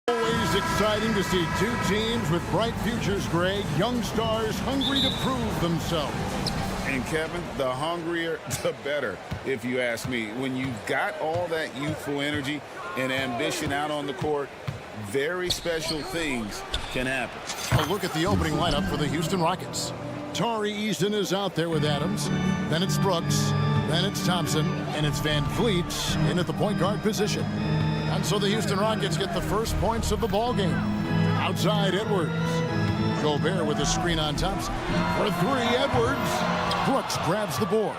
Always exciting to see two teams with bright futures, Greg. Young stars hungry to prove themselves. And Kevin, the hungrier, the better, if you ask me. When you've got all that youthful energy and ambition out on the court, very special things can happen. A look at the opening lineup for the Houston Rockets. Tari Eason is out there with Adams. Then it's Brooks. Then it's Thompson. And it's Van Vliet in at the point guard position. And so the Houston Rockets get the first points of the ball game. Outside, Edwards. Gobert with a screen on Thompson. For three, Edwards. Brooks grabs the board.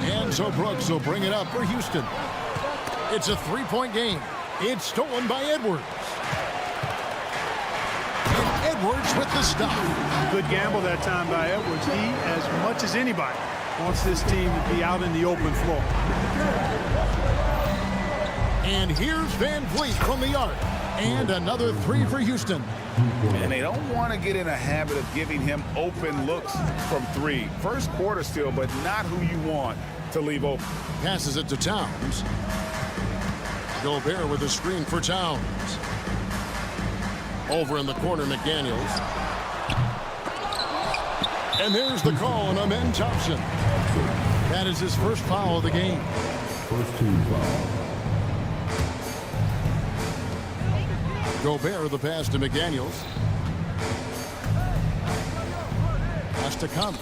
And so Brooks will bring it up for Houston. It's a three-point game. It's stolen by Edwards. And Edwards with the stop. Good gamble that time by Edwards. He, as much as anybody, wants this team to be out in the open floor. And here's Van Vliet from the arc. And another three for Houston. And they don't want to get in a habit of giving him open looks from three. First quarter still, but not who you want to leave open. Passes it to Towns. Gobert with a screen for Towns. Over in the corner, McDaniels. And there's the call on Amen Thompson. That is his first foul of the game. First team foul. Gobert, the pass to McDaniels. Has to come.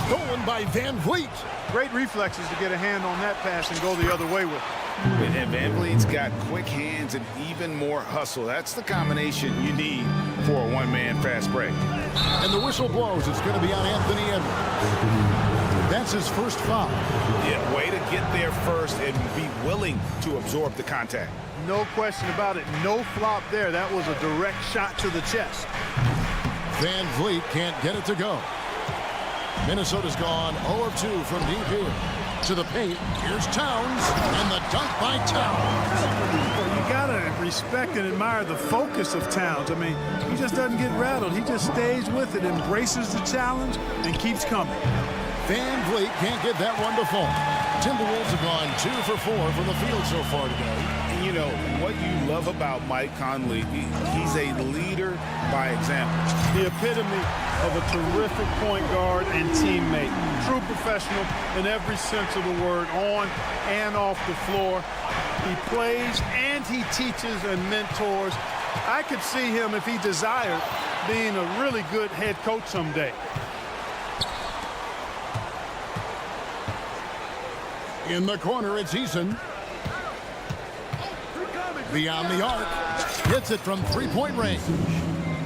Stolen by Van Vliet. Great reflexes to get a hand on that pass and go the other way with it. And Van Vliet's got quick hands and even more hustle. That's the combination you need for a one-man fast break. And the whistle blows. It's going to be on Anthony Edwards. That's his first foul. Yeah, way to get there first and be willing to absorb the contact. No question about it. No flop there. That was a direct shot to the chest. Van Vliet can't get it to go. Minnesota's gone 0 of 2 from deep here. To the paint. Here's Towns. And the dunk by Towns. You got to respect and admire the focus of Towns. I mean, he just doesn't get rattled. He just stays with it, embraces the challenge, and keeps coming. Van Vliet can't get that one to fall. Timberwolves have gone 2 for 4 from the field so far today. And you know, what you love about Mike Conley, he's a leader by example. The epitome of a terrific point guard and teammate. True professional in every sense of the word, on and off the floor. He plays and he teaches and mentors. I could see him, if he desired, being a really good head coach someday. In the corner, it's Eason. Beyond the arc. Hits it from three-point range.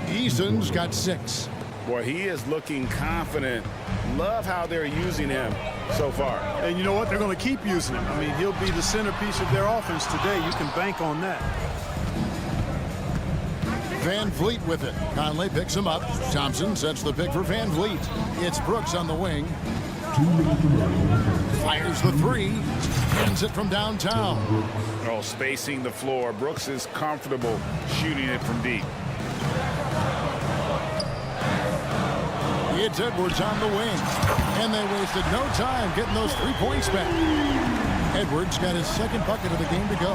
Eason's got 6. Boy, he is looking confident. Love how they're using him so far. And you know what? They're going to keep using him. I mean, he'll be the centerpiece of their offense today. You can bank on that. Van Vliet with it. Conley picks him up. Thompson sets the pick for Van Vliet. It's Brooks on the wing. Fires the three. Hits it from downtown. Oh, spacing the floor. Brooks is comfortable shooting it from deep. It's Edwards on the wing. And they wasted no time getting those 3 points back. Edwards got his second bucket of the game to go.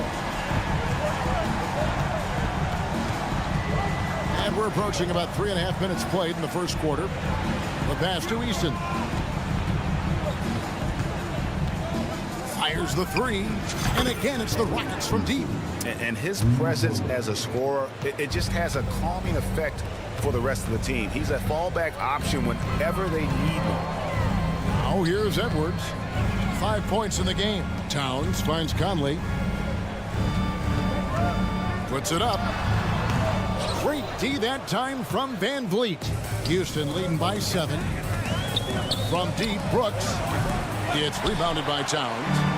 And we're approaching about 3.5 minutes played in the first quarter. The pass to Easton. Fires the three. And again, it's the Rockets from deep. And his presence as a scorer, it just has a calming effect for the rest of the team. He's a fallback option whenever they need one. Now here's Edwards. 5 points in the game. Towns finds Conley. Puts it up. Great D that time from Van Vliet. Houston leading by 7. From deep, Brooks. It's rebounded by Towns.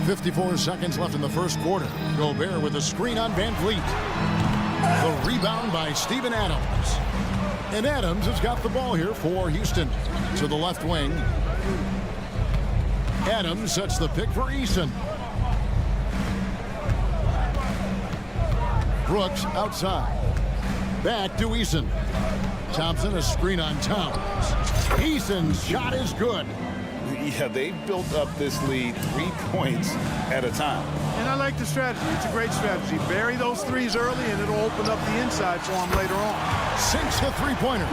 54 seconds left in the first quarter. Gobert with a screen on Van Vliet. The rebound by Steven Adams. And Adams has got the ball here for Houston. To the left wing. Adams sets the pick for Eason. Brooks outside. Back to Eason. Thompson, a screen on Towns. Eason's shot is good. Yeah, they've built up this lead 3 points at a time. And I like the strategy. It's a great strategy. Bury those threes early, and it'll open up the inside for him later on. Sinks the three-pointer.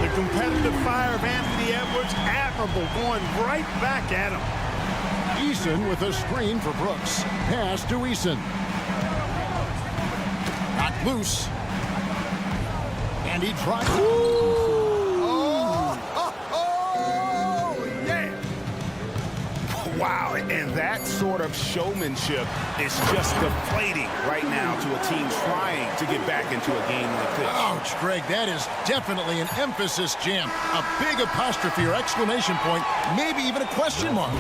The competitive fire of Anthony Edwards, admirable, going right back at him. Eason with a screen for Brooks. Pass to Eason. Knocked loose. And he drives. Wow, and that sort of showmanship is just deflating right now to a team trying to get back into a game like this. Ouch, Greg, that is definitely an emphasis jam. A big apostrophe or exclamation point, maybe even a question mark.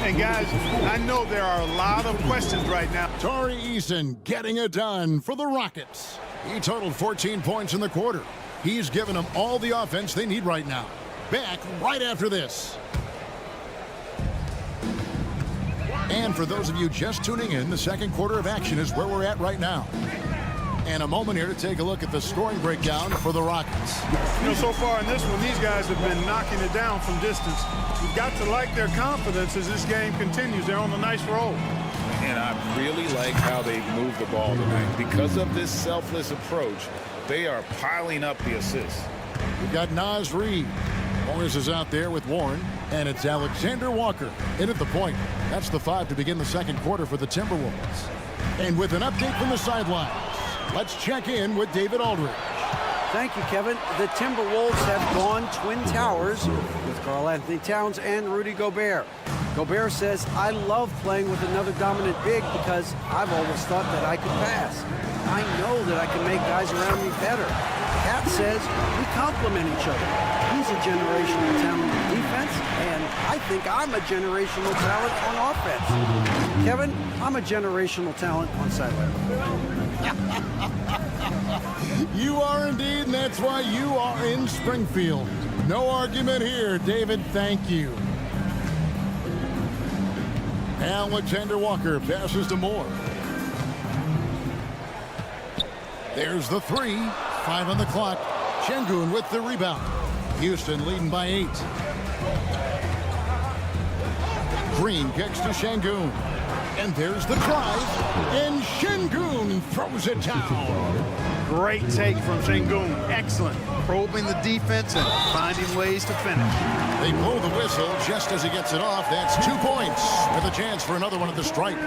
And guys, I know there are a lot of questions right now. Tari Eason getting it done for the Rockets. He totaled 14 points in the quarter. He's given them all the offense they need right now. Back right after this. And for those of you just tuning in, the second quarter of action is where we're at right now. And a moment here to take a look at the scoring breakdown for the Rockets. You know, so far in this one, these guys have been knocking it down from distance. You've got to like their confidence as this game continues. They're on a nice roll. And I really like how they've moved the ball tonight. Because of this selfless approach, they are piling up the assists. We've got Naz Reid. Morris is out there with Warren, and it's Alexander Walker in at the point. That's the 5 to begin the second quarter for the Timberwolves. And with an update from the sidelines, let's check in with David Aldridge. Thank you, Kevin. The Timberwolves have gone Twin Towers with Karl Anthony Towns and Rudy Gobert. Gobert says, I love playing with another dominant big because I've always thought that I could pass. I know that I can make guys around me better. Cat says, we complement each other. He's a generational talent on defense, and I think I'm a generational talent on offense. Kevin, I'm a generational talent on sideline. You are indeed, and that's why you are in Springfield. No argument here, David. Thank you. Alexander Walker passes to Moore. There's the 3. 5 on the clock. Şengün with the rebound. Houston leading by 8. Green kicks to Şengün. And there's the drive. And Şengün throws it down. Great take from Şengün. Excellent. Probing the defense and finding ways to finish. They blow the whistle just as he gets it off. That's 2 points with a chance for another one at the stripe.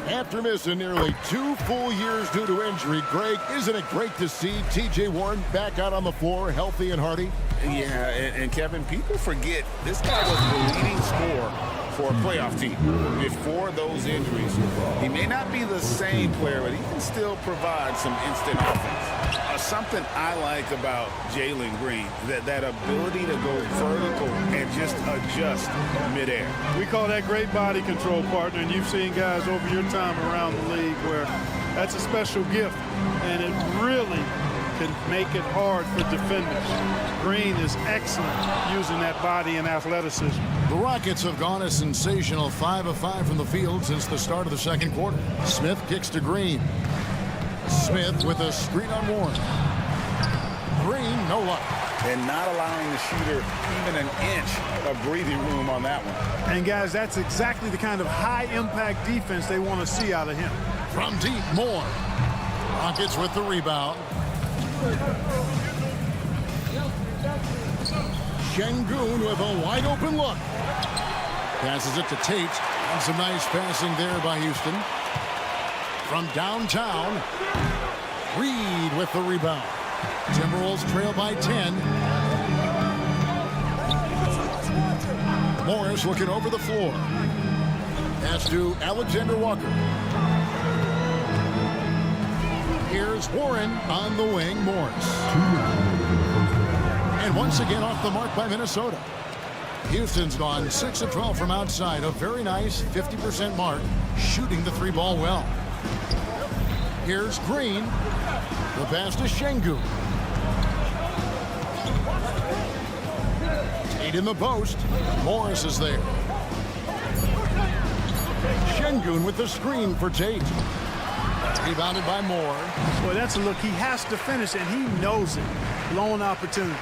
After missing nearly 2 full years due to injury, Greg, isn't it great to see T.J. Warren back out on the floor, healthy and hearty? Yeah, and Kevin, people forget this guy was the leading scorer for a playoff team before those injuries. He may not be the same player, but he can still provide some instant offense. Something I like about Jalen Green, that ability to go vertical and just adjust midair. We call that great body control, partner, and you've seen guys over your time around the league where that's a special gift, and it really can make it hard for defenders. Green is excellent using that body and athleticism. The Rockets have gone a sensational 5 of 5 from the field since the start of the second quarter. Smith kicks to Green. Smith with a screen on Warren. Green, no luck. And not allowing the shooter even an inch of breathing room on that one. And guys, that's exactly the kind of high-impact defense they want to see out of him. From deep, Moore. Rockets with the rebound. Şengün with a wide open look. Passes it to Tate. And some nice passing there by Houston. From downtown, Reed with the rebound. Timberwolves trail by 10. Morris looking over the floor. Pass to Alexander Walker. Here's Warren on the wing. Morris. And once again off the mark by Minnesota. Houston's gone 6 of 12 from outside. A very nice 50% mark. Shooting the 3-ball well. Here's Green. The pass to Şengün. Tate in the post. Morris is there. Şengün with the screen for Tate. Rebounded by Moore. Boy, that's a look. He has to finish, and he knows it. Blown opportunity.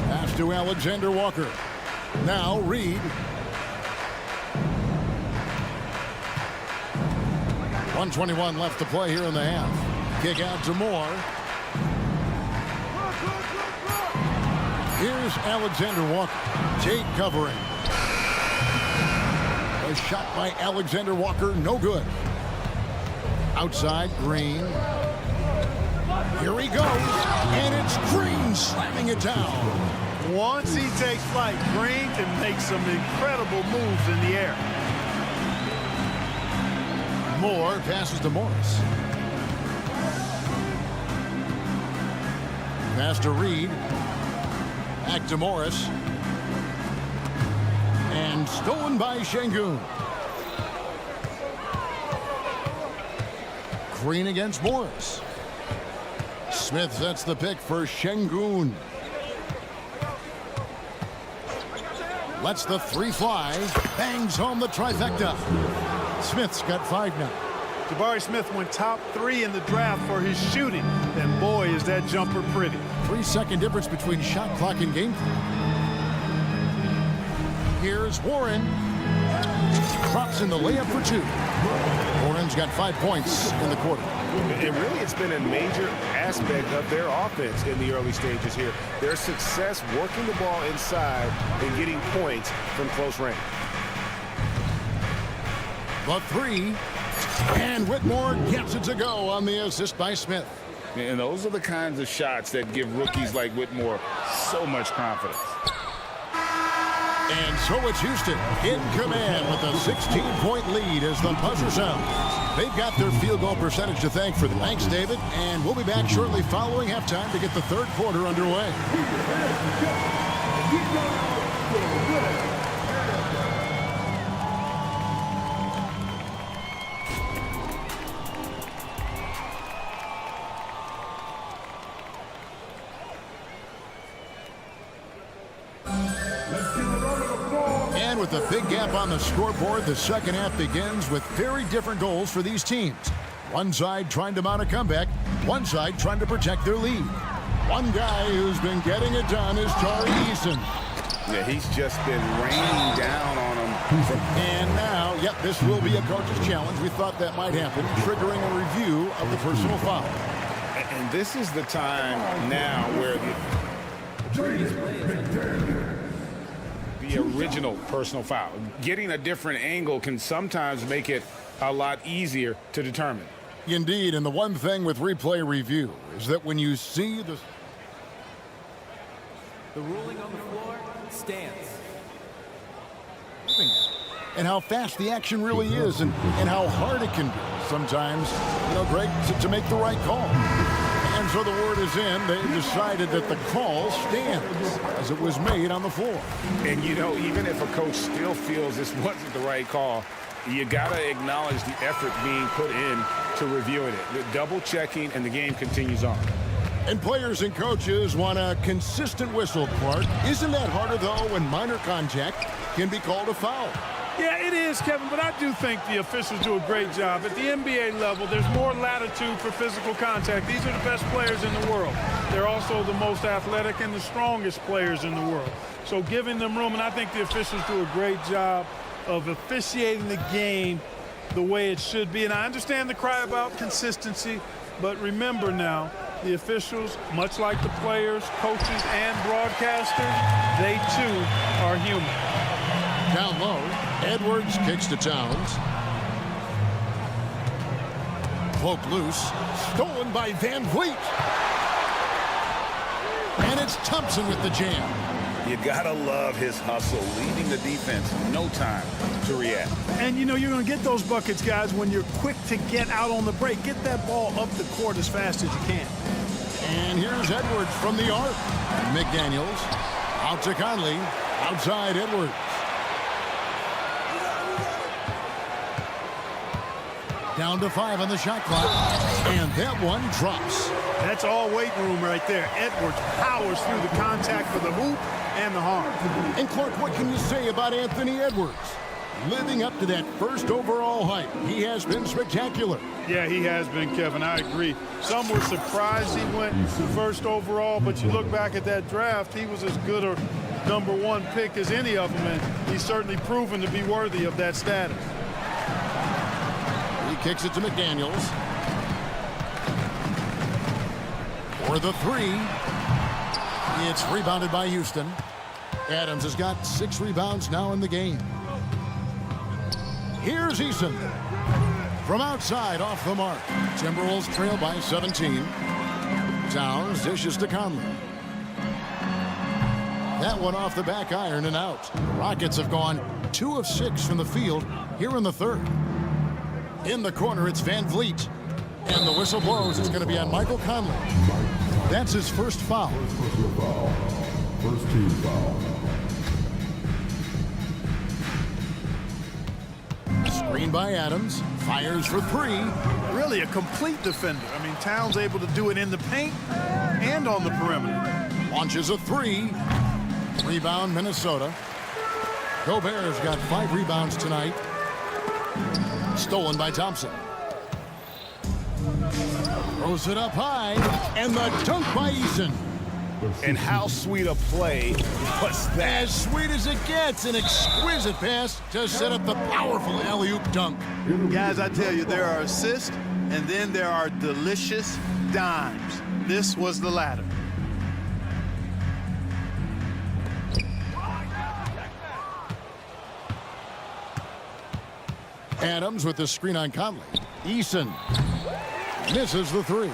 Pass to Alexander Walker. Now Reed. 1:21 left to play here in the half. Kick out to Moore. Here's Alexander Walker. Tate covering. A shot by Alexander Walker, no good. Outside, Green. Here he goes, and it's Green slamming it down. Once he takes flight, Green can make some incredible moves in the air. Moore passes to Morris. Pass to Reed. Back to Morris. And stolen by Şengün. Green against Morris. Smith sets the pick for Şengün. Lets the three fly. Bangs home the trifecta. Smith's got 5 now. Jabari Smith went top 3 in the draft for his shooting. And boy, is that jumper pretty. 3-second difference between shot clock and game clock. Here's Warren. Drops in the layup for 2. Warren's got 5 points in the quarter. And really, it's been a major aspect of their offense in the early stages here. Their success working the ball inside and getting points from close range. The 3. And Whitmore gets it to go on the assist by Smith. And those are the kinds of shots that give rookies like Whitmore so much confidence. And so it's Houston in command with a 16-point lead as the buzzer sounds. They've got their field goal percentage to thank for that. Thanks, David. And we'll be back shortly following halftime to get the third quarter underway. And with a big gap on the scoreboard, the second half begins with very different goals for these teams. One side trying to mount a comeback, one side trying to protect their lead. One guy who's been getting it done is Tari Eason. Yeah, he's just been raining down on him. And now, yep, this will be a coach's challenge. We thought that might happen, triggering a review of the personal foul. And this is the time now where the original personal foul. Getting a different angle can sometimes make it a lot easier to determine. Indeed, and the one thing with replay review is that when you see the ruling on the floor stands. and how fast the action really is and how hard it can be sometimes, Greg, to make the right call. And so the word is in. They decided that the call stands as it was made on the floor. And, even if a coach still feels this wasn't the right call, you got to acknowledge the effort being put in to reviewing it. The double checking, and the game continues on. And players and coaches want a consistent whistle, Clark. Isn't that harder, though, when minor contact can be called a foul? Yeah, it is, Kevin, but I do think the officials do a great job. At the NBA level, there's more latitude for physical contact. These are the best players in the world. They're also the most athletic and the strongest players in the world. So giving them room, and I think the officials do a great job of officiating the game the way it should be. And I understand the cry about consistency, but remember now, the officials, much like the players, coaches, and broadcasters, they too are human. Down low, Edwards kicks to Towns. Poke loose, stolen by Van Vliet. And it's Thompson with the jam. You gotta love his hustle, leading the defense, no time to react. And you're going to get those buckets, guys, when you're quick to get out on the break. Get that ball up the court as fast as you can. And here's Edwards from the arc. McDaniels out to Conley, outside Edwards. Down to 5 on the shot clock, and that one drops. That's all weight room right there. Edwards powers through the contact for the hoop and the harm. And Clark, what can you say about Anthony Edwards? Living up to that first overall hype, he has been spectacular. Yeah, he has been, Kevin. I agree. Some were surprised he went first overall, but you look back at that draft, he was as good a #1 pick as any of them, and he's certainly proven to be worthy of that status. He He kicks it to McDaniels. For the three. It's rebounded by Houston. Adams has got 6 rebounds now in the game. Here's Eason. From outside, off the mark. Timberwolves trail by 17. Towns dishes to Conley. That one off the back iron and out. The Rockets have gone 2 of 6 from the field here in the third. In the corner, it's Van Vliet. And the whistle blows. It's going to be on Michael Conley. That's his first foul. First team foul. Screen by Adams. Fires for 3. Really a complete defender. I mean, Towns able to do it in the paint and on the perimeter. Launches a 3. Rebound, Minnesota. Gobert's got 5 rebounds tonight. Stolen by Thompson. Throws it up high. And the dunk by Eason. And how sweet a play was that? As sweet as it gets. An exquisite pass to set up the powerful alley-oop dunk. Guys, I tell you, there are assists, and then there are delicious dimes. This was the latter. Adams with the screen on Conley. Eason misses the 3.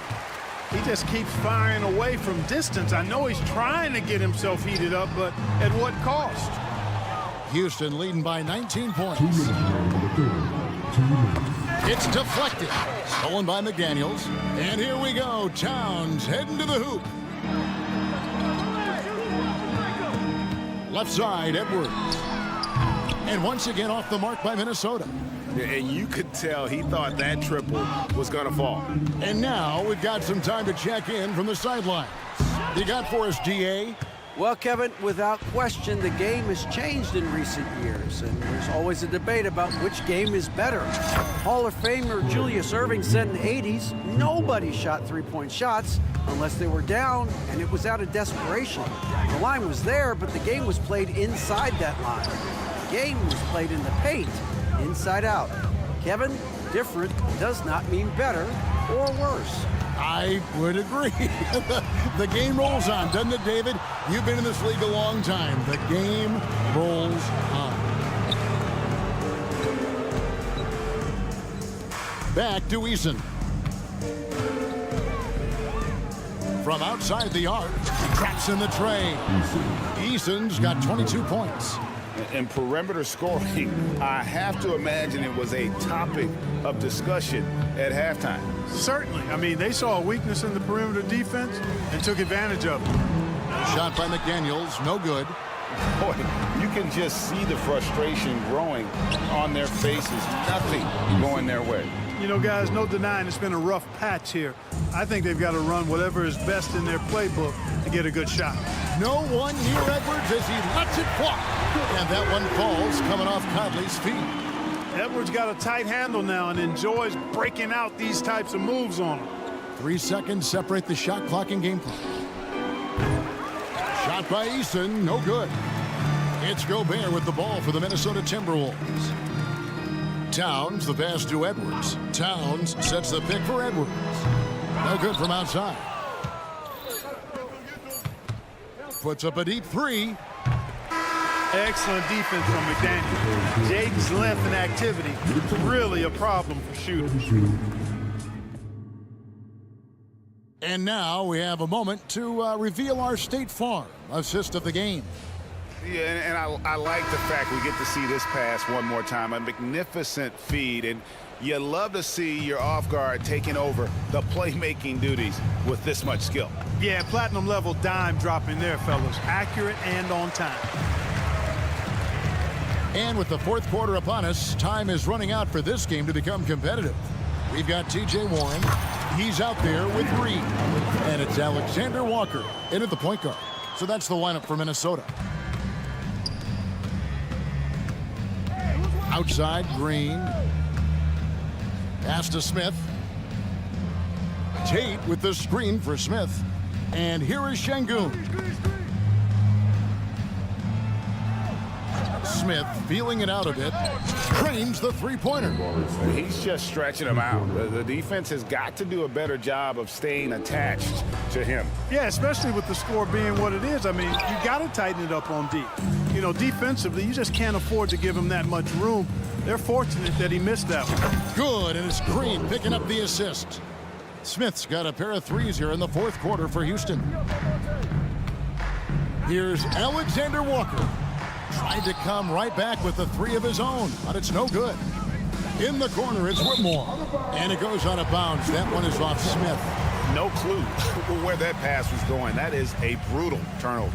He just keeps firing away from distance. I know he's trying to get himself heated up, but at what cost? Houston leading by 19 points. 2 minutes remaining in the third. 2 minutes. It's deflected. Stolen by McDaniels. And here we go. Towns heading to the hoop. Left side, Edwards. And once again off the mark by Minnesota. And you could tell he thought that triple was going to fall. And now we've got some time to check in from the sidelines. You got for us, DA? Well, Kevin, without question, the game has changed in recent years, and there's always a debate about which game is better. Hall of Famer Julius Erving said in the 80s, nobody shot three-point shots unless they were down, and it was out of desperation. The line was there, but the game was played inside that line. The game was played in the paint, inside out. Kevin, different does not mean better or worse. I would agree. The game rolls on, doesn't it, David? You've been in this league a long time. The game rolls on. Back to Eason. From outside the arc, traps in the tray. Eason's got 22 points. And perimeter scoring, I have to imagine it was a topic of discussion at halftime. Certainly. I mean, they saw a weakness in the perimeter defense and took advantage of it. Shot by McDaniels, no good. Boy, you can just see the frustration growing on their faces. Nothing going their way. You know, guys, no denying it's been a rough patch here. I think they've got to run whatever is best in their playbook to get a good shot. No one near Edwards as he lets it fly. And that one falls coming off Conley's feet. Edwards got a tight handle now and enjoys breaking out these types of moves on him. 3 seconds separate the shot clock and game clock. Shot by Eason, no good. It's Gobert with the ball for the Minnesota Timberwolves. Towns, the pass to Edwards. Towns sets the pick for Edwards. No good from outside. Puts up a deep 3. Excellent defense from McDaniel. Jaden's length and activity, really a problem for shooters. And now we have a moment to reveal our State Farm assist of the game. Yeah, and I like the fact we get to see this pass one more time. A magnificent feed, and you love to see your off guard taking over the playmaking duties with this much skill. Yeah, platinum level dime dropping there, fellas. Accurate and on time. And with the fourth quarter upon us, time is running out for this game to become competitive. We've got T.J. Warren. He's out there with Reed. And it's Alexander Walker in at the point guard. So that's the lineup for Minnesota. Outside, Green. Pass to Smith. Tate with the screen for Smith. And here is Şengün. Smith feeling it out a bit. Drains the three-pointer. He's just stretching him out. The defense has got to do a better job of staying attached to him. Yeah, especially with the score being what it is. I mean, you got to tighten it up on D. You know, defensively, you just can't afford to give him that much room. They're fortunate that he missed that one. Good, and it's Green picking up the assist. Smith's got a pair of threes here in the fourth quarter for Houston. Here's Alexander Walker. Tried to come right back with the three of his own, but it's no good. In the corner, it's Whitmore. And it goes out of bounds. That one is off Smith. No clue where that pass was going. That is a brutal turnover.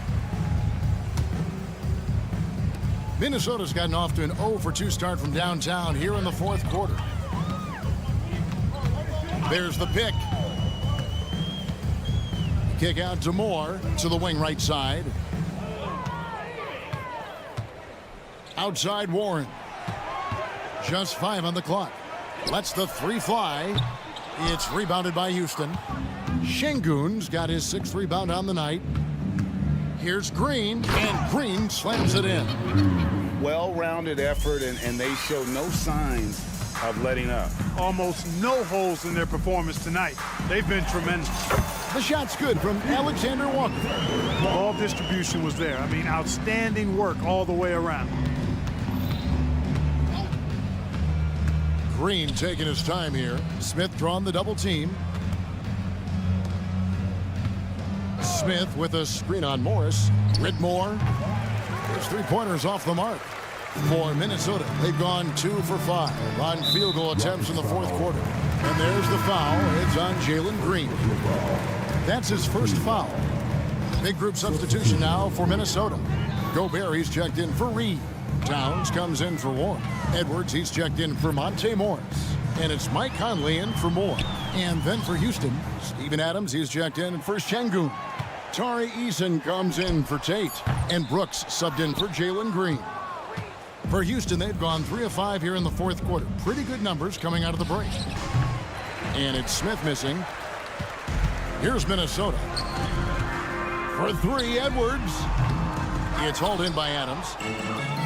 Minnesota's gotten off to an 0-for-2 start from downtown here in the fourth quarter. There's the pick. Kick out to Moore to the wing right side. Outside Warren. Just 5 on the clock. Lets the three fly. It's rebounded by Houston. Şengün's got his 6th rebound on the night. Here's Green, and Green slams it in. Well-rounded effort, and they show no signs of letting up. Almost no holes in their performance tonight. They've been tremendous. The shot's good from Alexander Walker. Ball distribution was there. I mean, outstanding work all the way around. Green taking his time here. Smith drawn the double team. Smith with a screen on Morris. Whitmore. His three-pointers off the mark. For Minnesota, they've gone 2 for 5 on field goal attempts in the fourth quarter. And there's the foul. It's on Jalen Green. That's his first foul. Big group substitution now for Minnesota. Gobert, he's checked in for Reed. Towns comes in for Warren. Edwards, he's checked in for Monte Morris. And it's Mike Conley in for Moore. And then for Houston, Steven Adams, he's checked in for Şengün. Tari Eason comes in for Tate. And Brooks subbed in for Jalen Green. For Houston, they've gone 3 of 5 here in the fourth quarter. Pretty good numbers coming out of the break. And it's Smith missing. Here's Minnesota. For 3, Edwards. It's hauled in by Adams.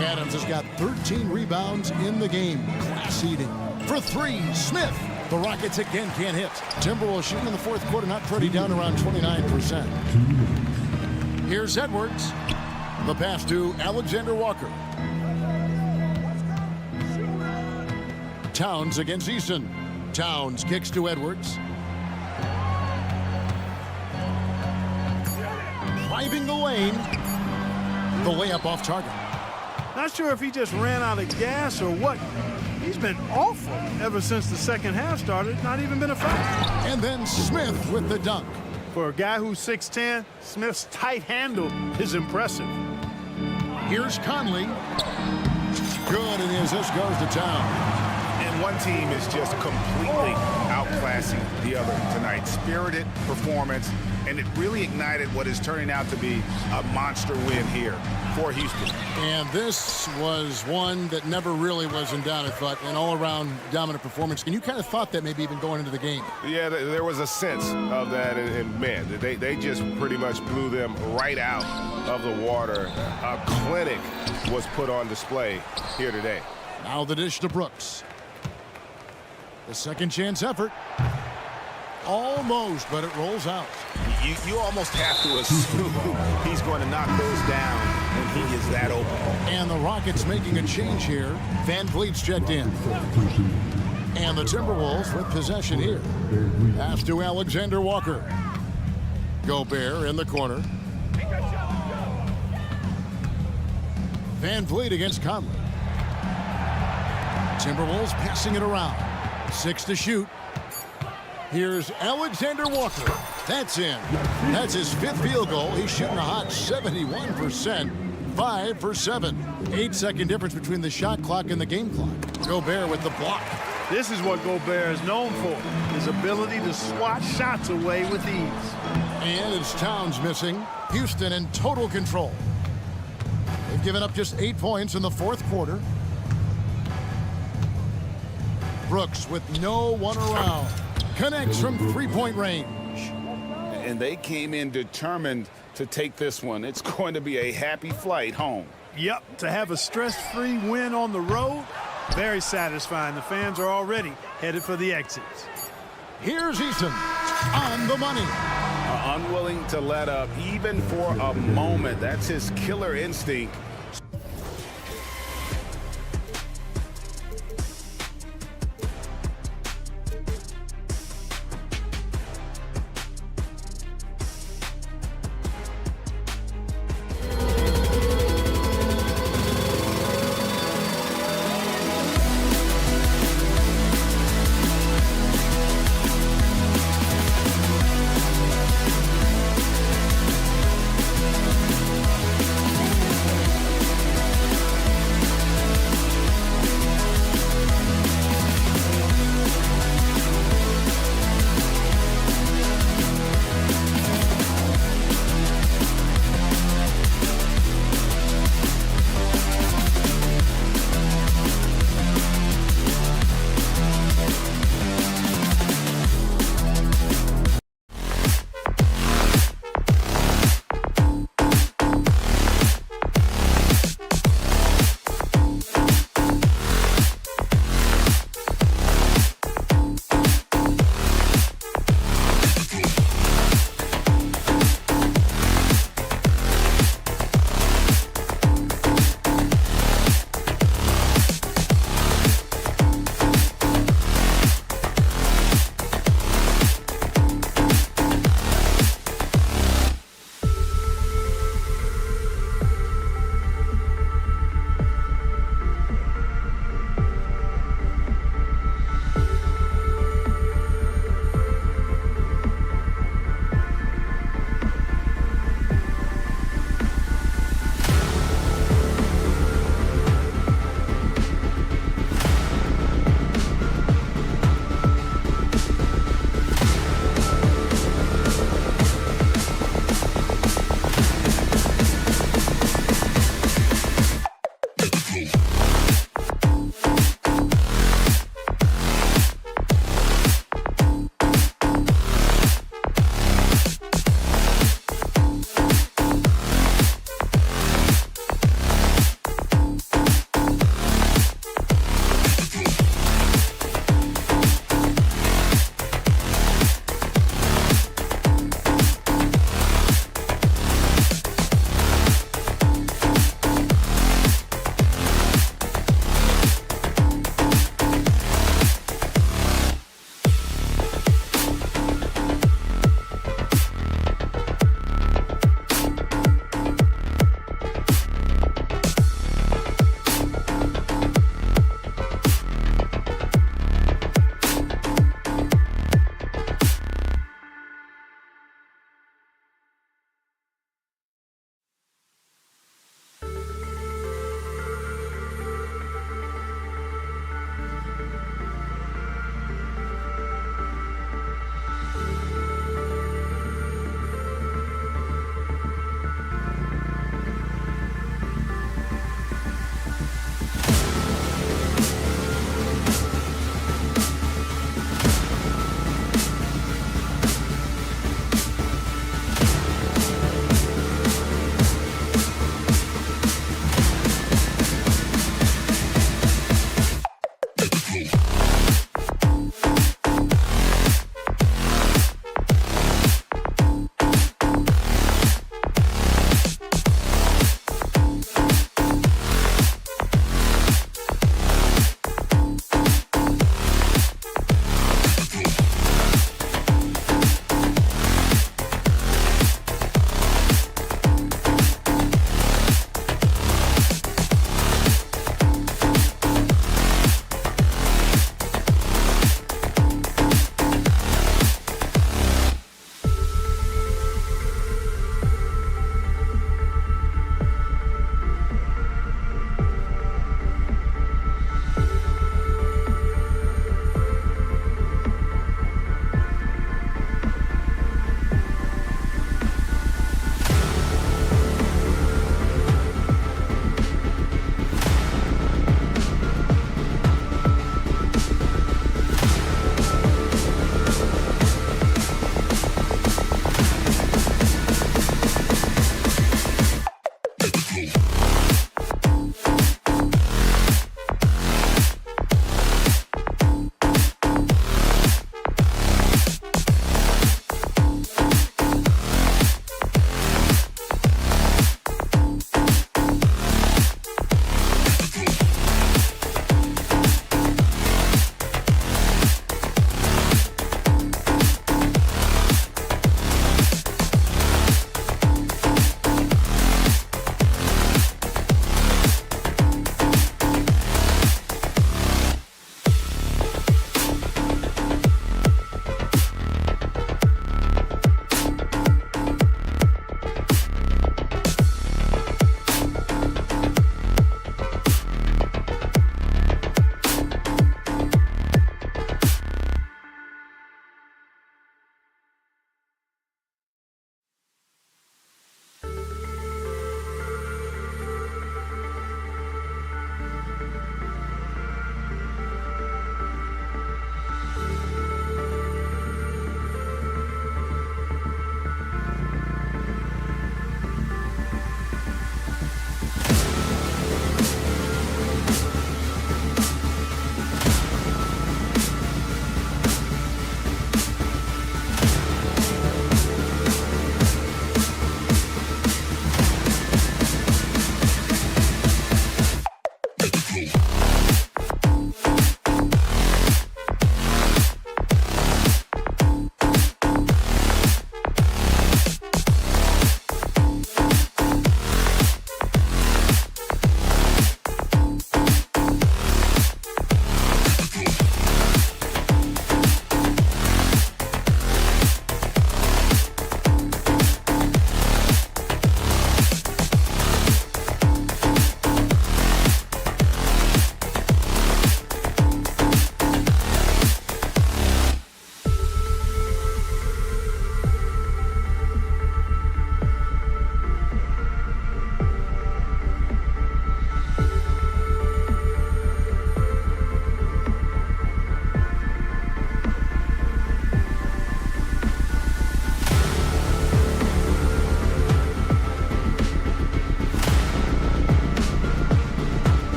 Adams has got 13 rebounds in the game. Class eating. For 3, Smith. The Rockets again can't hit. Timberwolves shooting in the fourth quarter, not pretty, down around 29%. Here's Edwards. The pass to Alexander Walker. Towns against Eason. Towns kicks to Edwards. Driving the lane. The layup off target. Not sure if he just ran out of gas or what. He's been awful ever since the second half started. Not even been effective. And then Smith with the dunk. For a guy who's 6'10", Smith's tight handle is impressive. Here's Conley. Good, and his assist goes to Town. And one team is just completely outclassing the other tonight. Spirited performance, and it really ignited what is turning out to be a monster win here for Houston. And this was one that never really was in doubt, I thought, an all-around dominant performance. And you kind of thought that maybe even going into the game. Yeah, there was a sense of that, and man, they just pretty much blew them right out of the water. A clinic was put on display here today. Now the dish to Brooks. The second chance effort. Almost, but it rolls out. You almost have to assume he's going to knock those down when he is that open. And the Rockets making a change here. Van Vliet's checked in. And the Timberwolves with possession here. Pass to Alexander Walker. Gobert in the corner. Van Vliet against Conley. Timberwolves passing it around. 6 to shoot. Here's Alexander Walker. That's in. That's his 5th field goal. He's shooting a hot 71%. 5 for 7. 8-second difference between the shot clock and the game clock. Gobert with the block. This is what Gobert is known for, his ability to swat shots away with ease. And it's Towns missing. Houston in total control. They've given up just 8 points in the fourth quarter. Brooks with no one around. Connects from three-point range. And they came in determined to take this one. It's going to be a happy flight home. Yep, to have a stress-free win on the road, very satisfying. The fans are already headed for the exits. Here's Eason on the money. Unwilling to let up even for a moment. That's his killer instinct.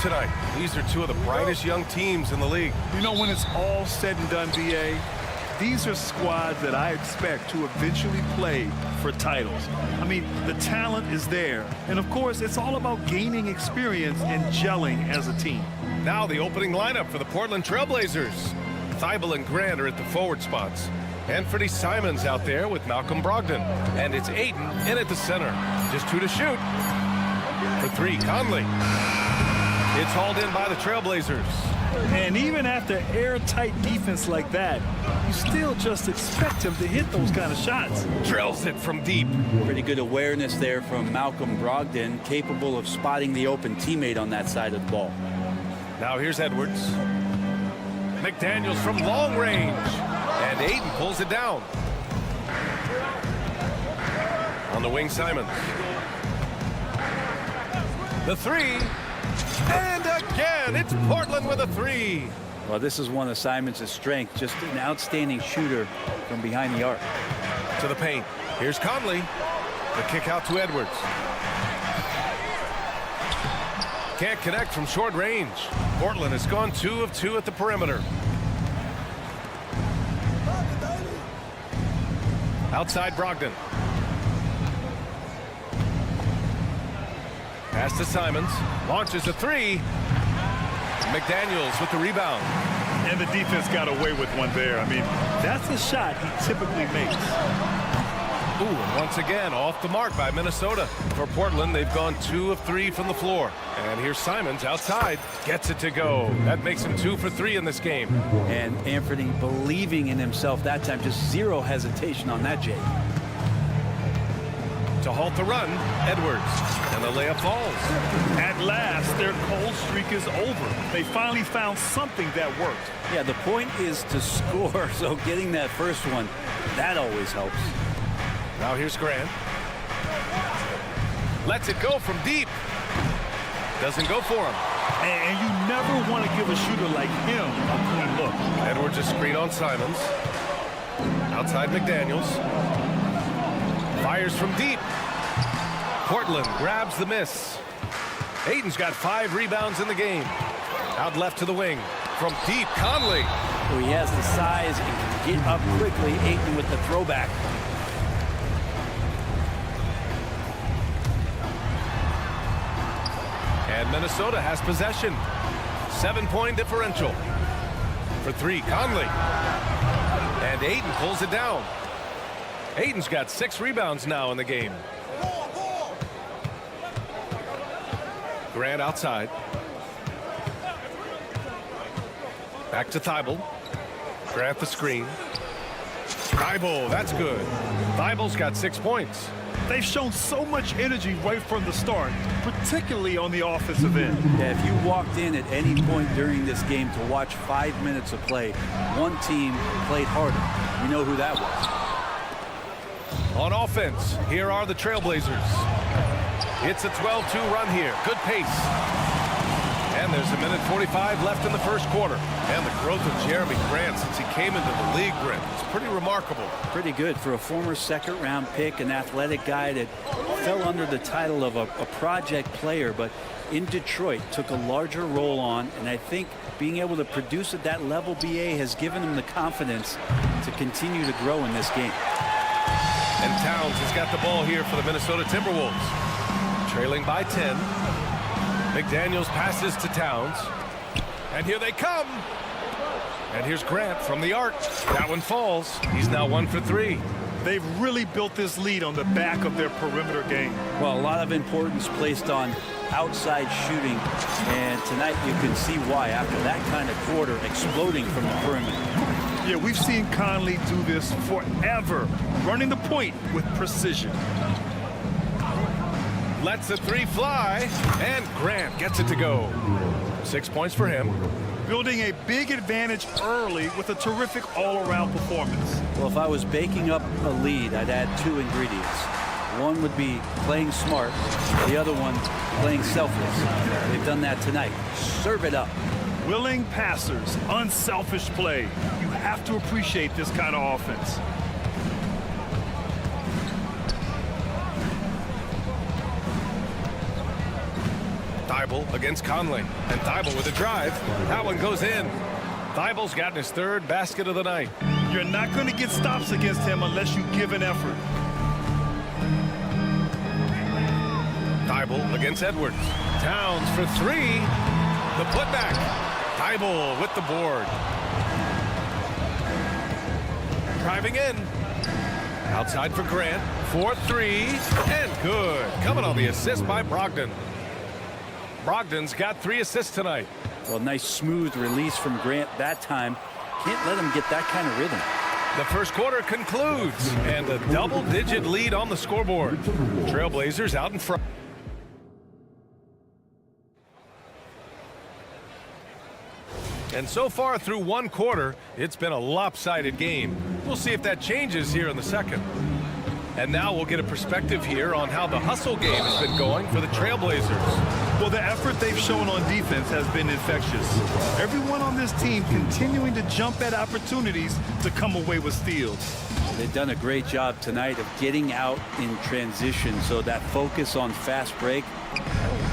tonight. These are two of the brightest young teams in the league. You know, when it's all said and done, BA, these are squads that I expect to eventually play for titles. I mean, the talent is there. And, of course, it's all about gaining experience and gelling as a team. Now the opening lineup for the Portland Trailblazers. Thibault and Grant are at the forward spots. Anthony Simons out there with Malcolm Brogdon. And it's Aiden in at the center. Just 2 to shoot. For 3, Conley. It's hauled in by the Trailblazers. And even after airtight defense like that, you still just expect him to hit those kind of shots. Drills it from deep. Pretty good awareness there from Malcolm Brogdon, capable of spotting the open teammate on that side of the ball. Now here's Edwards. McDaniels from long range. And Aiden pulls it down. On the wing, Simons. The 3. And again, it's Portland with a 3. Well, this is one of Simons' strengths, just an outstanding shooter from behind the arc. To the paint. Here's Conley. The kick out to Edwards. Can't connect from short range. Portland has gone 2 of 2 at the perimeter. Outside Brogdon. Pass to Simons. Launches a 3. McDaniels with the rebound. And the defense got away with one there. I mean, that's a shot he typically makes. Ooh, and once again, off the mark by Minnesota. For Portland, they've gone 2 of 3 from the floor. And here's Simons outside. Gets it to go. That makes him 2 for 3 in this game. And Anthony believing in himself that time, just zero hesitation on that, Jay. To halt the run, Edwards. And the layup falls. At last, their cold streak is over. They finally found something that worked. Yeah, the point is to score, so getting that first one, that always helps. Now here's Grant. Lets it go from deep. Doesn't go for him. And you never want to give a shooter like him a clean look. Edwards a screen on Simons. Outside McDaniels. Fires from deep. Portland grabs the miss. Aiden's got 5 rebounds in the game. Out left to the wing. From deep, Conley. So he has the size and can get up quickly. Aiden with the throwback. And Minnesota has possession. 7-point differential. For 3, Conley. And Aiden pulls it down. Aiden's got 6 rebounds now in the game. Grant outside. Back to Thibault. Grant the screen. Thibault, that's good. Thibault's got 6 points. They've shown so much energy right from the start, particularly on the offensive end. Yeah, if you walked in at any point during this game to watch 5 minutes of play, one team played harder. You know who that was. On offense, here are the Trailblazers. It's a 12-2 run here. Good pace. And there's 1:45 left in the first quarter. And the growth of Jeremy Grant since he came into the league, Brent, is pretty remarkable. Pretty good for a former second-round pick, an athletic guy that fell under the title of a project player, but in Detroit took a larger role on, and I think being able to produce at that level, BA, has given him the confidence to continue to grow in this game. And Towns has got the ball here for the Minnesota Timberwolves. Trailing by 10. McDaniels passes to Towns. And here they come. And here's Grant from the arc. That one falls. He's now 1 for 3. They've really built this lead on the back of their perimeter game. Well, a lot of importance placed on outside shooting, and tonight you can see why after that kind of quarter, exploding from the perimeter. Yeah, we've seen Conley do this forever, running the point with precision. Lets the 3 fly, and Grant gets it to go. 6 points for him. Building a big advantage early with a terrific all-around performance. Well, if I was baking up a lead, I'd add 2 ingredients. One would be playing smart, the other one playing selfless. They've done that tonight. Serve it up. Willing passers, unselfish play. You have to appreciate this kind of offense. Thibault against Conley. And Thibault with a drive. That one goes in. Thibault's gotten his third basket of the night. You're not going to get stops against him unless you give an effort. Thibault against Edwards. Towns for three. The putback. Thibault with the board. Driving in. Outside for Grant. 4-3. And good. Coming on the assist by Brogdon. Brogdon's got 3 assists tonight. Well, nice smooth release from Grant that time. Can't let him get that kind of rhythm. The first quarter concludes. And a double-digit lead on the scoreboard. Trailblazers out in front. And so far through one quarter, it's been a lopsided game. We'll see if that changes here in the second. And now we'll get a perspective here on how the hustle game has been going for the Trailblazers. Well, the effort they've shown on defense has been infectious. Everyone on this team continuing to jump at opportunities to come away with steals. They've done a great job tonight of getting out in transition, so that focus on fast break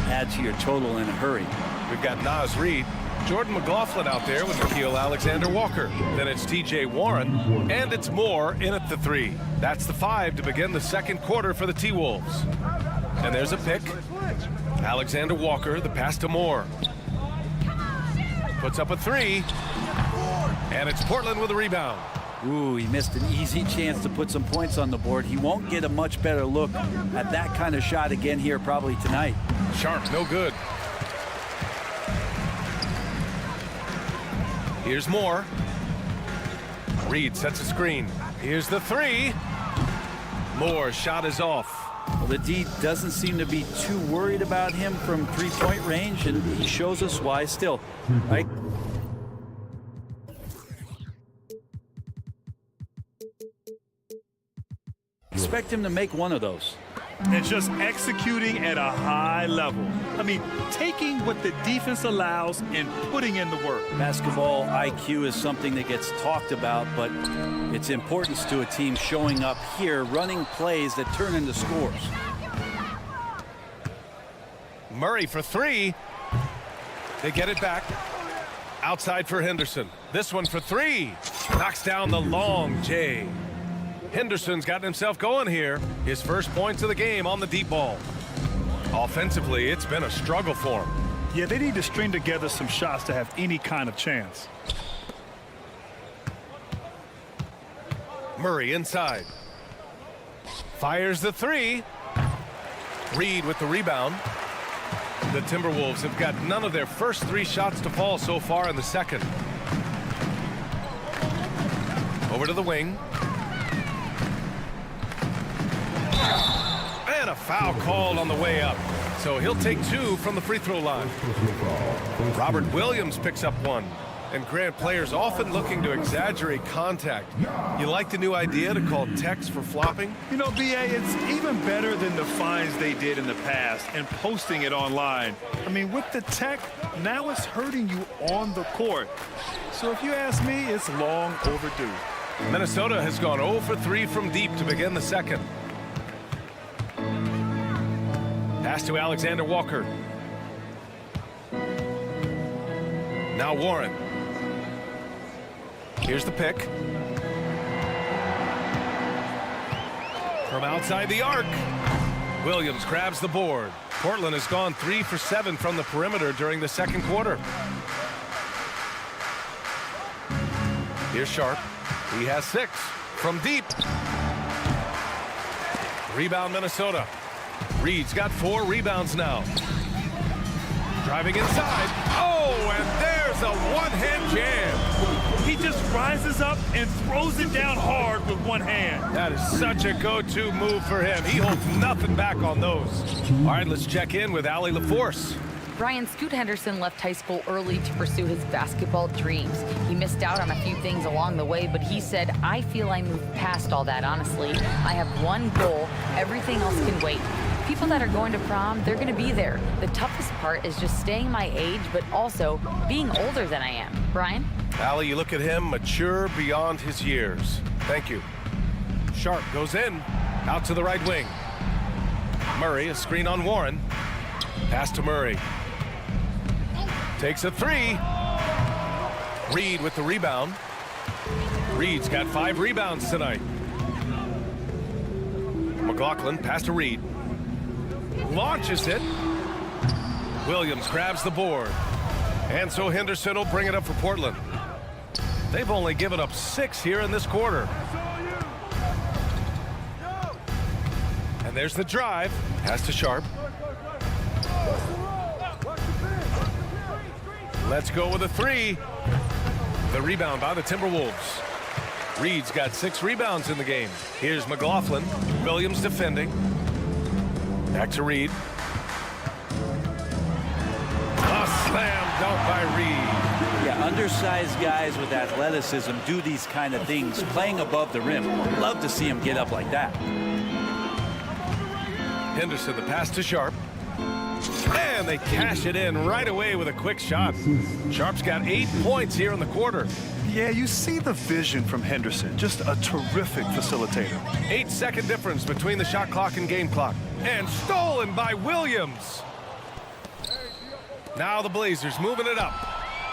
adds to your total in a hurry. We've got Naz Reid, Jordan McLaughlin out there with Nickeil Alexander-Walker. Then it's T.J. Warren, and it's Moore in at the 3. That's the 5 to begin the second quarter for the T-Wolves. And there's a pick. Alexander-Walker, the pass to Moore. Puts up a 3. And it's Portland with a rebound. Ooh, he missed an easy chance to put some points on the board. He won't get a much better look at that kind of shot again here probably tonight. Sharp, no good. Here's Moore. Reed sets a screen. Here's the 3. Moore's shot is off. Well, the D doesn't seem to be too worried about him from three-point range, and he shows us why still. Right? Expect him to make one of those. And just executing at a high level. I mean, taking what the defense allows and putting in the work. Basketball IQ is something that gets talked about, but its importance to a team showing up here, running plays that turn into scores. Murray for 3. They get it back. Outside for Henderson. This one for 3. Knocks down the long J. Henderson's gotten himself going here. His first points of the game on the deep ball. Offensively, it's been a struggle for him. Yeah, they need to string together some shots to have any kind of chance. Murray inside. Fires the 3. Reed with the rebound. The Timberwolves have got none of their first 3 shots to fall so far in the second. Over to the wing. And a foul called on the way up. So he'll take 2 from the free throw line. Robert Williams picks up 1. And Grant, players often looking to exaggerate contact. You like the new idea to call techs for flopping? You know, B.A., it's even better than the fines they did in the past and posting it online. I mean, with the tech, now it's hurting you on the court. So if you ask me, it's long overdue. Minnesota has gone 0 for 3 from deep to begin the second. Pass to Alexander Walker. Now Warren. Here's the pick. From outside the arc. Williams grabs the board. Portland has gone 3 for 7 from the perimeter during the second quarter. Here's Sharp. He has 6 from deep. Rebound Minnesota. Reed's got 4 rebounds now. Driving inside. Oh, and there's a one-hand jam. He just rises up and throws it down hard with one hand. That is such a go-to move for him. He holds nothing back on those. All right, let's check in with Allie LaForce. Brian, Scoot Henderson left high school early to pursue his basketball dreams. He missed out on a few things along the way, but he said, I feel I moved past all that, honestly. I have one goal. Everything else can wait. People that are going to prom, they're going to be there. The toughest part is just staying my age, but also being older than I am. Brian? Allie, you look at him, mature beyond his years. Thank you. Sharp goes in, out to the right wing. Murray, a screen on Warren. Pass to Murray. Takes a three. Reed with the rebound. Reed's got 5 rebounds tonight. McLaughlin pass to Reed. Launches it. Williams grabs the board. And so Henderson will bring it up for Portland. They've only given up 6 here in this quarter. And there's the drive. Pass to Sharp. Let's go with a 3. The rebound by the Timberwolves. Reed's got 6 rebounds in the game. Here's McLaughlin. Williams defending. Back to Reed. A slam dunk by Reed. Yeah, undersized guys with athleticism do these kind of things, playing above the rim. Love to see him get up like that. Henderson, the pass to Sharp. And they cash it in right away with a quick shot. Sharp's got 8 points here in the quarter. Yeah, you see the vision from Henderson. Just a terrific facilitator. 8-second difference between the shot clock and game clock. And stolen by Williams. Now the Blazers moving it up.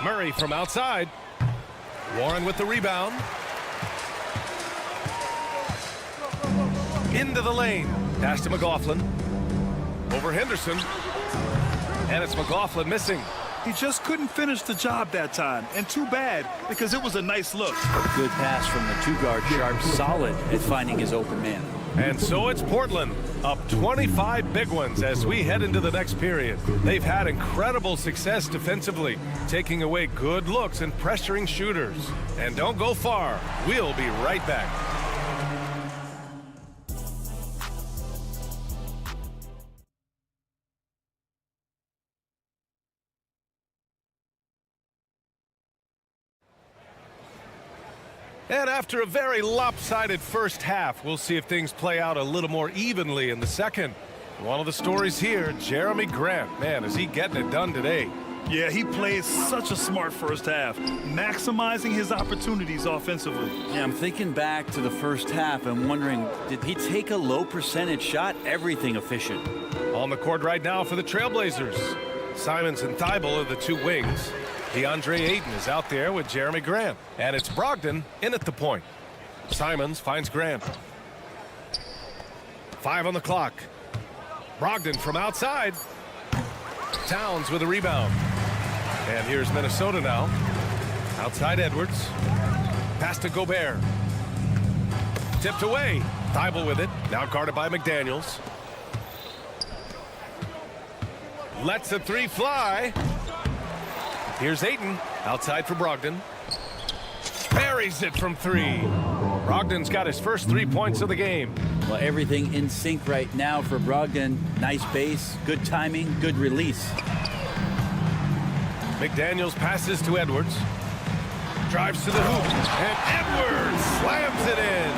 Murray from outside. Warren with the rebound. Into the lane. Pass to McLaughlin. Over Henderson. And it's McLaughlin missing. He just couldn't finish the job that time. And too bad, because it was a nice look. A good pass from the 2-guard Sharp. Solid at finding his open man. And so it's Portland, up 25 big ones as we head into the next period. They've had incredible success defensively, taking away good looks and pressuring shooters. And don't go far. We'll be right back. And after a very lopsided first half, we'll see if things play out a little more evenly in the second. One of the stories here, Jeremy Grant. Man, is he getting it done today? Yeah, he played such a smart first half, maximizing his opportunities offensively. Yeah, I'm thinking back to the first half and wondering, did he take a low percentage shot? Everything efficient. On the court right now for the Trailblazers. Simons and Thibault are the 2 wings. DeAndre Ayton is out there with Jeremy Grant. And it's Brogdon in at the point. Simons finds Grant. 5 on the clock. Brogdon from outside. Towns with a rebound. And here's Minnesota now. Outside Edwards. Pass to Gobert. Tipped away. Thibault with it. Now guarded by McDaniels. Lets the 3 fly. Here's Ayton, outside for Brogdon. Buries it from 3. Brogdon's got his first 3 points of the game. Well, everything in sync right now for Brogdon. Nice base, good timing, good release. McDaniels passes to Edwards. Drives to the hoop. And Edwards slams it in.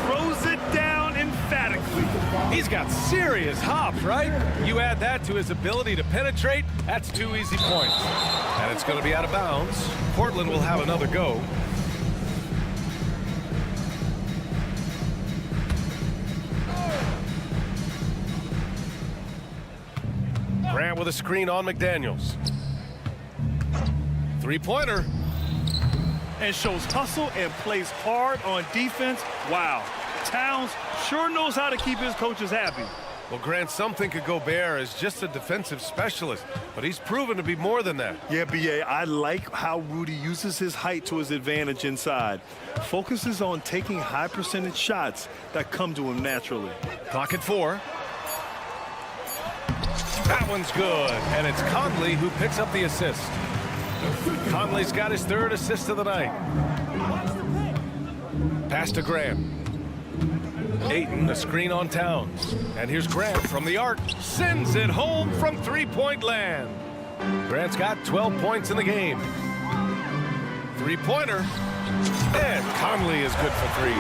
Throws it down emphatically. He's got serious hops, right? You add that to his ability to penetrate, that's 2 easy points. And it's going to be out of bounds. Portland will have another go. Grant with a screen on McDaniels. 3-pointer. And shows hustle and plays hard on defense. Wow. Towns sure knows how to keep his coaches happy. Well, Grant, some think of Gobert as just a defensive specialist, but he's proven to be more than that. Yeah, B.A., I like how Rudy uses his height to his advantage inside. Focuses on taking high percentage shots that come to him naturally. Clock at 4. That one's good, and it's Conley who picks up the assist. Conley's got his 3rd assist of the night. Pass to Grant. Ayton, a screen on Towns. And here's Grant from the arc. Sends it home from 3-point land. Grant's got 12 points in the game. 3-pointer. And Conley is good for 3.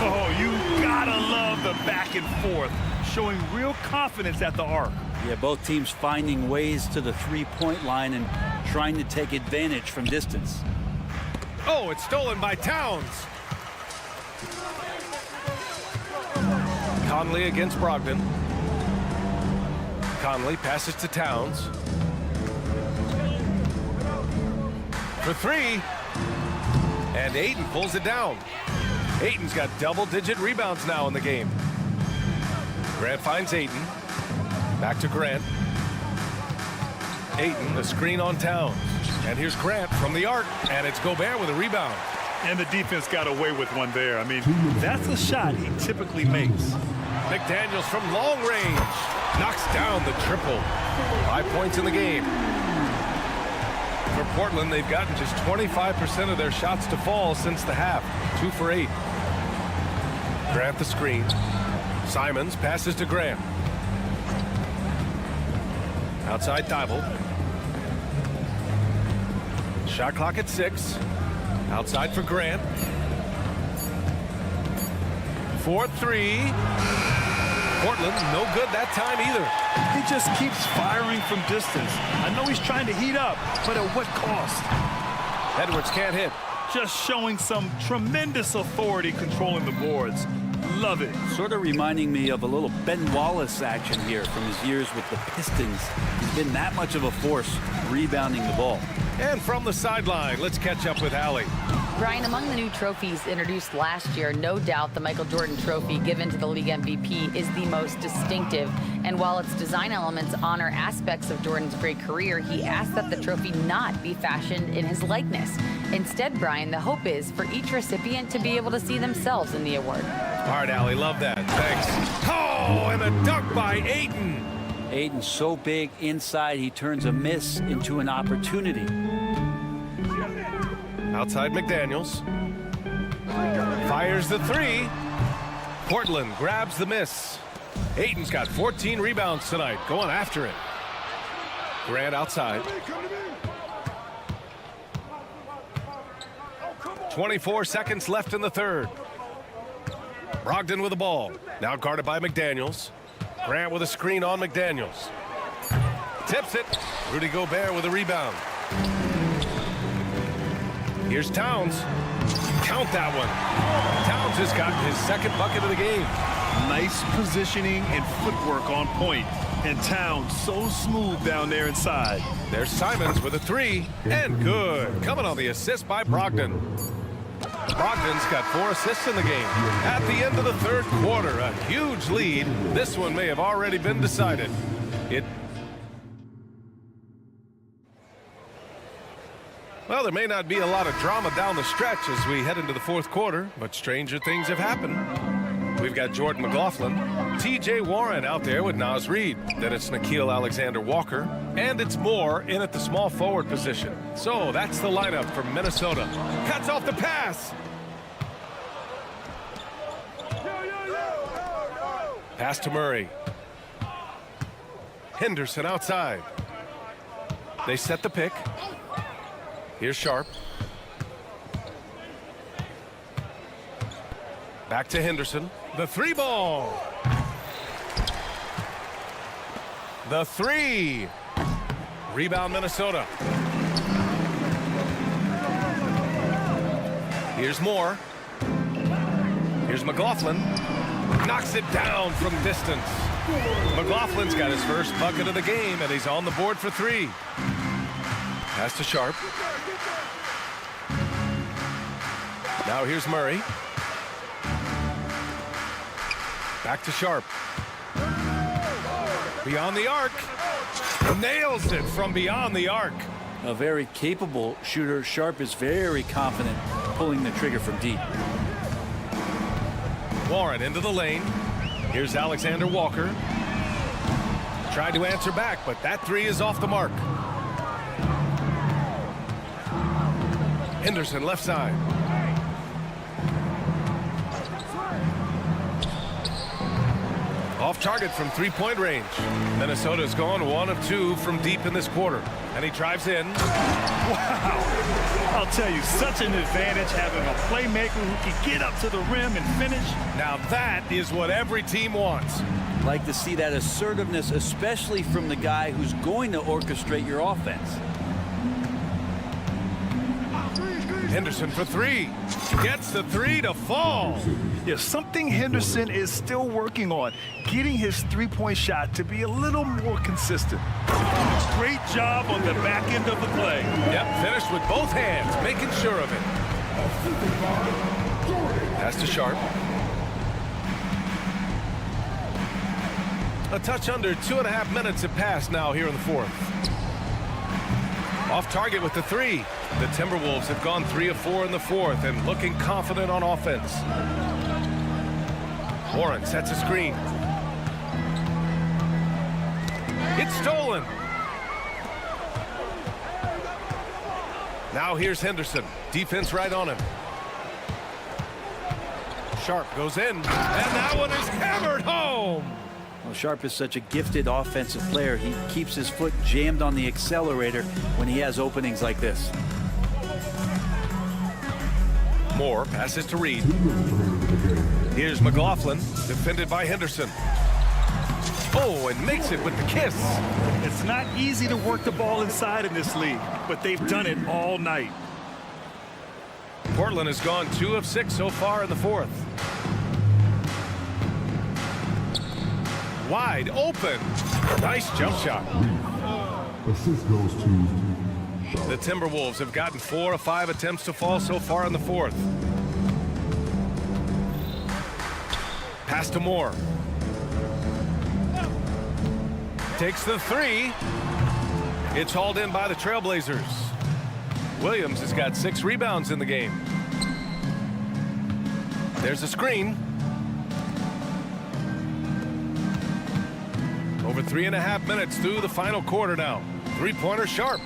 Oh, you gotta love the back and forth. Showing real confidence at the arc. Yeah, both teams finding ways to the 3-point line and trying to take advantage from distance. Oh, it's stolen by Towns. Conley against Brogdon. Conley passes to Towns. for three. And Ayton pulls it down. Ayton's got double-digit rebounds now in the game. Grant finds Ayton. Back to Grant. Ayton, the screen on Towns. And here's Grant from the arc. And it's Gobert with a rebound. And the defense got away with one there. I mean, that's a shot he typically makes. McDaniels from long range knocks down the triple. 5 points in the game. For Portland, they've gotten just 25% of their shots to fall since the half. 2 for 8. Grant the screen. Simons passes to Grant. Outside Thibault. Shot clock at 6. Outside for Grant. 4-3. Portland, no good that time either. He just keeps firing from distance. I know he's trying to heat up, but at what cost? Edwards can't hit. Just showing some tremendous authority controlling the boards. Love it. Sort of reminding me of a little Ben Wallace action here from his years with the Pistons. He's been that much of a force rebounding the ball. And from the sideline, let's catch up with Allie. Brian, among the new trophies introduced last year, no doubt the Michael Jordan Trophy given to the league MVP is the most distinctive. And while its design elements honor aspects of Jordan's great career, he asked that the trophy not be fashioned in his likeness. Instead, Brian, the hope is for each recipient to be able to see themselves in the award. All right, Allie, love that. Thanks. Oh, and a dunk by Ayton. Ayton's so big inside, he turns a miss into an opportunity. Outside McDaniels. Fires the three. Portland grabs the miss. Ayton's got 14 rebounds tonight, going after it. Grant outside. 24 seconds left in the third. Brogdon with the ball. Now guarded by McDaniels. Grant with a screen on McDaniels. Tips it. Rudy Gobert with a rebound. Here's Towns. Count that one. Towns has got his second bucket of the game. Nice positioning and footwork on point. And Towns so smooth down there inside. There's Simons with a three. And good. Coming on the assist by Brogdon. Brogdon's got 4 assists in the game. At the end of the third quarter, a huge lead. This one may have already been decided. Well, there may not be a lot of drama down the stretch as we head into the fourth quarter, but stranger things have happened. We've got Jordan McLaughlin, T.J. Warren out there with Naz Reid. Then it's Nickeil Alexander-Walker, and it's Moore in at the small forward position. So that's the lineup for Minnesota. Cuts off the pass. Pass to Murray. Henderson outside. They set the pick. Here's Sharp. Back to Henderson. The three ball. The three. Rebound Minnesota. Here's Moore. Here's McLaughlin. Knocks it down from distance. McLaughlin's got his first bucket of the game, and he's on the board for 3. Pass to Sharp. Now here's Murray. Back to Sharp. Beyond the arc. Nails it from beyond the arc. A very capable shooter. Sharp is very confident pulling the trigger from deep. Warren into the lane. Here's Alexander Walker. Tried to answer back, but that 3 is off the mark. Henderson left side. Off target from 3-point range. Minnesota's gone 1 of 2 from deep in this quarter. And he drives in. Wow. I'll tell you, such an advantage having a playmaker who can get up to the rim and finish. Now that is what every team wants. Like to see that assertiveness, especially from the guy who's going to orchestrate your offense. Henderson for three. Gets the three to fall. Yeah, something Henderson is still working on, getting his three-point shot to be a little more consistent. Great job on the back end of the play. Yep, finished with both hands, making sure of it. Pass to Sharp. A touch under 2.5 minutes have passed now here in the fourth. Off target with the three. The Timberwolves have gone 3 of 4 in the fourth and looking confident on offense. Warren sets a screen. It's stolen. Now here's Henderson. Defense right on him. Sharp goes in, and that one is hammered home. Well, Sharp is such a gifted offensive player. He keeps his foot jammed on the accelerator when he has openings like this. Moore passes to Reed. Here's McLaughlin, defended by Henderson. Oh, and makes it with the kiss. It's not easy to work the ball inside in this league, but they've done it all night. Portland has gone 2 of 6 so far in the fourth. Wide open. Nice jump shot. Assist goes to The Timberwolves have gotten 4 of 5 attempts to fall so far in the fourth. Pass to Moore. Takes the three. It's hauled in by the Trailblazers. Williams has got 6 rebounds in the game. There's a screen. Over 3.5 minutes through the final quarter now. Three-pointer Sharp.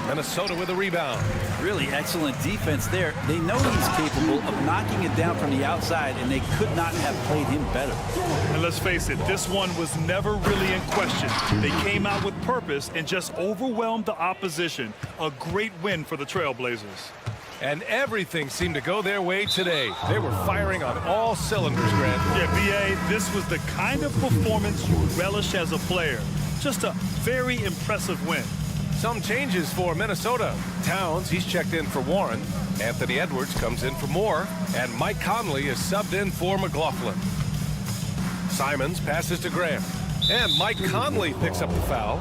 Minnesota with a rebound. Really excellent defense there. They know he's capable of knocking it down from the outside, and they could not have played him better. And let's face it, this one was never really in question. They came out with purpose and just overwhelmed the opposition. A great win for the Trailblazers. And everything seemed to go their way today. They were firing on all cylinders, Grant. Yeah, B.A., this was the kind of performance you relish as a player. Just a very impressive win. Some changes for Minnesota. Towns, he's checked in for Warren. Anthony Edwards comes in for Moore. And Mike Conley is subbed in for McLaughlin. Simons passes to Graham. And Mike Conley picks up the foul.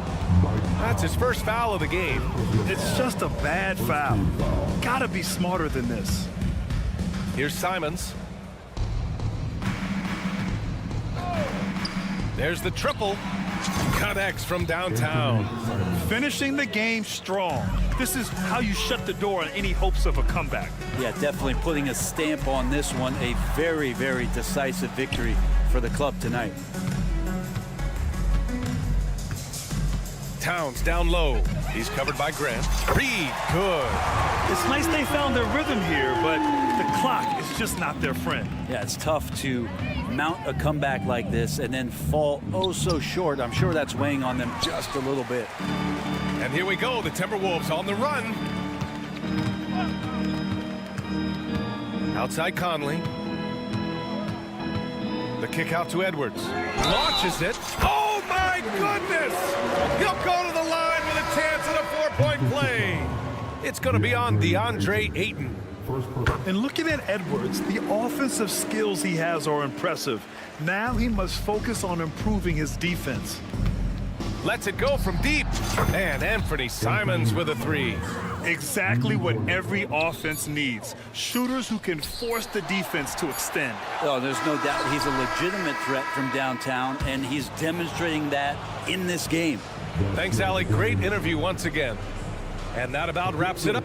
That's his first foul of the game. It's just a bad foul. Gotta be smarter than this. Here's Simons. There's the triple. Connects from downtown. Finishing the game strong. This is how you shut the door on any hopes of a comeback. Yeah, definitely putting a stamp on this one. A very, very decisive victory for the club tonight. Towns down low. He's covered by Grant. Reed, good. It's nice they found their rhythm here, but the clock is just not their friend. Yeah, it's tough to mount a comeback like this and then fall oh so short. I'm sure that's weighing on them just a little bit. And here we go, the Timberwolves on the run. Outside Conley. The kick out to Edwards. Launches it. Oh my goodness! He'll go to the line with a chance at a 4-point play. It's going to be on DeAndre Ayton. And looking at Edwards, the offensive skills he has are impressive. Now he must focus on improving his defense. Lets it go from deep. And Anthony Simons with a three. Exactly what every offense needs. Shooters who can force the defense to extend. Oh, there's no doubt he's a legitimate threat from downtown, and he's demonstrating that in this game. Thanks, Allie. Great interview once again. And that about wraps it up.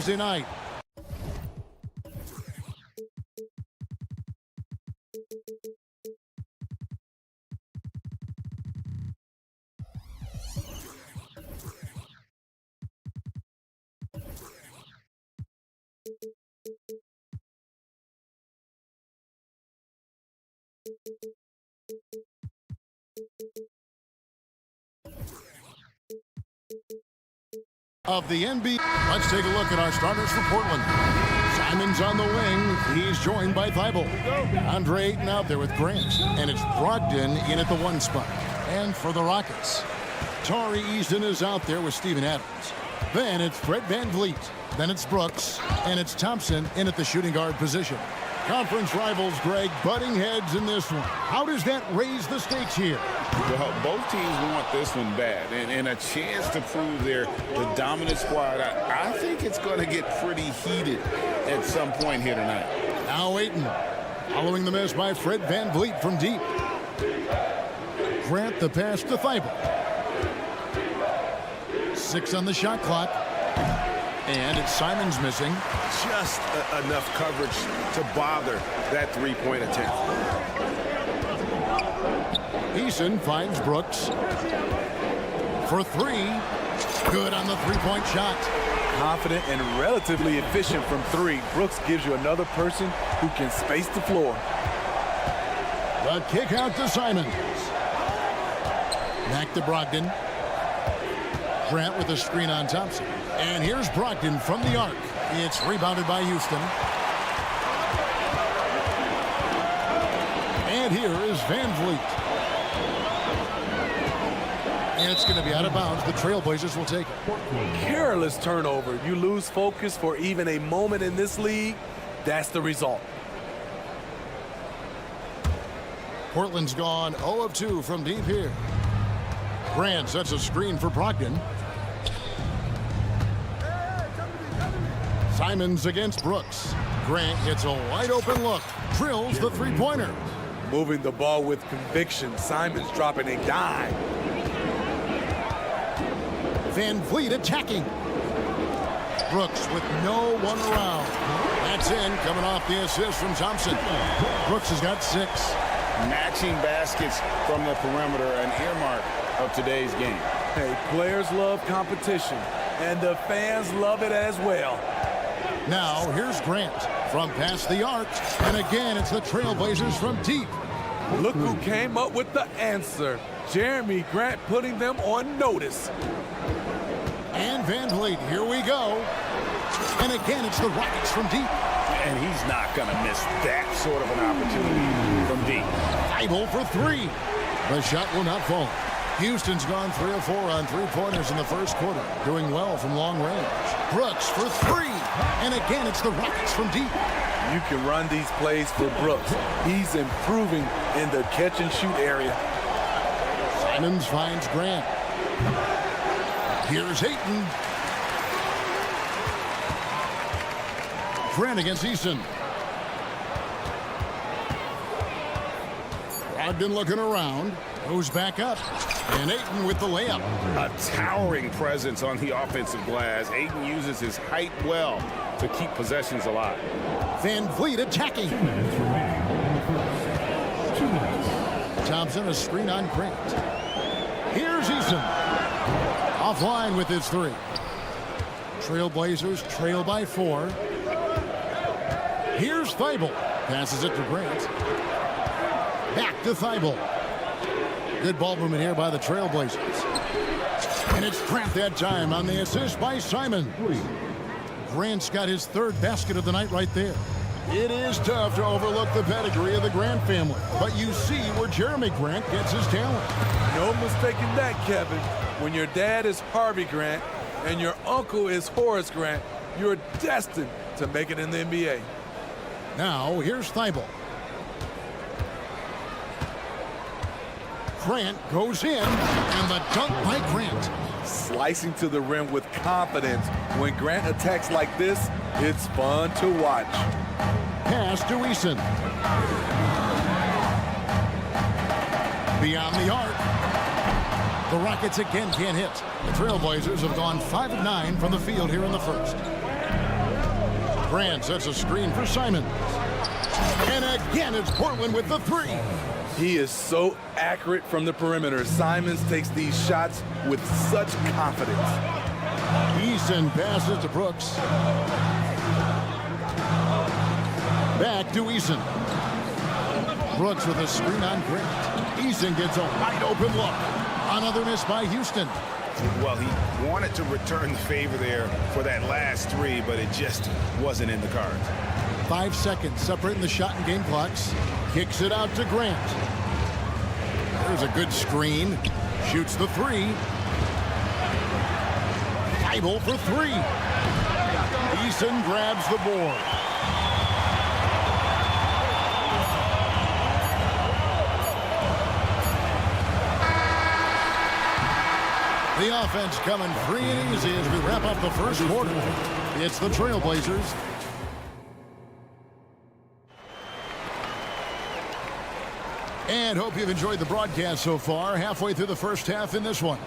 Tuesday night. Of the NBA. Let's take a look at our starters for Portland. Simon's on the wing. He's joined by Thibault. Andre Ayton out there with Grant. And it's Brogdon in at the 1 spot. And for the Rockets, Tari Eason is out there with Steven Adams. Then it's Fred VanVleet. Then it's Brooks. And it's Thompson in at the shooting guard position. Conference rivals, Greg, butting heads in this one. How does that raise the stakes here? Well, both teams want this one bad, and a chance to prove they're the dominant squad. I think it's going to get pretty heated at some point here tonight. Now Ayton, following the miss by Fred VanVleet from deep. Grant the pass to Thibault. 6 on the shot clock. And it's Simon's missing. Just enough coverage to bother that three-point attempt. Eason finds Brooks for 3. Good on the three-point shot. Confident and relatively efficient from 3. Brooks gives you another person who can space the floor. The kick out to Simons. Back to Brogdon. Grant with a screen on Thompson. And here's Brogdon from the arc. It's rebounded by Houston. And here is VanVleet. And it's going to be out of bounds. The Trailblazers will take it. Careless turnover. You lose focus for even a moment in this league. That's the result. Portland's gone 0 of 2 from deep here. Grant sets a screen for Brogdon. Simons against Brooks. Grant gets a wide open look. Drills the three-pointer. Moving the ball with conviction. Simons dropping a dime. VanVleet attacking. Brooks with no one around. That's in, coming off the assist from Thompson. Brooks has got 6. Matching baskets from the perimeter, an earmark of today's game. Hey, players love competition, and the fans love it as well. Now, here's Grant from past the arc. And again, it's the Trailblazers from deep. Look who came up with the answer. Jeremy Grant putting them on notice. And VanVleet, here we go. And again, it's the Rockets from deep. And he's not going to miss that sort of an opportunity from deep. Thibault for 3. The shot will not fall. Houston's gone 3 of 4 on three-pointers in the first quarter, doing well from long range. Brooks for 3. And again, it's the Rockets from deep. You can run these plays for Brooks. He's improving in the catch-and-shoot area. Simons finds Grant. Here's Ayton. Grant against Eason. Brogdon looking around. Goes back up. And Ayton with the layup. A towering presence on the offensive glass. Ayton uses his height well to keep possessions alive. VanVleet attacking. Thompson a screen on Grant. Here's Eason. Offline with his 3. Trailblazers trail by 4. Here's Thibault. Passes it to Grant. Back to Thibault. Good ball movement here by the Trailblazers. And it's Grant that time on the assist by Simon. Grant's got his 3rd basket of the night right there. It is tough to overlook the pedigree of the Grant family, but you see where Jeremy Grant gets his talent. No mistaking that, Kevin. When your dad is Harvey Grant and your uncle is Horace Grant, you're destined to make it in the NBA. Now, here's Thibault. Grant goes in, and the dunk by Grant. Slicing to the rim with confidence. When Grant attacks like this, it's fun to watch. Pass to Eason. Beyond the arc. The Rockets again can't hit. The Trailblazers have gone 5 of 9 from the field here in the first. Grant sets a screen for Simons. And again, it's Portland with the three. He is so accurate from the perimeter. Simons takes these shots with such confidence. Eason passes to Brooks. Back to Eason. Brooks with a screen on Grant. Eason gets a wide open look. Another miss by Houston. Well, he wanted to return the favor there for that last three, but it just wasn't in the cards. 5 seconds separating the shot and game clocks. Kicks it out to Grant. There's a good screen. Shoots the three. Bible for three. Eason grabs the board. The offense coming free and easy as we wrap up the first quarter. It's the Trailblazers. And hope you've enjoyed the broadcast so far. Halfway through the first half in this one.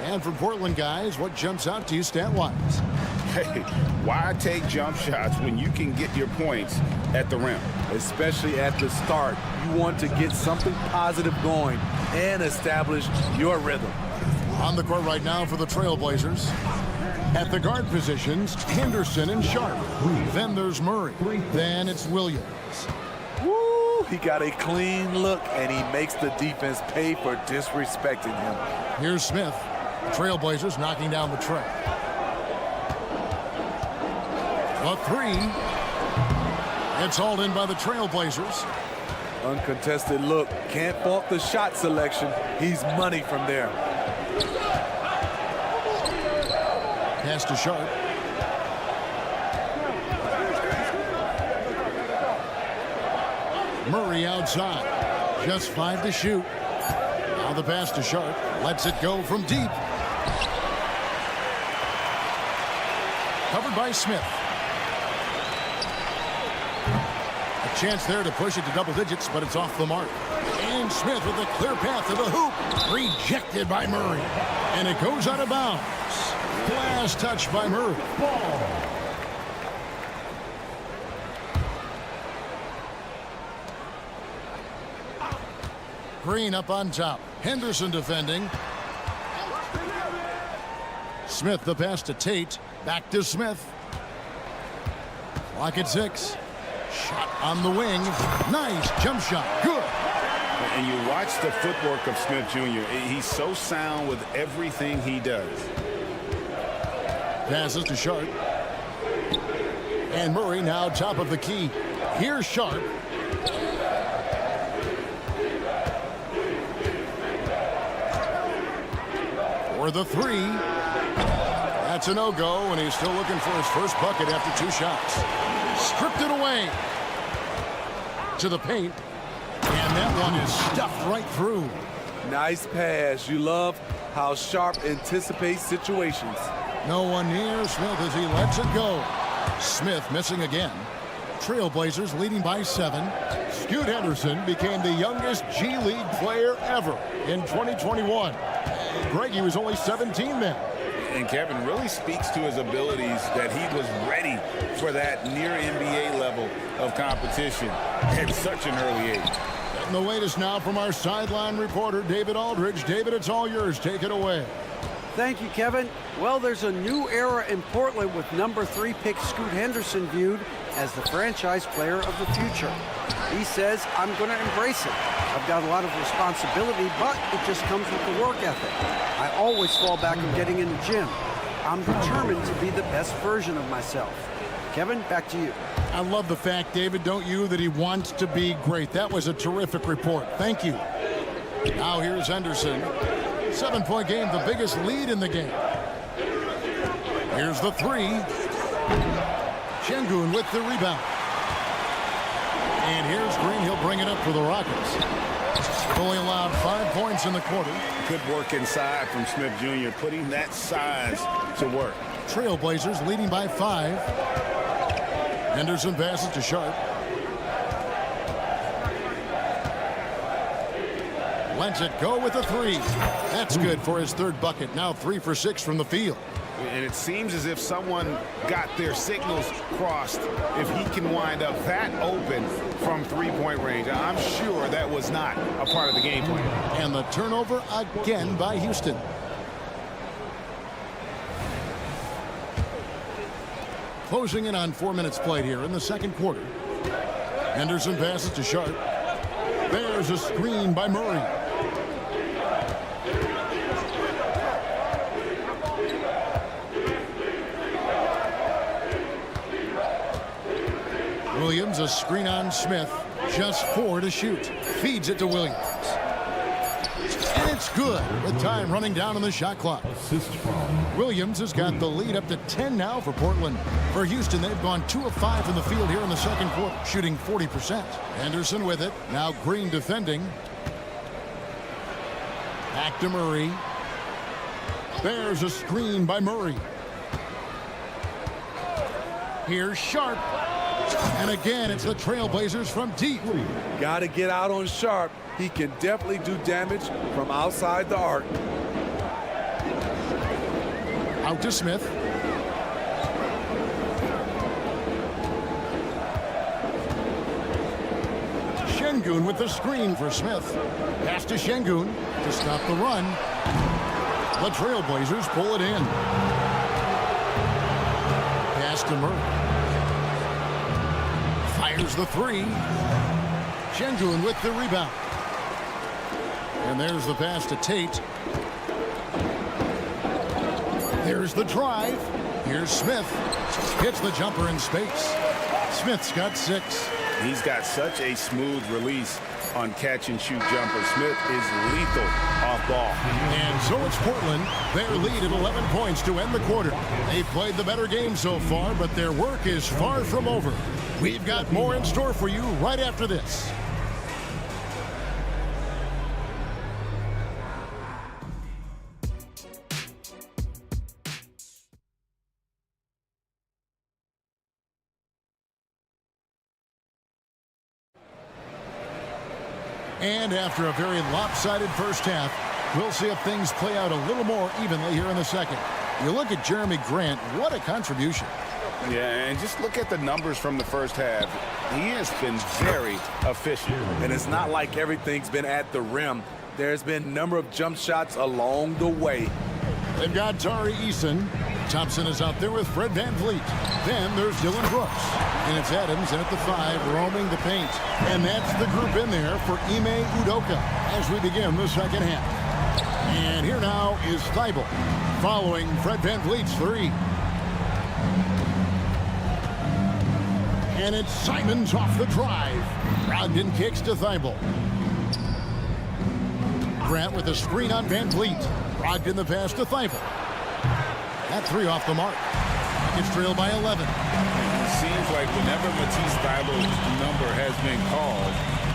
And for Portland guys, what jumps out to you stat-wise? Hey, why take jump shots when you can get your points at the rim? Especially at the start. You want to get something positive going and establish your rhythm. On the court right now for the Trailblazers. At the guard positions, Henderson and Sharp. Then there's Murray. Then it's Williams. Woo! He got a clean look, and he makes the defense pay for disrespecting him. Here's Smith. Trailblazers knocking down the tray. A three. It's hauled in by the Trailblazers. Uncontested look. Can't fault the shot selection. He's money from there. Pass to Sharp. Murray outside. Just 5 to shoot. Now the pass to Sharp. Lets it go from deep. Covered by Smith. A chance there to push it to double digits, but it's off the mark. And Smith with a clear path to the hoop. Rejected by Murray. And it goes out of bounds. Last touch by Murray. Green up on top. Henderson defending. Smith the pass to Tate. Back to Smith. Clock at 6. Shot on the wing. Nice jump shot. Good. And you watch the footwork of Smith Jr. He's so sound with everything he does. Passes to Sharp. And Murray now top of the key. Here's Sharp. For the three. That's a no-go, and he's still looking for his first bucket after 2 shots. Stripped it away. To the paint. And that one is stuffed right through. Nice pass. You love how Sharp anticipates situations. No one near Smith as he lets it go. Smith missing again. Trailblazers leading by 7. Scoot Henderson became the youngest G League player ever in 2021. Greg, he was only 17 then. And Kevin really speaks to his abilities that he was ready for that near NBA level of competition at such an early age. And the latest now from our sideline reporter, David Aldridge. David, it's all yours. Take it away. Thank you, Kevin. Well, there's a new era in Portland with number 3 pick Scoot Henderson viewed as the franchise player of the future. He says, I'm going to embrace it. I've got a lot of responsibility, but it just comes with the work ethic. I always fall back on getting in the gym. I'm determined to be the best version of myself. Kevin, back to you. I love the fact, David, don't you, that he wants to be great. That was a terrific report. Thank you. Now here's Henderson. 7-point game, the biggest lead in the game. Here's the three. Şengün with the rebound. And here's Green. He'll bring it up for the Rockets. Only allowed 5 points in the quarter. Good work inside from Smith Jr., putting that size to work. Trailblazers leading by 5. Henderson passes to Sharp. Lets it go with a 3. That's good for his 3rd bucket. Now 3 for 6 from the field. And it seems as if someone got their signals crossed if he can wind up that open from three-point range. I'm sure that was not a part of the game plan. And the turnover again by Houston. Closing in on 4 minutes played here in the second quarter. Henderson passes to Sharp. There's a screen by Murray. Williams, a screen on Smith. Just 4 to shoot. Feeds it to Williams. And it's good with time running down on the shot clock. Williams has got the lead up to 10 now for Portland. For Houston, they've gone 2 of 5 from the field here in the second quarter, shooting 40%. Henderson with it. Now Green defending. Back to Murray. There's a screen by Murray. Here's Sharp. And again, it's the Trailblazers from deep. Got to get out on Sharp. He can definitely do damage from outside the arc. Out to Smith. Şengün with the screen for Smith. Pass to Şengün to stop the run. The Trailblazers pull it in. Pass to Murray. Fires the three. Şengün with the rebound. And there's the pass to Tate. There's the drive. Here's Smith. Hits the jumper in space. Smith's got 6. He's got such a smooth release on catch-and-shoot jumper. Smith is lethal off ball. And so it's Portland. Their lead at 11 points to end the quarter. They've played the better game so far, but their work is far from over. We've got more in store for you right after this. And after a very lopsided first half, we'll see if things play out a little more evenly here in the second. You look at Jeremy Grant, what a contribution. Yeah, and just look at the numbers from the first half. He has been very efficient. And it's not like everything's been at the rim. There's been a number of jump shots along the way. They've got Tari Eason. Thompson is out there with Fred VanVleet. Then there's Dylan Brooks. And it's Adams at the 5, roaming the paint. And that's the group in there for Ime Udoka as we begin the second half. And here now is Thibault following Fred VanVleet's 3. And it's Simons off the drive. Brogdon kicks to Thibault. Grant with a screen on VanVleet. Brogdon the pass to Thibault. That 3 off the mark. It's trailed by 11. It seems like whenever Matisse Thybulle's number has been called,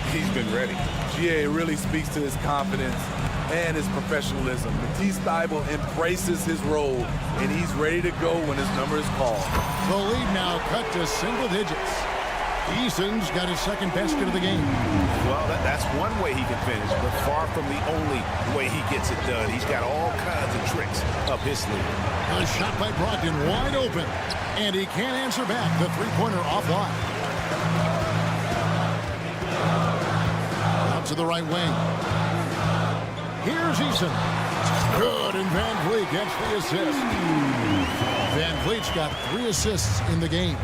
he's been ready. GA really speaks to his confidence and his professionalism. Matisse Thybulle embraces his role, and he's ready to go when his number is called. The lead now cut to single digits. Eason's got his second basket of the game. Well, that's one way he can finish, but far from the only way he gets it done. He's got all kinds of tricks up his sleeve. A shot by Brogdon wide open, and he can't answer back. The three-pointer offline. Out to the right wing. Here's Eason. Good, and VanVleet gets the assist. VanVleet's got 3 assists in the game.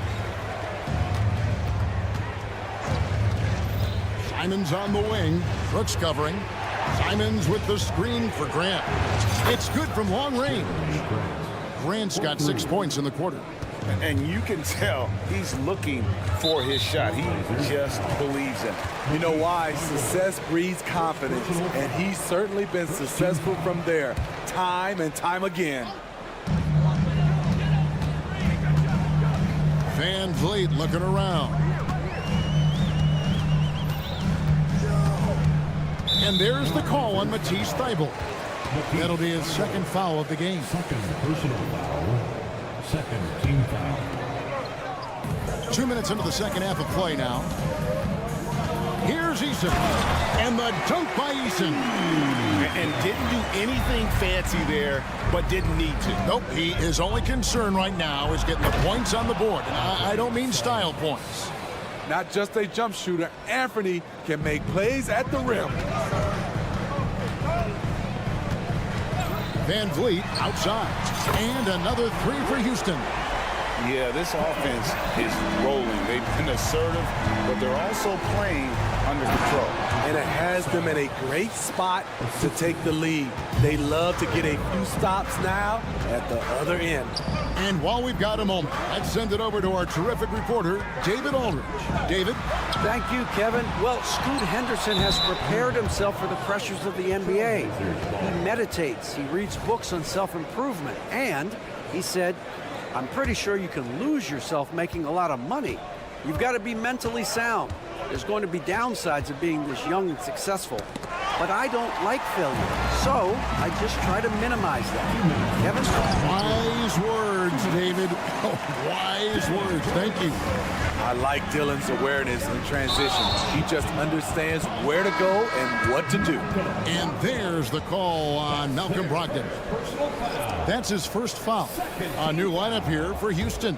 Simons on the wing. Brooks covering. Simons with the screen for Grant. It's good from long range. Grant's got 6 points in the quarter. And you can tell he's looking for his shot. He just believes in it. You know why? Success breeds confidence, and he's certainly been successful from there, time and time again. VanVleet looking around. And there's the call on Matisse Thybulle. That'll be his second foul of the game. Second personal foul. Second team foul. 2 minutes into the second half of play now. Here's Eason. And the dunk by Eason. And didn't do anything fancy there, but didn't need to. Nope, his only concern right now is getting the points on the board. And I don't mean style points. Not just a jump shooter, Anthony can make plays at the rim. Van Vliet outside. And another three for Houston. Yeah, this offense is rolling. They've been assertive, but they're also playing under control. And it has them in a great spot to take the lead. They love to get a few stops now at the other end. And while we've got a moment, let's send it over to our terrific reporter, David Aldridge. David? Thank you, Kevin. Well, Scoot Henderson has prepared himself for the pressures of the NBA. He meditates, he reads books on self-improvement, and he said, I'm pretty sure you can lose yourself making a lot of money. You've got to be mentally sound. There's going to be downsides of being this young and successful. But I don't like failure, so I just try to minimize that. Kevin? Wise words, David. Oh, wise words. Thank you. I like Dylan's awareness in transition. He just understands where to go and what to do. And there's the call on Malcolm Brogdon. That's his first foul. A new lineup here for Houston.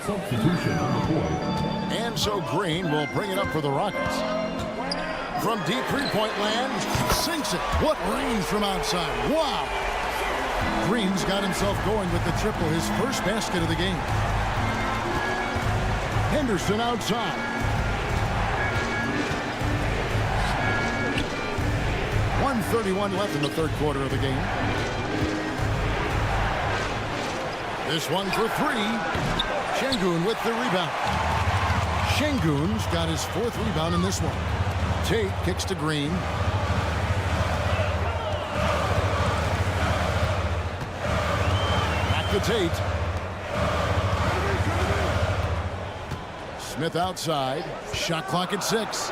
Substitution on the board. And so Green will bring it up for the Rockets. From deep three-point land, sinks it. What range from outside. Wow. Green's got himself going with the triple, his first basket of the game. Henderson outside. 1:31 left in the third quarter of the game. This one for three. Şengün with the rebound. Şengün's got his fourth rebound in this one. Tate kicks to Green. Back to Tate. Smith outside. Shot clock at 6.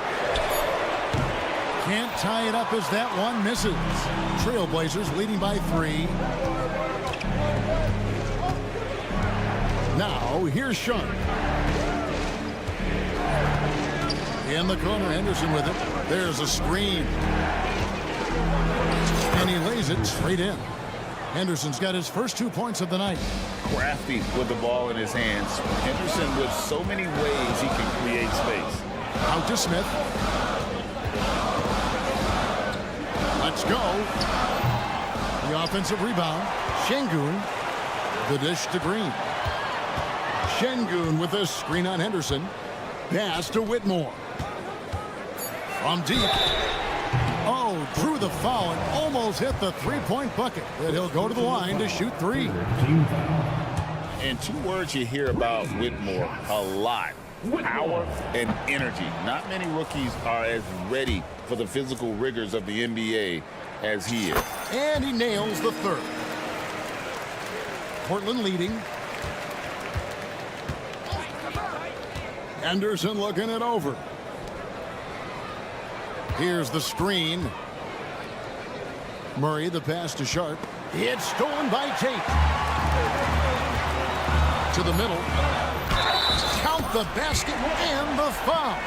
Can't tie it up as that one misses. Trailblazers leading by 3. Now, here's Sharp. In the corner, Henderson with it. There's a screen. And he lays it straight in. Henderson's got his first 2 points of the night. Crafty with the ball in his hands. Henderson with so many ways he can create space. Out to Smith. Let's go. The offensive rebound. Şengün. The dish to Green. Şengün with a screen on Henderson. Pass to Whitmore. From deep. Oh, drew the foul and almost hit the three-point bucket. But he'll go to the line to shoot 3. And 2 words you hear about Whitmore a lot. Power and energy. Not many rookies are as ready for the physical rigors of the NBA as he is. And he nails the third. Portland leading. Henderson looking it over. Here's the screen. Murray, the pass to Sharp. It's stolen by Tate. To the middle. Count the basket and the foul.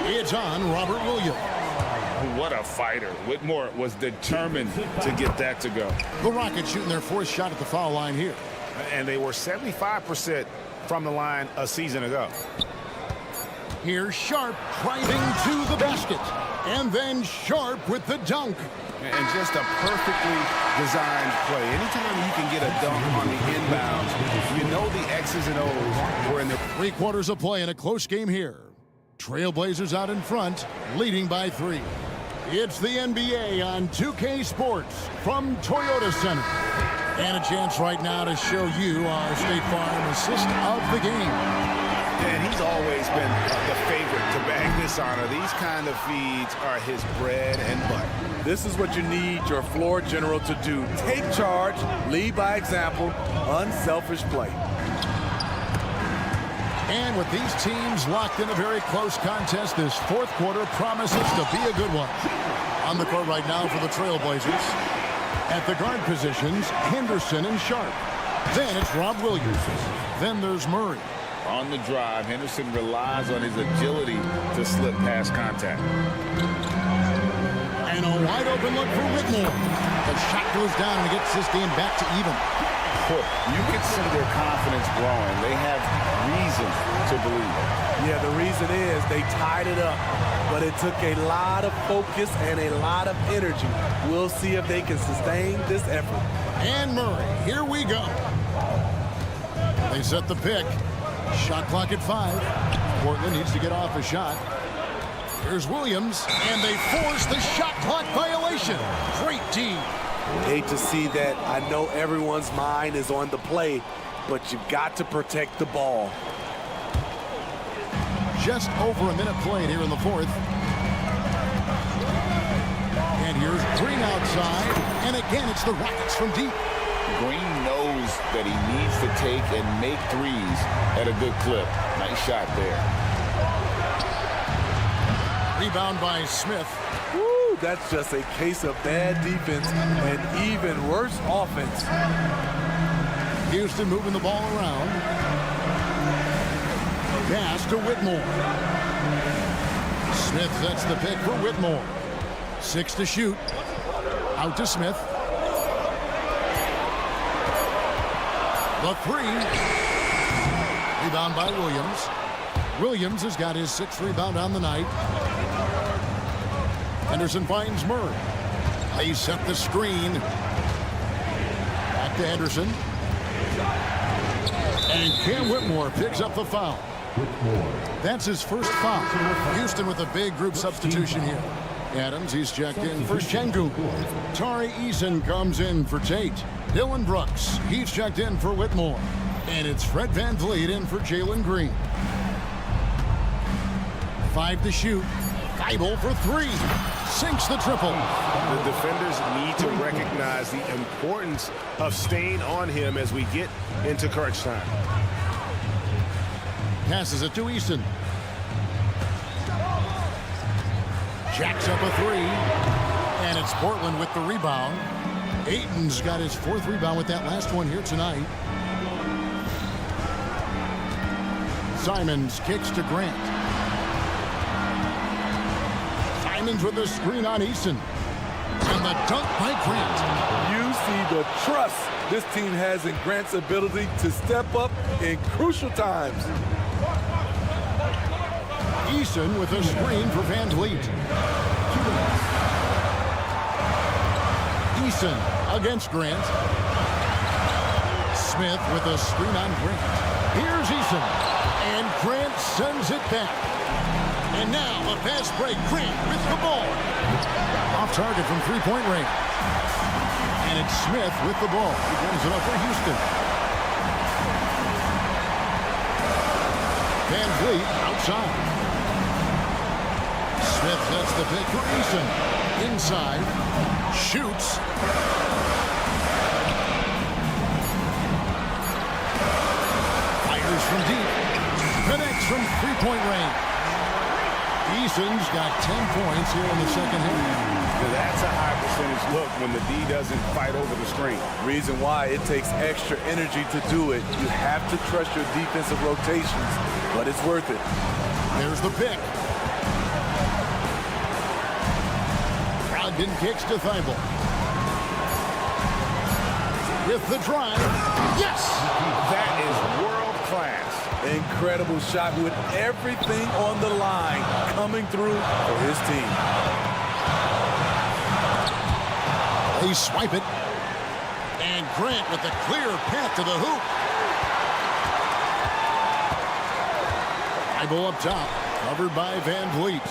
It's on Robert Williams. What a fighter. Whitmore was determined to get that to go. The Rockets shooting their fourth shot at the foul line here. And they were 75% from the line a season ago. Here's Sharp driving to the basket. And then Sharp with the dunk. And just a perfectly designed play. Anytime you can get a dunk on the inbounds, you know the X's and O's were in the 3 quarters of play in a close game here. Trailblazers out in front, leading by 3. It's the NBA on 2K Sports from Toyota Center. And a chance right now to show you our State Farm assist of the game. And he's always been the favorite to bag this honor. These kind of feeds are his bread and butter. This is what you need your floor general to do. Take charge, lead by example, unselfish play. And with these teams locked in a very close contest, this fourth quarter promises to be a good one. On the court right now for the Trailblazers. At the guard positions, Henderson and Sharp. Then it's Rob Williams. Then there's Murray. On the drive, Henderson relies on his agility to slip past contact. And a wide open look for Whitmore. The shot goes down and gets this game back to even. You can see their confidence growing. They have reason to believe it. Yeah, the reason is they tied it up, but it took a lot of focus and a lot of energy. We'll see if they can sustain this effort. And Murray, here we go. They set the pick. Shot clock at 5. Portland needs to get off a shot. Here's Williams, and they force the shot clock violation. Great team. Hate to see that. I know everyone's mind is on the play, but you've got to protect the ball. Just over a minute played here in the 4th. And here's Green outside, and again it's the Rockets from deep. Green knows that he needs to take and make threes at a good clip. Nice shot there. Rebound by Smith. Woo, that's just a case of bad defense and even worse offense. Houston moving the ball around. Pass to Whitmore. Smith sets the pick for Whitmore. 6 to shoot. Out to Smith. The 3. Rebound by Williams. Williams has got his 6th rebound on the night. Henderson finds Murray. They set the screen. Back to Henderson. And Cam Whitmore picks up the foul. That's his first foul. Houston with a big group substitution here. Adams, he's checked in for Şengün. Tari Eason comes in for Tate. Dylan Brooks, he's checked in for Whitmore. And it's Fred VanVleet in for Jalen Green. 5 to shoot. Thibault for 3. Sinks the triple. The defenders need to recognize the importance of staying on him as we get into crunch time. Passes it to Eason. Jacks up a 3. And it's Portland with the rebound. Ayton's got his 4th rebound with that last one here tonight. Simons kicks to Grant. Simons with the screen on Eason. And the dunk by Grant. You see the trust this team has in Grant's ability to step up in crucial times. Eason with a screen for VanVleet. Eason against Grant. Smith with a screen on Grant. Here's Eason. And Grant sends it back. And now a fast break. Grant with the ball. Off target from three-point range. And it's Smith with the ball. He brings it up for Houston. VanVleet outside. Smith sets the pick for Eason. Inside. Shoots. Fires from deep. Connects from three-point range. Eason's got 10 points here in the second half. That's a high percentage look when the D doesn't fight over the screen. Reason why it takes extra energy to do it. You have to trust your defensive rotations, but it's worth it. There's the pick. Brogdon kicks to Thibault. With the drive. Yes! That is world class. Incredible shot with everything on the line coming through for his team. They swipe it. And Grant with a clear path to the hoop. Thibault up top. Covered by VanVleet.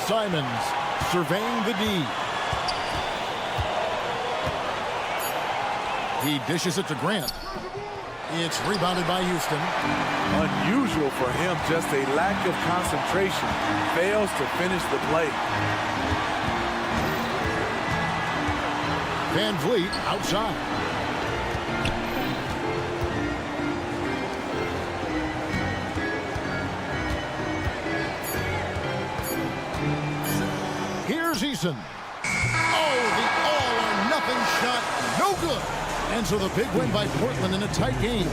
Simons surveying the D. He dishes it to Grant. It's rebounded by Houston. Unusual for him, just a lack of concentration. Fails to finish the play. VanVleet outside. Here's Eason. Oh, the all-or-nothing shot. No good. And so the big win by Portland in a tight game.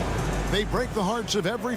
They break the hearts of every...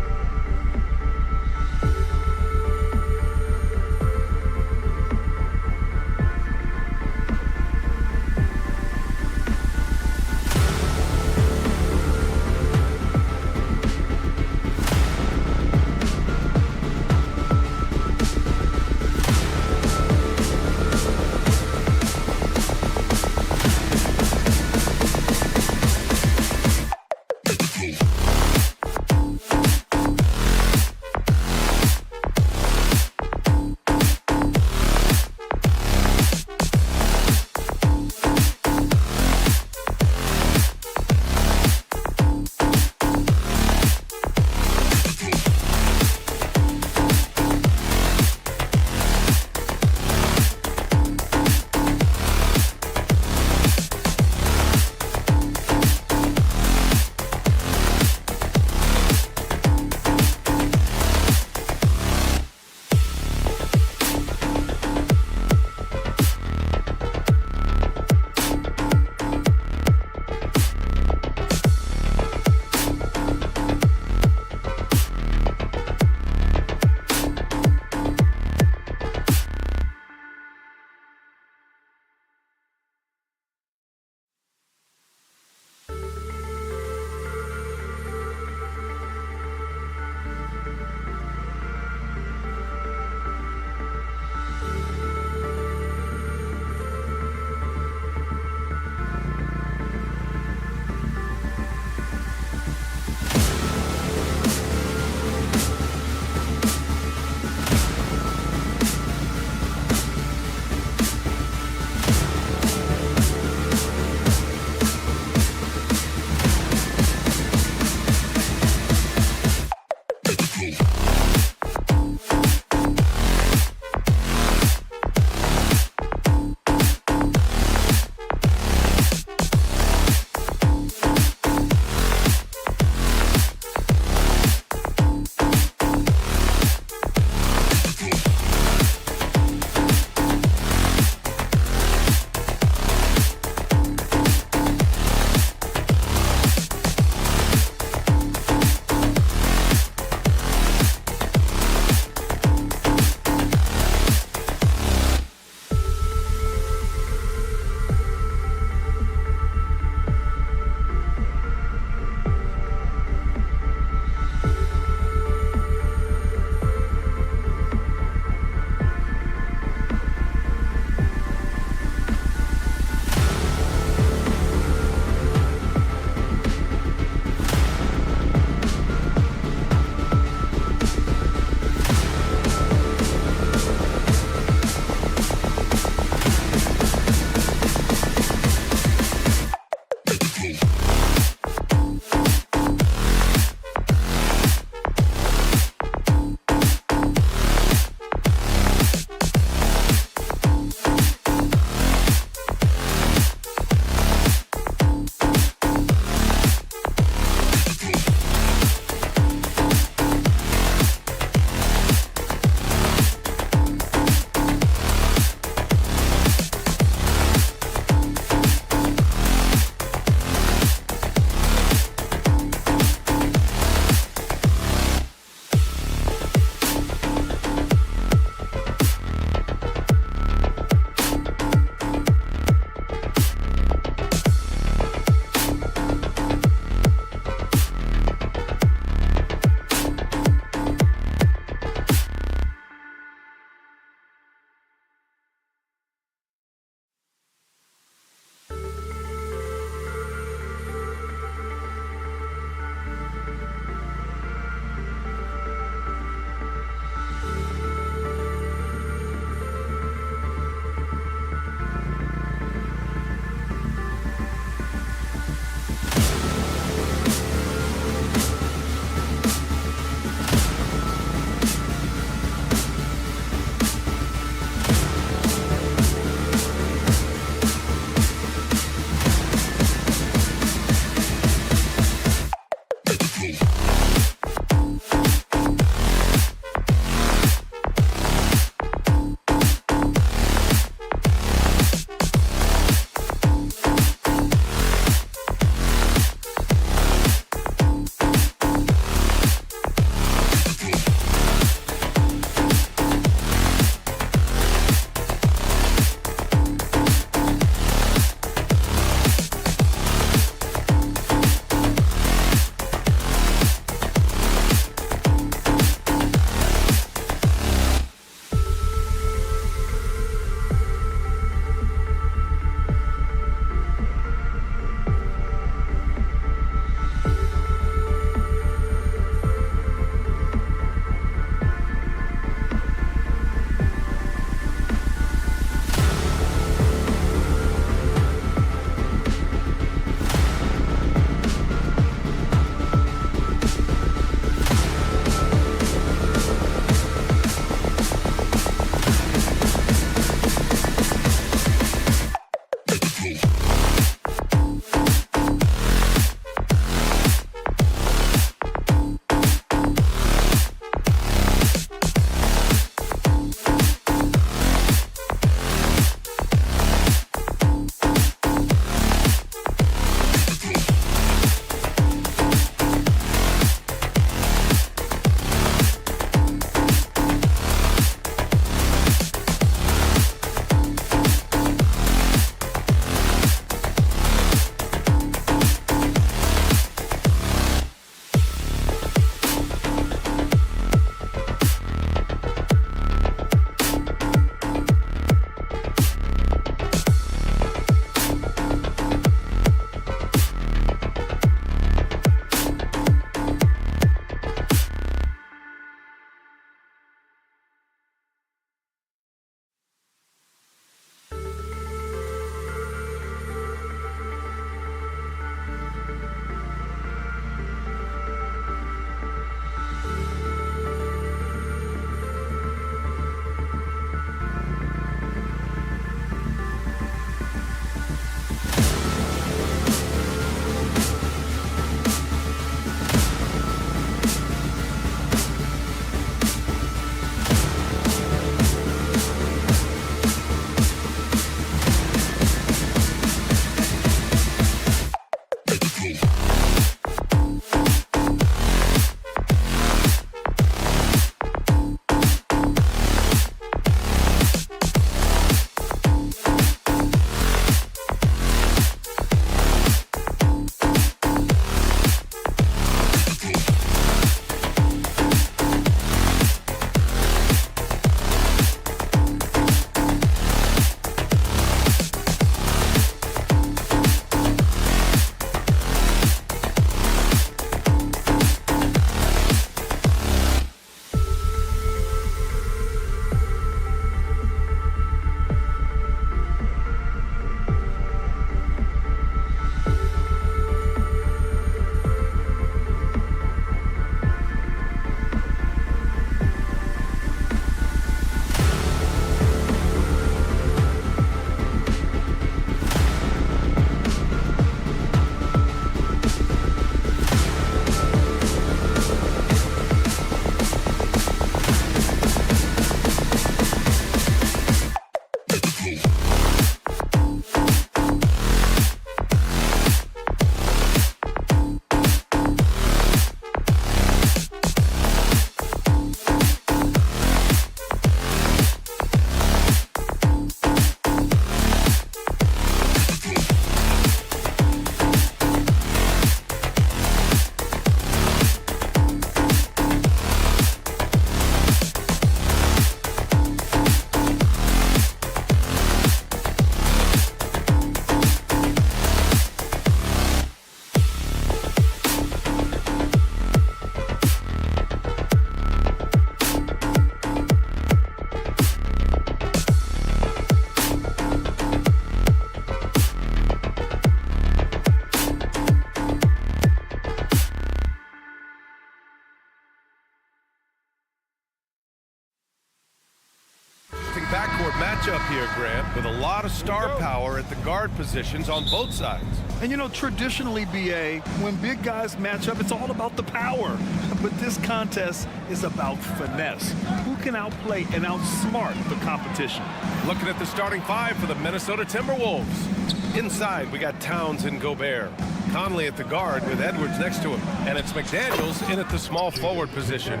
backcourt matchup here, Grant, with a lot of star power at the guard positions on both sides. And, you know, traditionally, BA, when big guys match up, it's all about the power. But this contest is about finesse. Who can outplay and outsmart the competition? Looking at the starting five for the Minnesota Timberwolves. Inside, we got Towns and Gobert. Conley at the guard with Edwards next to him. And it's McDaniels in at the small forward position.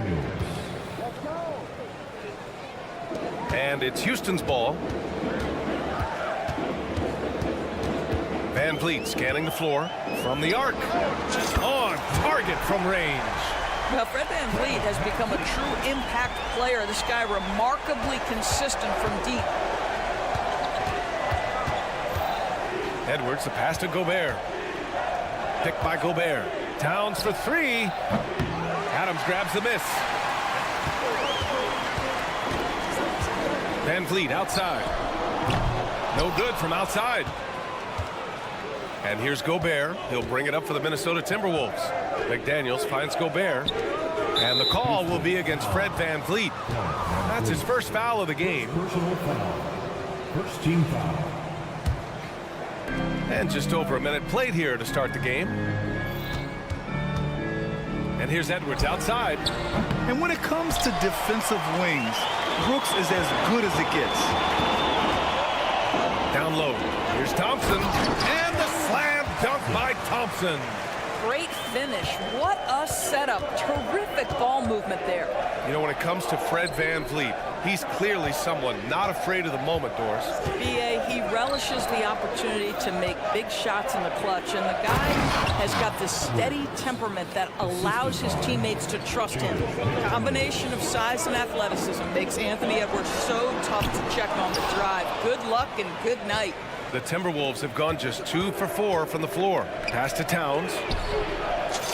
And it's Houston's ball. Van Vliet scanning the floor from the arc. On target from range. Well, Fred Van Vliet has become a true impact player. This guy remarkably consistent from deep. Edwards, the pass to Gobert. Picked by Gobert. Towns for three. Adams grabs the miss. Van Vliet outside. No good from outside. And here's Gobert. He'll bring it up for the Minnesota Timberwolves. McDaniels finds Gobert. And the call will be against Fred Van Vliet. That's his first foul of the game. Personal foul. First team foul. And just over a minute played here to start the game. And here's Edwards outside. And when it comes to defensive wings, Brooks is as good as it gets. Down low. Here's Thompson. And the slam dunk by Thompson. Great finish. What a setup. Terrific ball movement there. You know, when it comes to Fred Van Vliet, he's clearly someone not afraid of the moment, Doris. BA, he relishes the opportunity to make big shots in the clutch, and the guy has got this steady temperament that allows his teammates to trust him. The combination of size and athleticism makes Anthony Edwards so tough to check on the drive. Good luck and good night. The Timberwolves have gone just 2 for 4 from the floor. Pass to Towns.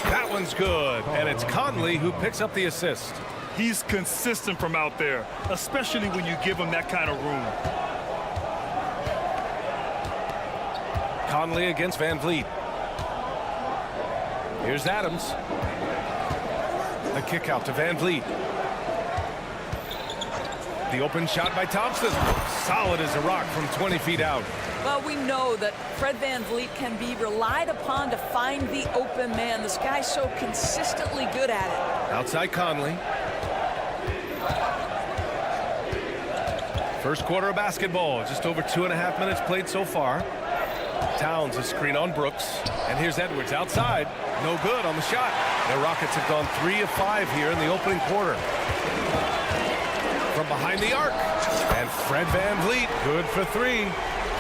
That one's good, and it's Conley who picks up the assist. He's consistent from out there, especially when you give him that kind of room. Conley against Van Vliet. Here's Adams. The kick out to Van Vliet. The open shot by Thompson. Solid as a rock from 20 feet out. Well, we know that Fred Van Vliet can be relied upon to find the open man. This guy's so consistently good at it. Outside Conley. First quarter of basketball. Just over 2.5 minutes played so far. Towns a screen on Brooks. And here's Edwards outside. No good on the shot. The Rockets have gone 3 of 5 here in the opening quarter. From behind the arc. And Fred Van Vliet, good for 3.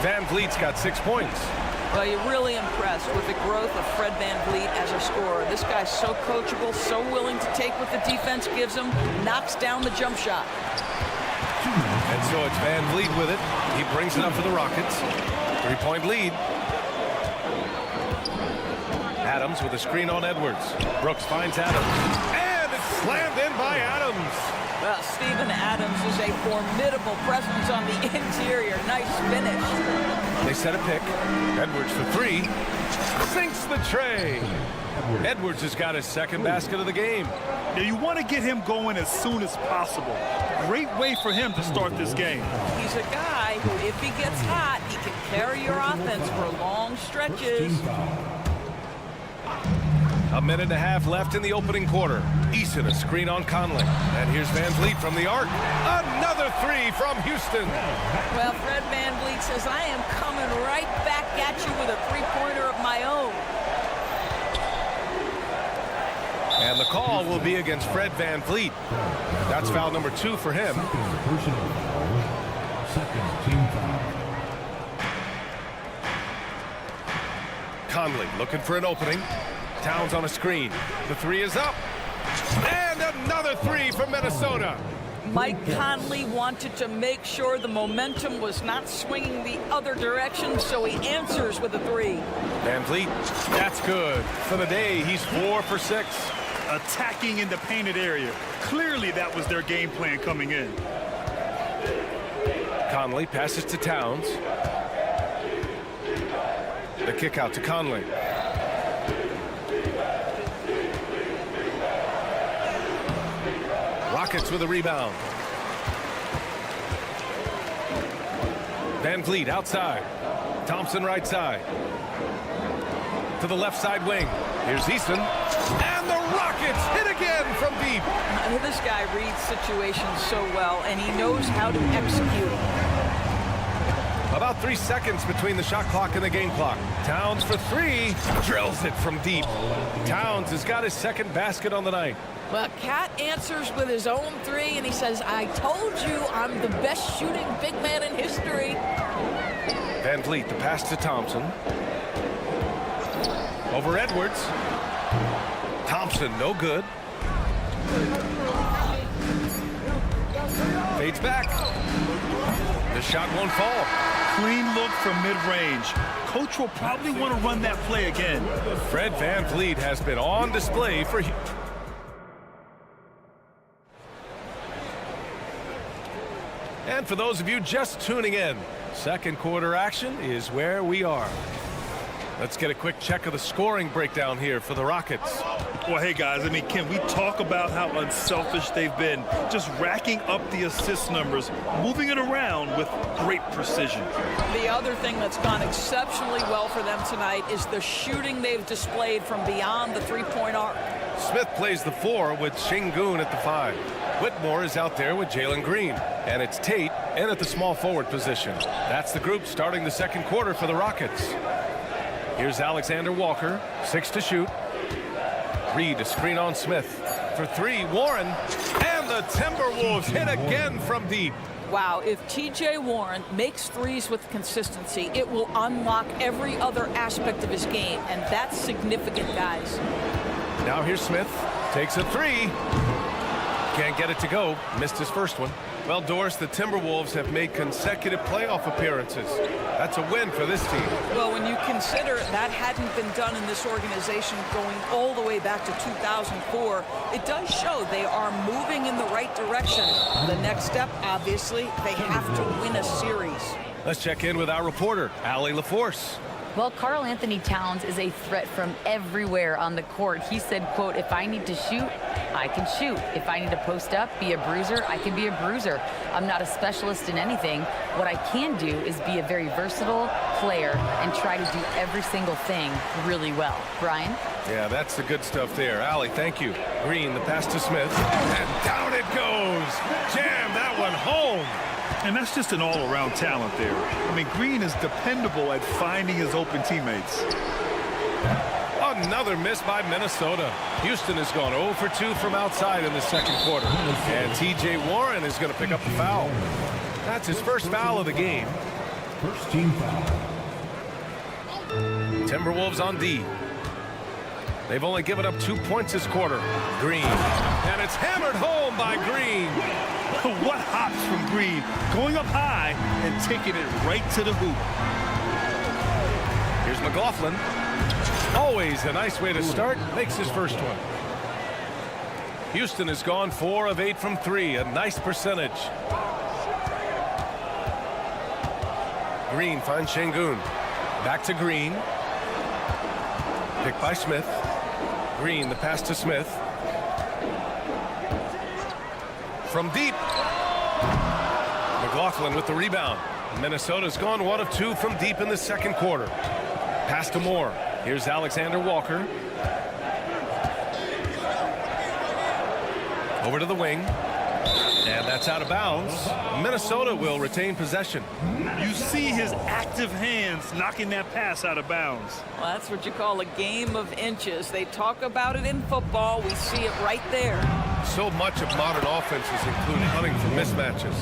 Van Vliet's got 6 points. Well, you're really impressed with the growth of Fred Van Vliet as a scorer. This guy's so coachable, so willing to take what the defense gives him, knocks down the jump shot. And so it's Van Vliet with it. He brings it up for the Rockets. 3-point lead. Adams with a screen on Edwards. Brooks finds Adams. And it's slammed in by Adams. Well, Steven Adams is a formidable presence on the interior. Nice finish. They set a pick. Edwards for 3. Sinks the tray. Edwards has got his second basket of the game. Now, you want to get him going as soon as possible. Great way for him to start this game. He's a guy who, if he gets hot, he can carry your offense for long stretches. A minute and a half left in the opening quarter. Eason a screen on Conley. And here's Van Vliet from the arc. Another 3 from Houston. Well, Fred Van Vliet says, I am coming right back at you with a three-pointer of my own. And the call will be against Fred Van Vliet. That's foul number 2 for him. Second team foul. Conley looking for an opening. Towns on a screen. The 3 is up. And another 3 from Minnesota. Mike Conley wanted to make sure the momentum was not swinging the other direction, so he answers with a 3. Van Vliet, that's good. For the day, he's 4 for 6. Attacking in the painted area. Clearly that was their game plan coming in. Conley passes to Towns. The kick out to Conley. Rockets with a rebound. Van Vliet outside. Thompson right side. To the left side wing. Here's Easton. And the Rockets hit again from deep. This guy reads situations so well, and he knows how to execute. About 3 seconds between the shot clock and the game clock. Towns for three. Drills it from deep. Towns has got his second basket on the night. Well, Cat answers with his own three, and he says, I told you I'm the best shooting big man in history. Van Vliet, the pass to Thompson. Over Edwards. Thompson, no good. Fades back. The shot won't fall. Clean look from mid-range. Coach will probably want to run that play again. Fred Van Vliet has been on display for... And for those of you just tuning in, second quarter action is where we are. Let's get a quick check of the scoring breakdown here for the Rockets. Well, hey, guys, I mean, can we talk about how unselfish they've been? Just racking up the assist numbers, moving it around with great precision. The other thing that's gone exceptionally well for them tonight is the shooting they've displayed from beyond the three-point arc. Smith plays the 4 with Şengün at the 5. Whitmore is out there with Jalen Green. And it's Tate in at the small forward position. That's the group starting the second quarter for the Rockets. Here's Alexander Walker, 6 to shoot. Reed to screen on Smith. For 3, Warren. And the Timberwolves hit again from deep. Wow, if T.J. Warren makes threes with consistency, it will unlock every other aspect of his game, and that's significant, guys. Now here's Smith. Takes a 3. Can't get it to go. Missed his first one. Well, Doris, the Timberwolves have made consecutive playoff appearances. That's a win for this team. Well, when you consider that hadn't been done in this organization going all the way back to 2004, it does show they are moving in the right direction. The next step, obviously, they have to win a series. Let's check in with our reporter, Allie LaForce. Well, Karl Anthony Towns is a threat from everywhere on the court. He said, quote, if I need to shoot, I can shoot. If I need to post up, be a bruiser, I can be a bruiser. I'm not a specialist in anything. What I can do is be a very versatile player and try to do every single thing really well. Brian? Yeah, that's the good stuff there. Allie, thank you. Green, the pass to Smith. And down it goes. Jam that one home. And that's just an all-around talent there. I mean, Green is dependable at finding his open teammates. Another miss by Minnesota. Houston has gone 0 for 2 from outside in the second quarter. And T.J. Warren is going to pick up the foul. That's his first foul of the game. First team foul. Timberwolves on D. They've only given up 2 points this quarter. Green. And it's hammered home by Green. What hops from Green, going up high and taking it right to the hoop. Here's McLaughlin. Always a nice way to start. Makes his first one. Houston has gone 4 of 8 from 3. A nice percentage. Green finds Şengün. Back to Green. Picked by Smith. Green, the pass to Smith. From deep. McLaughlin with the rebound. Minnesota's gone 1 of 2 from deep in the second quarter. Pass to Moore. Here's Alexander Walker. Over to the wing. And that's out of bounds. Minnesota will retain possession. You see his active hands knocking that pass out of bounds. Well, that's what you call a game of inches. They talk about it in football. We see it right there. So much of modern offenses include hunting for mismatches.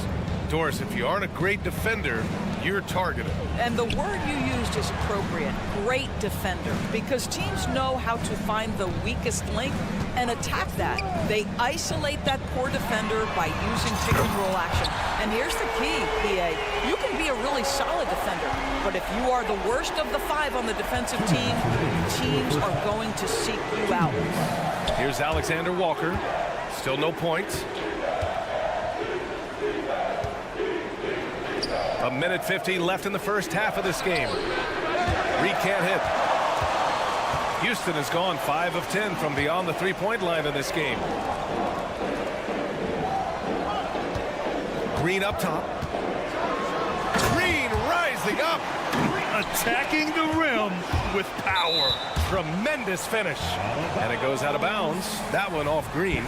Doris, if you aren't a great defender, you're targeted. And the word you used is appropriate, great defender, because teams know how to find the weakest link and attack that. They isolate that poor defender by using pick and roll action. And here's the key, PA. You can be a really solid defender, but if you are the worst of the 5 on the defensive team, teams are going to seek you out. Here's Alexander Walker. Still no points. A minute 50 left in the first half of this game. Reed can't hit. Houston has gone 5 of 10 from beyond the three-point line in this game. Green up top. Green right rising up. Attacking the rim with power. Tremendous finish. And it goes out of bounds. That one off green.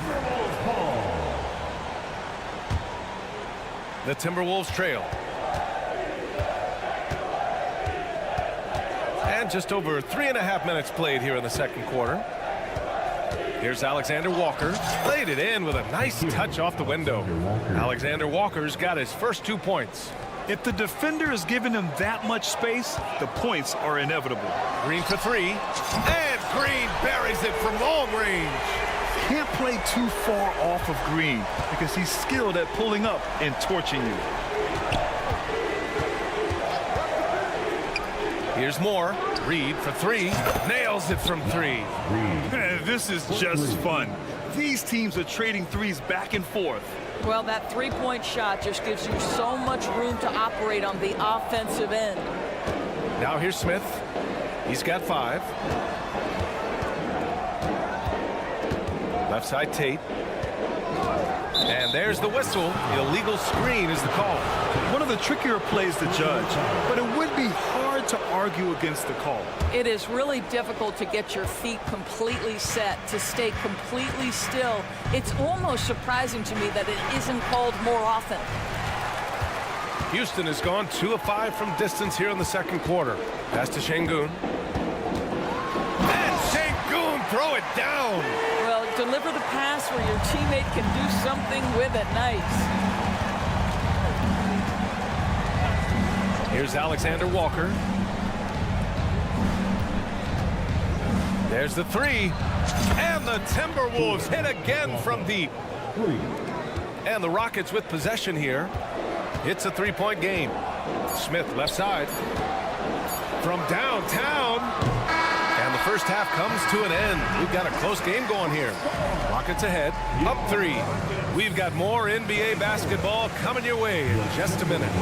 The Timberwolves trail. And just over 3.5 minutes played here in the second quarter. Here's Alexander Walker. Played it in with a nice touch off the window. Alexander Walker's got his first 2 points. If the defender is giving him that much space, the points are inevitable. Green for 3. And Green buries it from long range. Can't play too far off of Green because he's skilled at pulling up and torching you. Here's more. Reed for 3. Nails it from 3. This is just fun. These teams are trading threes back and forth. Well, that three-point shot just gives you so much room to operate on the offensive end. Now here's Smith. He's got 5. Left side Tate. And there's the whistle. Illegal screen is the call. One of the trickier plays to judge, but it would be hard to argue against the call. It is really difficult to get your feet completely set, to stay completely still. It's almost surprising to me that it isn't called more often. Houston has gone 2 of 5 from distance here in the second quarter. Pass to Şengün. And Şengün throw it down. Well, deliver the pass where your teammate can do something with it. Nice. Here's Alexander Walker. There's the 3. And the Timberwolves hit again from deep. And the Rockets with possession here. It's a 3-point game. Smith left side. From downtown. And the first half comes to an end. We've got a close game going here. Rockets ahead. Up 3. We've got more NBA basketball coming your way in just a minute.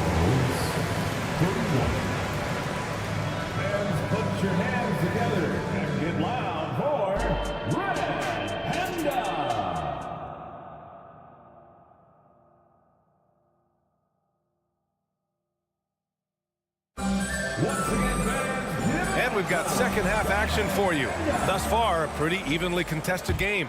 Fans, put your hands together and get loud for Red Panda. And we've got second half action for you. Thus far, a pretty evenly contested game.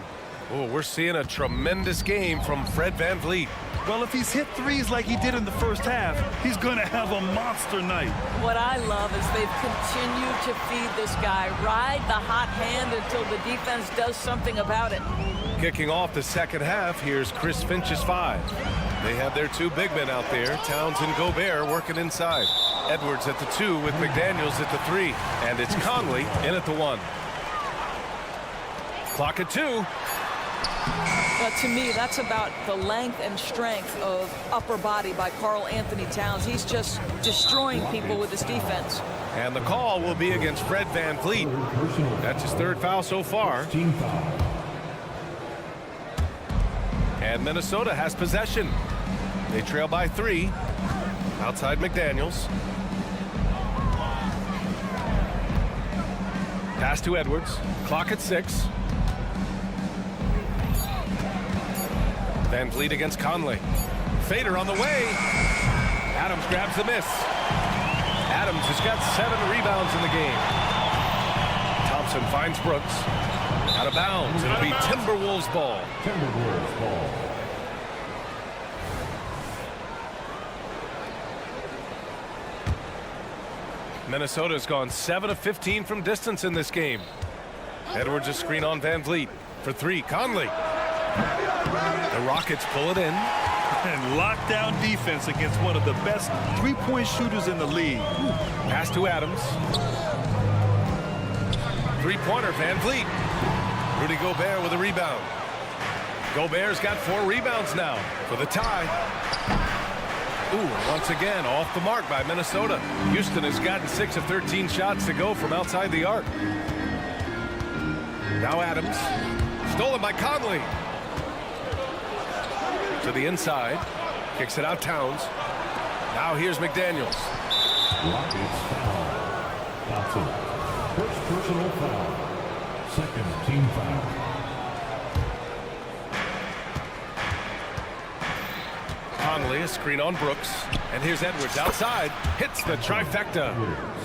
Oh, we're seeing a tremendous game from Fred VanVleet. Well, if he's hit threes like he did in the first half, he's going to have a monster night. What I love is they've continued to feed this guy. Ride the hot hand until the defense does something about it. Kicking off the second half, here's Chris Finch's 5. They have their 2 big men out there, Towns and Gobert, working inside. Edwards at the 2 with McDaniels at the 3. And it's Conley in at the 1. Clock at 2. But to me, that's about the length and strength of upper body by Karl Anthony Towns. He's just destroying people with his defense. And the call will be against Fred VanVleet. That's his 3rd foul so far. And Minnesota has possession. They trail by 3. Outside McDaniels. Pass to Edwards. Clock at 6. VanVleet against Conley. Fader on the way. Adams grabs the miss. Adams has got 7 rebounds in the game. Thompson finds Brooks. Out of bounds. It'll be Timberwolves ball. Timberwolves ball. Minnesota's gone 7 of 15 from distance in this game. Edwards a screen on VanVleet. For 3, Conley. The Rockets pull it in. And lockdown defense against one of the best three-point shooters in the league. Pass to Adams. 3-pointer, VanVleet. Rudy Gobert with a rebound. Gobert's got 4 rebounds now for the tie. Ooh, once again, off the mark by Minnesota. Houston has gotten 6 of 13 shots to go from outside the arc. Now Adams. Stolen by Conley. To the inside. Kicks it out Towns. Now here's McDaniels. Rockets foul. Thompson. First personal foul. Second team foul. Conley Conley, a screen on Brooks. And here's Edwards outside. Hits the trifecta.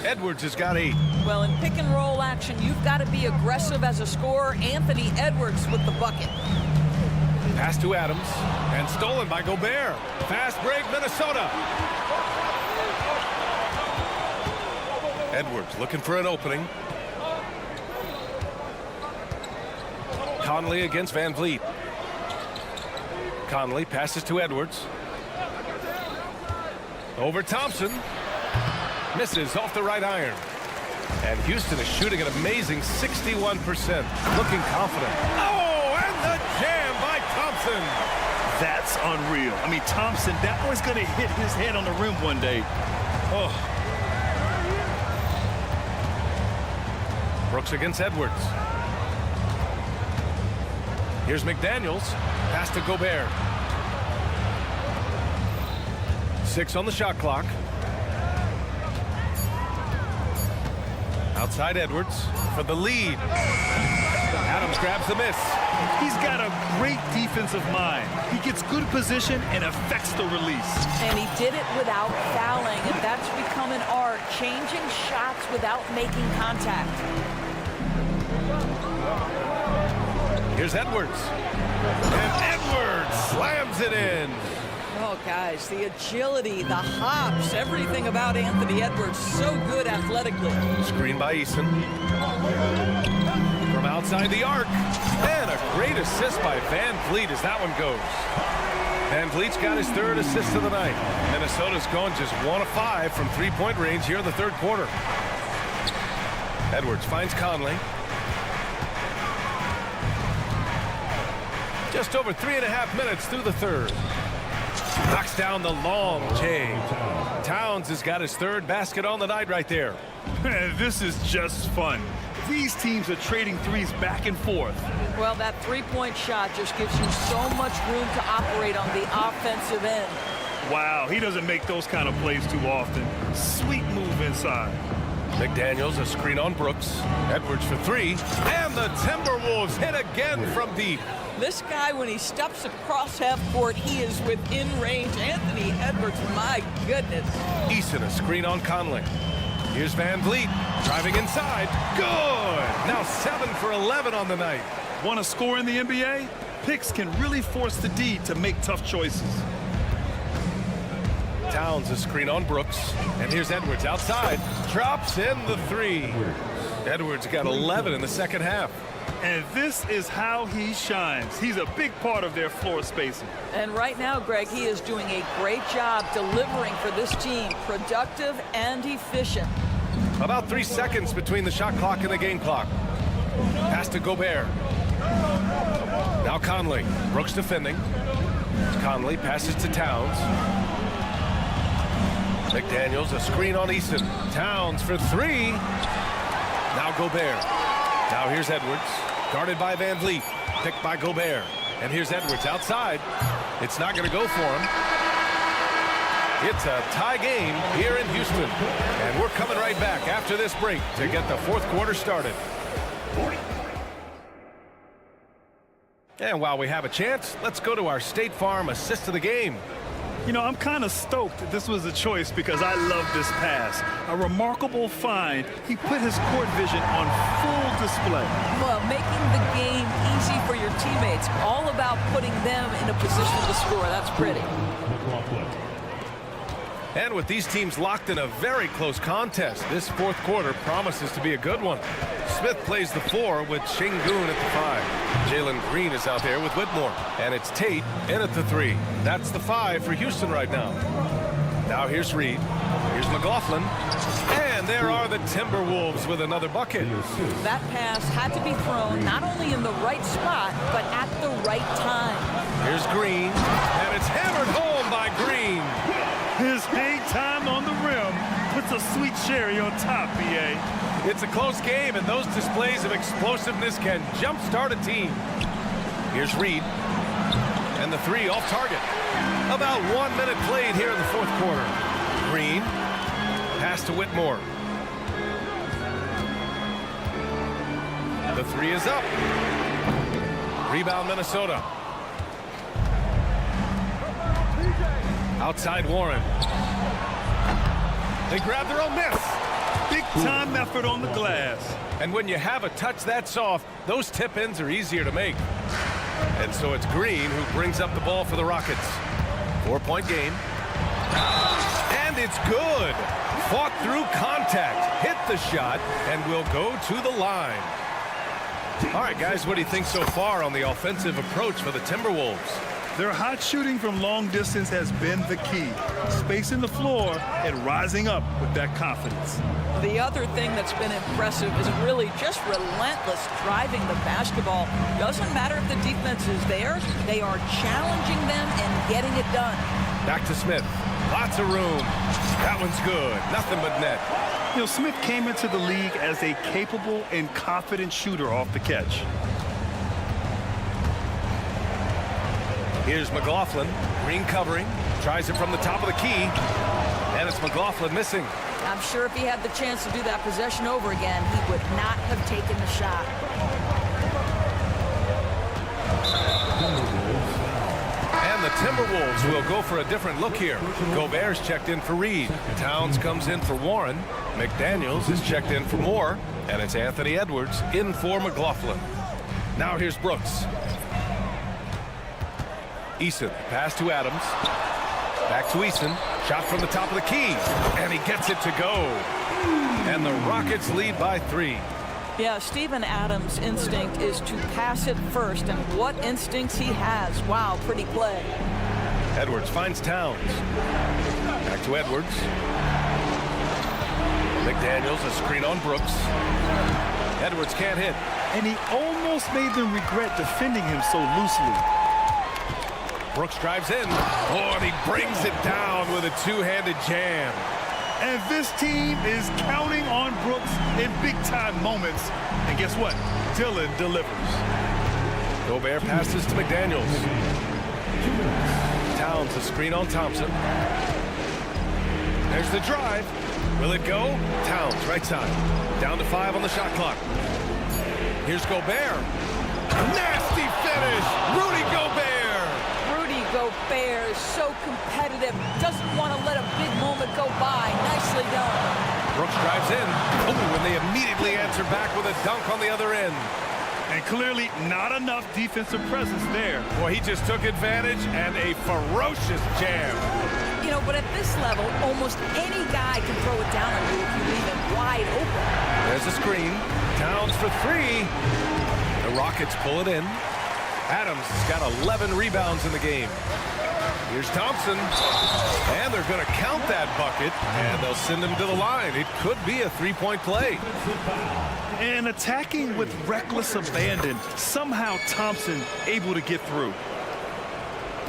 Edwards has got 8. Well, in pick and roll action, you've got to be aggressive as a scorer. Anthony Edwards with the bucket. Pass to Adams. And stolen by Gobert. Fast break, Minnesota. Edwards looking for an opening. Conley against Van Vliet. Conley passes to Edwards. Over Thompson. Misses off the right iron. And Houston is shooting an amazing 61%. Looking confident. Oh, and the jam by Thompson. That's unreal. I mean, Thompson, that boy's going to hit his head on the rim one day. Oh. Brooks against Edwards. Here's McDaniels. Pass to Gobert. 6 on the shot clock. Outside Edwards for the lead. Adams grabs the miss. He's got a great defensive mind. He gets good position and affects the release. And he did it without fouling, and that's become an art, changing shots without making contact. Here's Edwards. And Edwards slams it in. Oh, guys, the agility, the hops, everything about Anthony Edwards, so good athletically. Screen by Eason. From outside the arc. And a great assist by Van Vliet as that one goes. Van Vliet's got his 3rd assist of the night. Minnesota's going just 1 of 5 from three-point range here in the 3rd quarter. Edwards finds Conley. Just over 3.5 minutes through the 3rd. Knocks down the long J. Towns has got his 3rd basket on the night right there. This is just fun. These teams are trading threes back and forth. Well, that three-point shot just gives you so much room to operate on the offensive end. Wow, he doesn't make those kind of plays too often. Sweet move inside. McDaniels, a screen on Brooks. Edwards for 3. And the Timberwolves hit again from deep. This guy, when he steps across half court, he is within range. Anthony Edwards, my goodness. Eason, a screen on Conley. Here's Van Vliet, driving inside. Good! Now 7 for 11 on the night. Want to score in the NBA? Picks can really force the D to make tough choices. Towns, a screen on Brooks. And here's Edwards outside. Drops in the 3. Edwards got 11 in the 2nd half. And this is how he shines. He's a big part of their floor spacing. And right now, Greg, he is doing a great job delivering for this team. Productive and efficient. About 3 seconds between the shot clock and the game clock. Pass to Gobert. Now Conley. Brooks defending. Conley passes to Towns. McDaniels, a screen on Eason. Towns for 3. Now Gobert. Now here's Edwards, guarded by Van Vliet, picked by Gobert. And here's Edwards outside. It's not going to go for him. It's a tie game here in Houston. And we're coming right back after this break to get the 4th quarter started. And while we have a chance, let's go to our State Farm assist of the game. You know, I'm kind of stoked this was a choice because I love this pass. A remarkable find. He put his court vision on full display. Well, making the game easy for your teammates. All about putting them in a position to score. That's pretty. And with these teams locked in a very close contest, this 4th quarter promises to be a good one. Smith plays the 4 with Şengün at the 5. Jalen Green is out there with Whitmore. And it's Tate in at the 3. That's the 5 for Houston right now. Now here's Reed. Here's McLaughlin. And there are the Timberwolves with another bucket. That pass had to be thrown not only in the right spot, but at the right time. Here's Green. And it's hammered home by Green. His hang time on the rim puts a sweet cherry on top, BA. It's a close game, and those displays of explosiveness can jumpstart a team. Here's Reed. And the 3 off target. About 1 minute played here in the 4th quarter. Green. Pass to Whitmore. The 3 is up. Rebound Minnesota. Outside Warren. They grab their own miss. Big time effort on the glass. And when you have a touch that soft, those tip-ins are easier to make. And so it's Green who brings up the ball for the Rockets. 4-point game. And it's good. Fought through contact, hit the shot, and will go to the line. All right, guys, what do you think so far on the offensive approach for the Timberwolves? Their hot shooting from long distance has been the key. Spacing the floor and rising up with that confidence. The other thing that's been impressive is really just relentless driving the basketball. Doesn't matter if the defense is there, they are challenging them and getting it done. Back to Smith. Lots of room. That one's good. Nothing but net. You know, Smith came into the league as a capable and confident shooter off the catch. Here's McLaughlin. Green covering. Tries it from the top of the key. And it's McLaughlin missing. I'm sure if he had the chance to do that possession over again, he would not have taken the shot. And the Timberwolves will go for a different look here. Gobert's checked in for Reed. Towns comes in for Warren. McDaniels is checked in for Moore. And it's Anthony Edwards in for McLaughlin. Now here's Brooks. Eason, pass to Adams. Back to Eason. Shot from the top of the key. And he gets it to go. And the Rockets lead by 3. Yeah, Steven Adams' instinct is to pass it first. And what instincts he has. Wow, pretty play. Edwards finds Towns. Back to Edwards. McDaniels, a screen on Brooks. Edwards can't hit. And he almost made them regret defending him so loosely. Brooks drives in. Oh, and he brings it down with a two-handed jam. And this team is counting on Brooks in big-time moments. And guess what? Dillon delivers. Gobert passes to McDaniels. Towns a screen on Thompson. There's the drive. Will it go? Towns, right side. Down to 5 on the shot clock. Here's Gobert. Nasty finish. Rudy Gobert. Gobert is so competitive, doesn't want to let a big moment go by. Nicely done. Brooks drives in. Oh, and they immediately answer back with a dunk on the other end. And clearly not enough defensive presence there. Boy, he just took advantage and a ferocious jam. You know, but at this level, almost any guy can throw it down on you if you leave it wide open. There's a screen. Towns for 3. The Rockets pull it in. Adams has got 11 rebounds in the game. Here's Thompson. And they're going to count that bucket, and they'll send him to the line. It could be a 3-point play. And attacking with reckless abandon, somehow Thompson able to get through.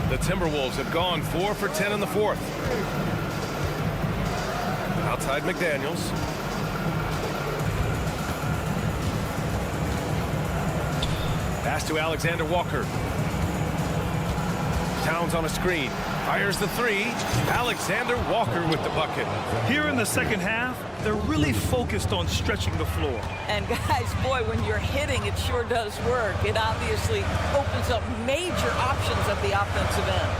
The Timberwolves have gone 4 for 10 in the 4th. Outside McDaniels. Pass to Alexander Walker. Towns on a screen. Fires the 3. Alexander Walker with the bucket. Here in the second half, they're really focused on stretching the floor. And guys, boy, when you're hitting, it sure does work. It obviously opens up major options at the offensive end.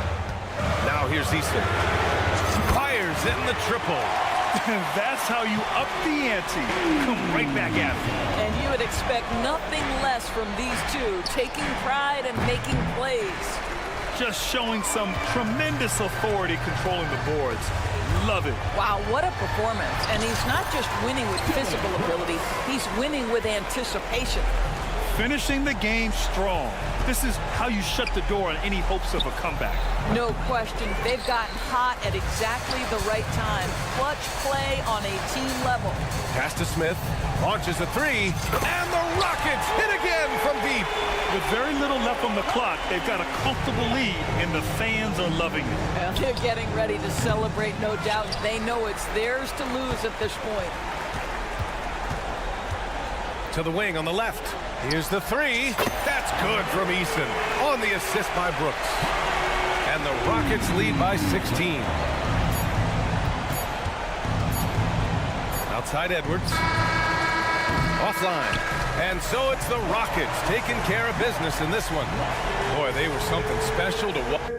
Now here's Eason. Fires in the triple. That's how you up the ante. Come right back at it. And you would expect nothing less from these two, taking pride and making plays. Just showing some tremendous authority controlling the boards. Love it. Wow, what a performance. And he's not just winning with physical ability, he's winning with anticipation. Finishing the game strong. This is how you shut the door on any hopes of a comeback. No question. They've gotten hot at exactly the right time. Clutch play on a team level. Pass to Smith. Launches a 3. And the Rockets hit again from deep. With very little left on the clock, they've got a comfortable lead, and the fans are loving it. Well, they're getting ready to celebrate, no doubt. They know it's theirs to lose at this point. To the wing on the left. Here's the 3. That's good from Eason. On the assist by Brooks. And the Rockets lead by 16. Outside Edwards. Offline. And so it's the Rockets taking care of business in this one. Boy, they were something special to watch.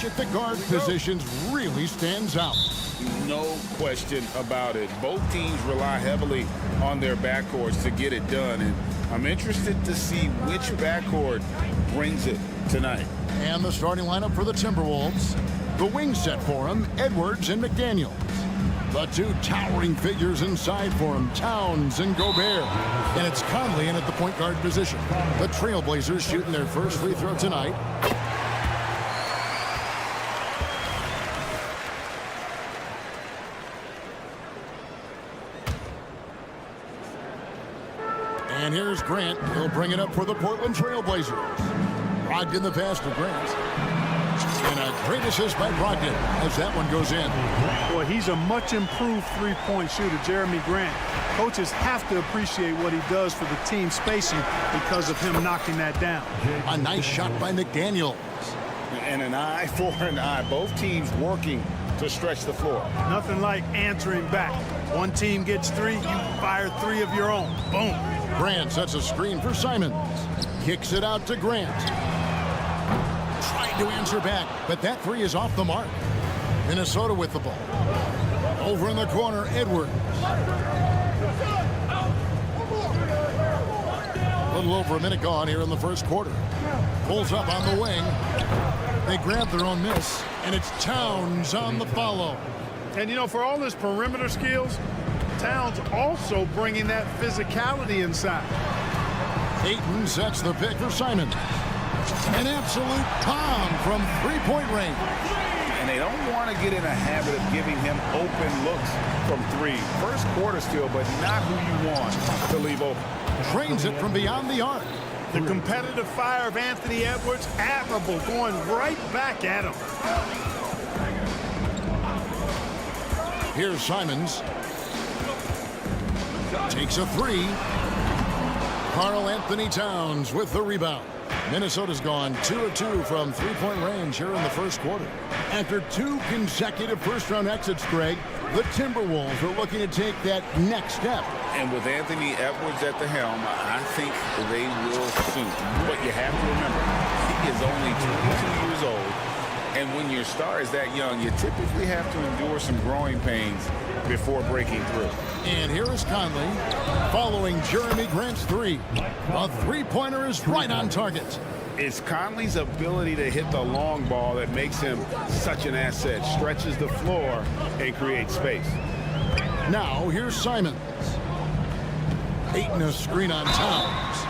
at the guard positions really stands out. No question about it. Both teams rely heavily on their backcourts to get it done, and I'm interested to see which backcourt brings it tonight. And the starting lineup for the Timberwolves. The wing set for him, Edwards and McDaniels. The two towering figures inside for him, Towns and Gobert. And it's Conley in at the point guard position. The Trailblazers shooting their first free throw tonight. And here's Grant. He'll bring it up for the Portland Trailblazers. Brogdon the pass to Grant. And a great assist by Brogdon as that one goes in. Boy, he's a much improved three-point shooter, Jeremy Grant. Coaches have to appreciate what he does for the team spacing because of him knocking that down. A nice shot by McDaniels. And an eye for an eye. Both teams working to stretch the floor. Nothing like answering back. One team gets three, you fire three of your own. Boom. Grant sets a screen for Simons. Kicks it out to Grant. Trying to answer back, but that three is off the mark. Minnesota with the ball. Over in the corner, Edwards. A little over a minute gone here in the first quarter. Pulls up on the wing. They grab their own miss, and it's Towns on the follow. And, you know, for all his perimeter skills, Towns also bringing that physicality inside. Ayton sets the pick for Simons. An absolute bomb from three-point range. And they don't want to get in a habit of giving him open looks from three. First quarter still, but not who you want to leave open. Trains it from beyond the arc. The competitive fire of Anthony Edwards, admirable, going right back at him. Here's Simons. Takes a three. Karl Anthony Towns with the rebound. Minnesota's gone 2 of 2 from three-point range here in the first quarter. After 2 consecutive first-round exits, Greg, the Timberwolves are looking to take that next step. And with Anthony Edwards at the helm, I think they will soon. But you have to remember, he is only 22 years old. And when your star is that young, you typically have to endure some growing pains before breaking through. And here is Conley following Jeremy Grant's three. The three-pointer is right on target. It's Conley's ability to hit the long ball that makes him such an asset, stretches the floor, and creates space. Now here's Simons. Ayton a screen on Towns.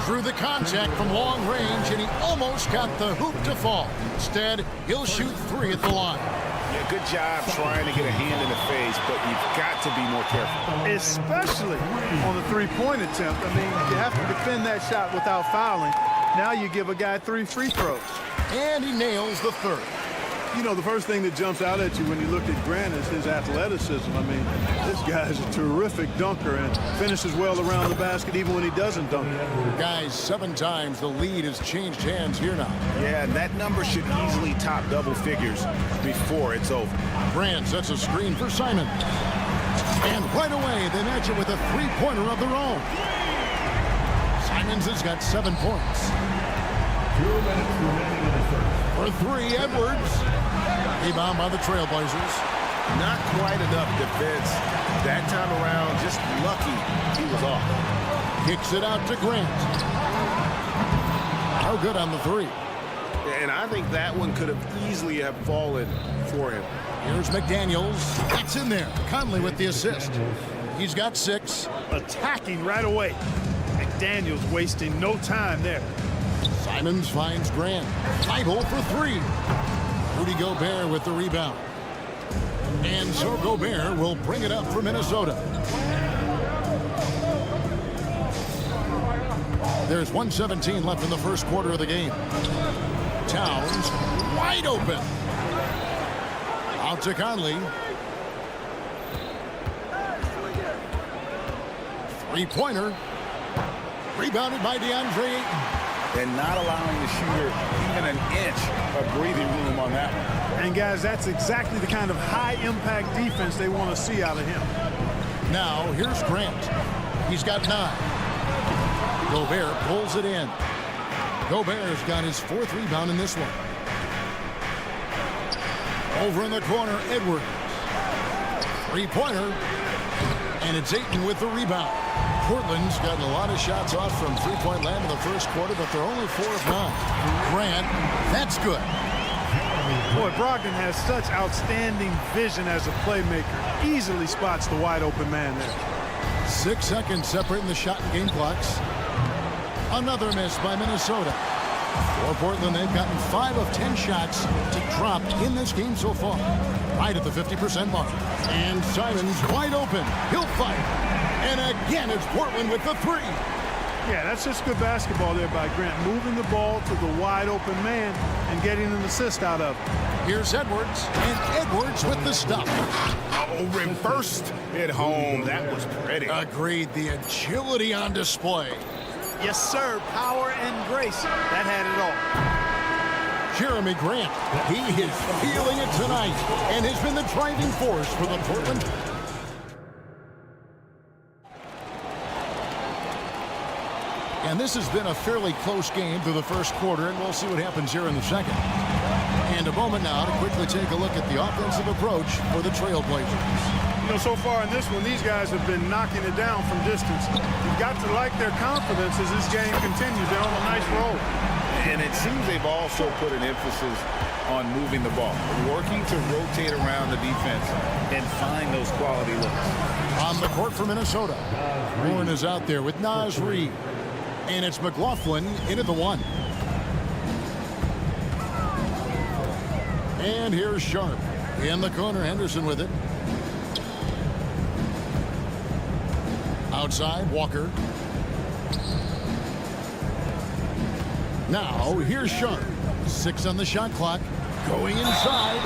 Through the contact from long range, and he almost got the hoop to fall. Instead, he'll shoot three at the line. Yeah, good job trying to get a hand in the face, but you've got to be more careful. Especially on the three-point attempt. I mean, you have to defend that shot without fouling. Now you give a guy 3 free throws. And he nails the third. You know, the first thing that jumps out at you when you look at Grant is his athleticism. I mean, this guy is a terrific dunker and finishes well around the basket even when he doesn't dunk. Guys, 7 times the lead has changed hands here now. Yeah, and that number should easily top double figures before it's over. Grant sets a screen for Simons. And right away, they match it with a three-pointer of their own. Simons has got 7 points. 2 minutes remaining in the first. For three, Edwards. Rebound by the Trailblazers. Not quite enough defense. That time around, just lucky he was off. Kicks it out to Grant. No good on the three. And I think that one could have easily have fallen for him. Here's McDaniels. That's in there. Conley with the assist. He's got 6. Attacking right away. McDaniels wasting no time there. Simons finds Grant. Idle for 3. Rudy Gobert with the rebound. And so Gobert will bring it up for Minnesota. There's 1:17 left in the first quarter of the game. Towns wide open. Out to Conley. Three-pointer. Rebounded by DeAndre Ayton. And not allowing the shooter even an inch of breathing room on that one. And guys, that's exactly the kind of high-impact defense they want to see out of him. Now, here's Grant. He's got 9. Gobert pulls it in. Gobert's got his 4th rebound in this one. Over in the corner, Edwards. Three-pointer. And it's Ayton with the rebound. Portland's gotten a lot of shots off from three-point land in the first quarter, but they're only 4 of 9. Grant, that's good. Boy, Brogdon has such outstanding vision as a playmaker. Easily spots the wide-open man there. 6 seconds separating the shot and game clocks. Another miss by Minnesota. For Portland, they've gotten 5 of 10 shots to drop in this game so far. Right at the 50% mark. And Simons wide open. He'll fight. And again, it's Portland with the 3. Yeah, that's just good basketball there by Grant. Moving the ball to the wide open man and getting an assist out of it. Here's Edwards. And Edwards with the stop. Oh, reversed at home. That was pretty. Agreed. The agility on display. Yes, sir. Power and grace. That had it all. Jeremy Grant, he is feeling it tonight and has been the driving force for the Portland. And this has been a fairly close game through the first quarter, and we'll see what happens here in the second. And a moment now to quickly take a look at the offensive approach for the Trailblazers. You know, so far in this one, these guys have been knocking it down from distance. You've got to like their confidence as this game continues. They're on a nice roll. And it seems they've also put an emphasis on moving the ball, working to rotate around the defense and find those quality looks. On the court for Minnesota, Warren is out there with Naz Reid. And it's McLaughlin in at the 1. And here's Sharp. In the corner, Henderson with it. Outside, Walker. Now, here's Sharp. 6 on the shot clock. Going inside.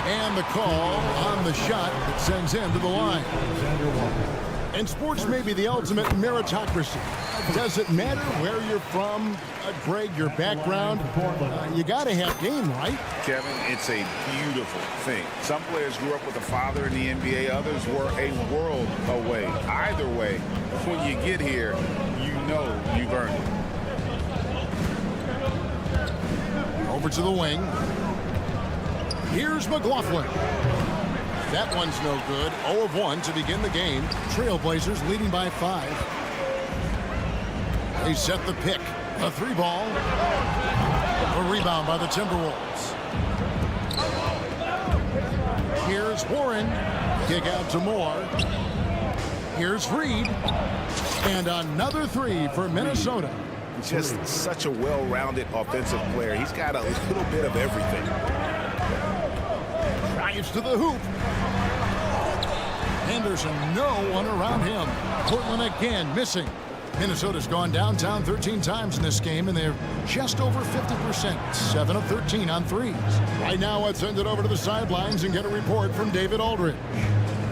And the call on the shot that sends him to the line. And sports may be the ultimate meritocracy. Does it matter where you're from, Greg, your background? You got to have game, right? Kevin, it's a beautiful thing. Some players grew up with a father in the NBA. Others were a world away. Either way, when you get here, you know you've earned it. Over to the wing. Here's McLaughlin. That one's no good. 0 of 1 to begin the game. Trailblazers leading by 5. They set the pick. A 3-ball. A rebound by the Timberwolves. Here's Warren. Kick out to Moore. Here's Reed. And another 3 for Minnesota. Just such a well-rounded offensive player. He's got a little bit of everything. Drives to the hoop. Henderson, no one around him. Portland again missing. Minnesota's gone downtown 13 times in this game, and they're just over 50%. 7 of 13 on threes. Right now, let's send it over to the sidelines and get a report from David Aldridge.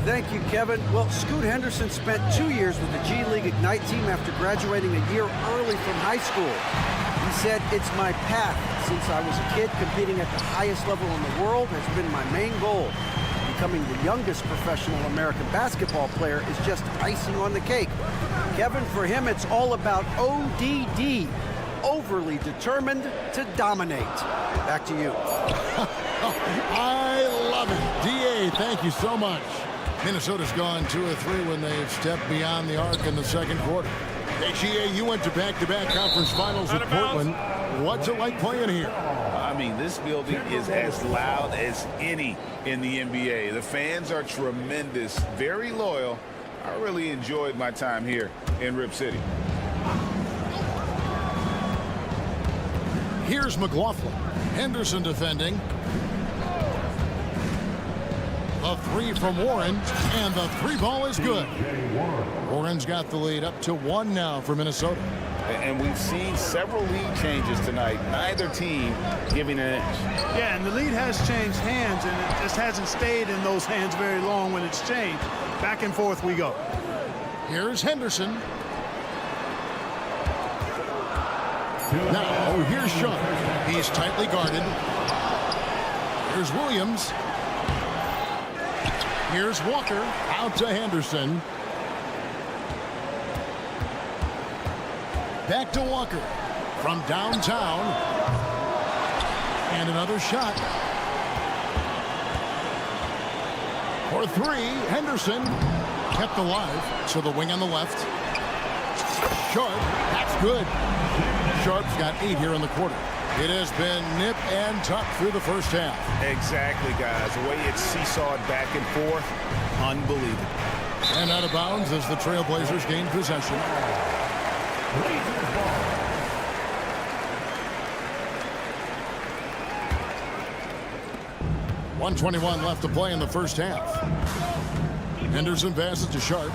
Thank you, Kevin. Well, Scoot Henderson spent 2 years with the G League Ignite team after graduating a year early from high school. He said, "It's my path. Since I was a kid, competing at the highest level in the world has been my main goal. Becoming the youngest professional American basketball player is just icing on the cake." Kevin, for him, it's all about ODD. Overly determined to dominate. Back to you. I love it. DA, thank you so much. Minnesota's gone 2 of 3 when they've stepped beyond the arc in the second quarter. Hey, GA, you went to back-to-back conference finals with Portland. What's it like playing here? I mean, this building is as loud as any in the NBA. The fans are tremendous, very loyal. I really enjoyed my time here in Rip City. Here's McLaughlin. Henderson defending. A 3 from Warren, and the 3-ball is good. Warren's got the lead up to 1 now for Minnesota. And we've seen several lead changes tonight. Neither team giving an inch. Yeah, and the lead has changed hands, and it just hasn't stayed in those hands very long when it's changed. Back and forth we go. Here's Henderson. Now, here's Sharp. He's tightly guarded. Here's Williams. Here's Walker. Out to Henderson. Back to Walker. From downtown. And another shot. For three, Henderson kept alive to the wing on the left. Sharp, that's good. Sharp's got 8 here in the quarter. It has been nip and tuck through the first half. Exactly, guys. The way it's seesawed back and forth, unbelievable. And out of bounds as the Trailblazers gain possession. 1:21 left to play in the first half. Henderson passes to Sharp.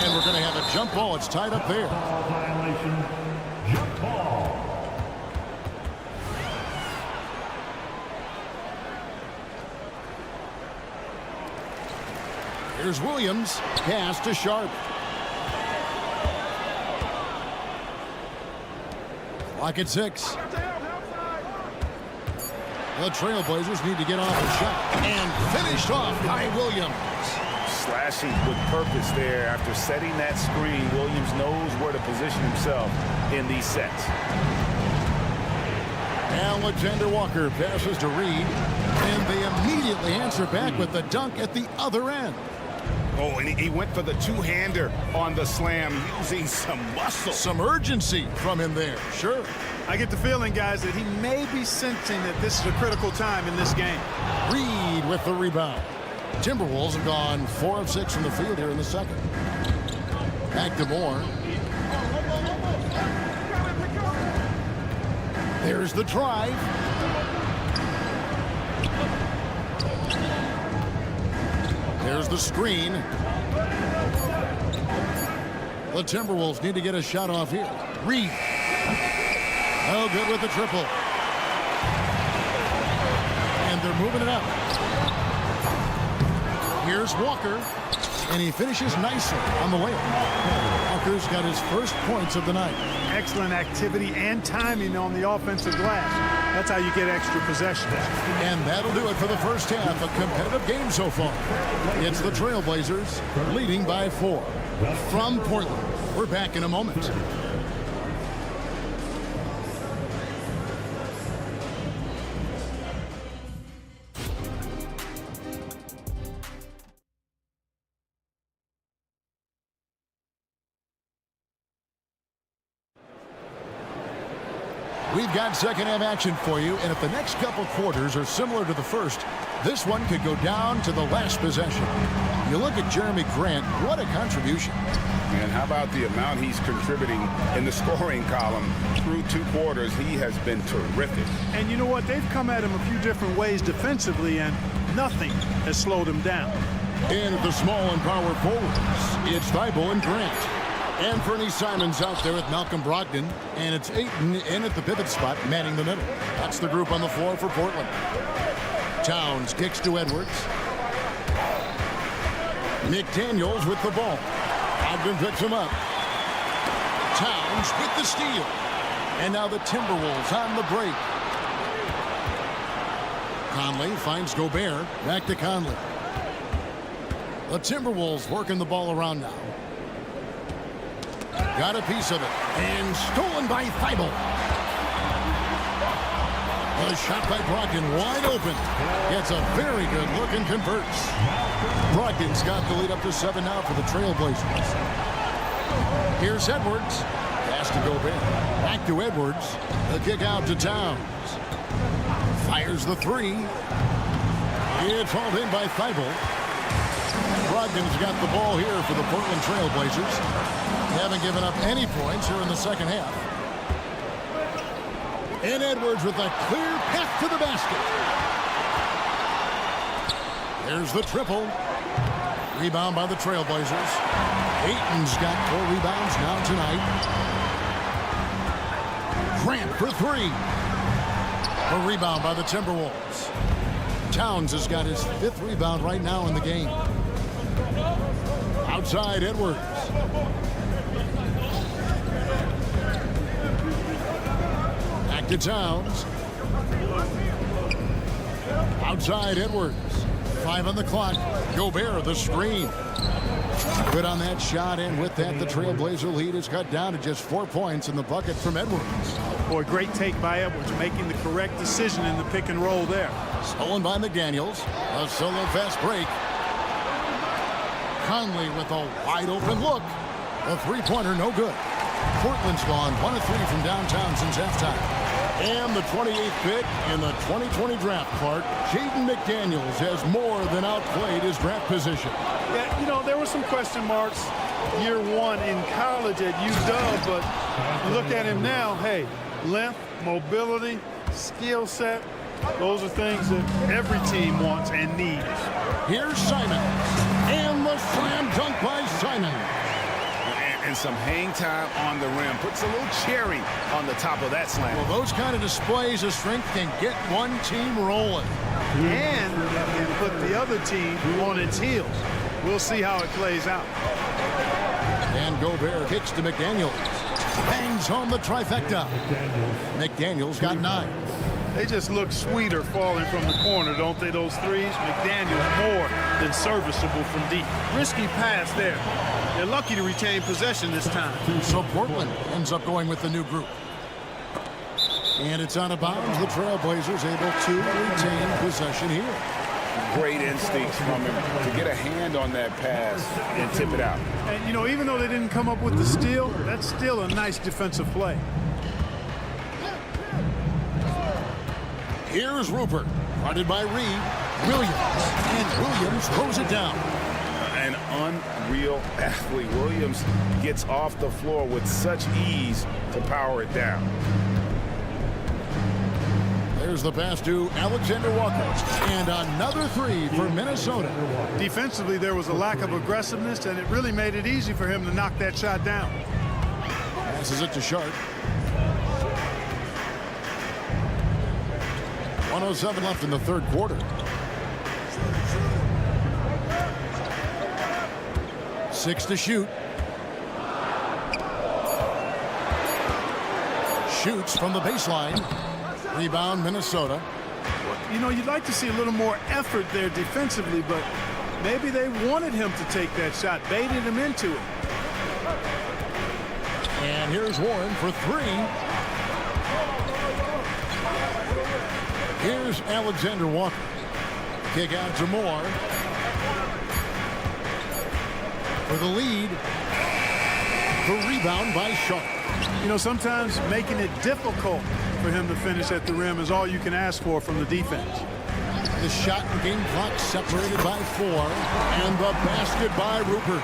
And we're going to have a jump ball. It's tied up there. Violation. Jump ball. Here's Williams. Pass to Sharp. Clock at 6. The Trailblazers need to get off a shot. And finished off by Williams. Slashing with purpose there. After setting that screen, Williams knows where to position himself in these sets. Alexander Walker passes to Reed. And they immediately answer back with the dunk at the other end. Oh, and he went for the two-hander on the slam, using some muscle. Some urgency from him there, sure. I get the feeling, guys, that he may be sensing that this is a critical time in this game. Reed with the rebound. Timberwolves have gone 4 of 6 from the field here in the second. Back to Moore. There's the drive. There's the screen. The Timberwolves need to get a shot off here. Reed. Oh, good with the triple. And they're moving it up. Here's Walker. And he finishes nicely on the layup. Walker's got his first points of the night. Excellent activity and timing on the offensive glass. That's how you get extra possessions. And that'll do it for the first half. A competitive game so far. It's the Trailblazers leading by 4. From Portland, we're back in a moment. We've got second half action for you, and if the next couple quarters are similar to the first, this one could go down to the last possession. You look at Jeremy Grant, what a contribution. And how about the amount he's contributing in the scoring column through 2 quarters? He has been terrific. And you know what? They've come at him a few different ways defensively, and nothing has slowed him down. And at the small and power forwards, it's Thibault and Grant. Anthony Simons out there with Malcolm Brogdon, and it's Ayton in at the pivot spot, manning the middle. That's the group on the floor for Portland. Towns kicks to Edwards. McDaniels with the ball. Brogdon picks him up. Towns with the steal. And now the Timberwolves on the break. Conley finds Gobert. Back to Conley. The Timberwolves working the ball around now. Got a piece of it. And stolen by Thibault. A shot by Brogdon wide open. Gets a very good look and converts. Brogdon's got the lead up to 7 now for the Trailblazers. Here's Edwards. Pass to Gobert. Back to Edwards. The kick out to Towns. Fires the 3. It's hauled in by Thibault. Brogdon's got the ball here for the Portland Trailblazers. They haven't given up any points here in the second half. And Edwards with a clear path to the basket. There's the triple. Rebound by the Trailblazers. Ayton's got 4 rebounds now tonight. Grant for 3. A rebound by the Timberwolves. Towns has got his 5th rebound right now in the game. Outside Edwards. Back to Towns. Outside Edwards. 5 on the clock. Gobert the screen. Good on that shot, and with that the Trailblazer lead is cut down to just 4 points in the bucket from Edwards. Boy, great take by Edwards, making the correct decision in the pick and roll there. Stolen by McDaniels. A solo fast break. Conley with a wide open look. A three-pointer, no good. Portland's gone 1 of 3 from downtown since halftime. And the 28th pick in the 2020 draft card, Jaden McDaniels has more than outplayed his draft position. Yeah, you know, there were some question marks year one in college at UW, but look at him now. Hey, length, mobility, skill set, those are things that every team wants and needs. Here's Simon. And the slam dunk by Simon. And some hang time on the rim. Puts a little cherry on the top of that slam. Well, those kind of displays of strength can get one team rolling. And can put the other team on its heels. We'll see how it plays out. And Gobert kicks to McDaniels. Bangs home the trifecta. McDaniels got 9. They just look sweeter falling from the corner, don't they, those threes? McDaniels more than serviceable from deep. Risky pass there. They're lucky to retain possession this time. So Portland ends up going with the new group. And it's out of bounds. The Trailblazers able to retain possession here. Great instincts from him to get a hand on that pass and tip it out. And, you know, even though they didn't come up with the steal, that's still a nice defensive play. Here's Rupert, guarded by Reed. Williams, and Williams throws it down. An unreal athlete. Williams gets off the floor with such ease to power it down. There's the pass to Alexander Walker. And another 3 for Minnesota. Defensively, there was a lack of aggressiveness, and it really made it easy for him to knock that shot down. Passes it to Sharp. 1:07 left in the third quarter. Six to shoot. Shoots from the baseline. Rebound, Minnesota. You know, you'd like to see a little more effort there defensively, but maybe they wanted him to take that shot, baited him into it. And here's Warren for 3. Here's Alexander Walker. Kick out to Moore. For the lead. The rebound by Sharp. You know, sometimes making it difficult for him to finish at the rim is all you can ask for from the defense. The shot and game clock separated by 4. And the basket by Rupert.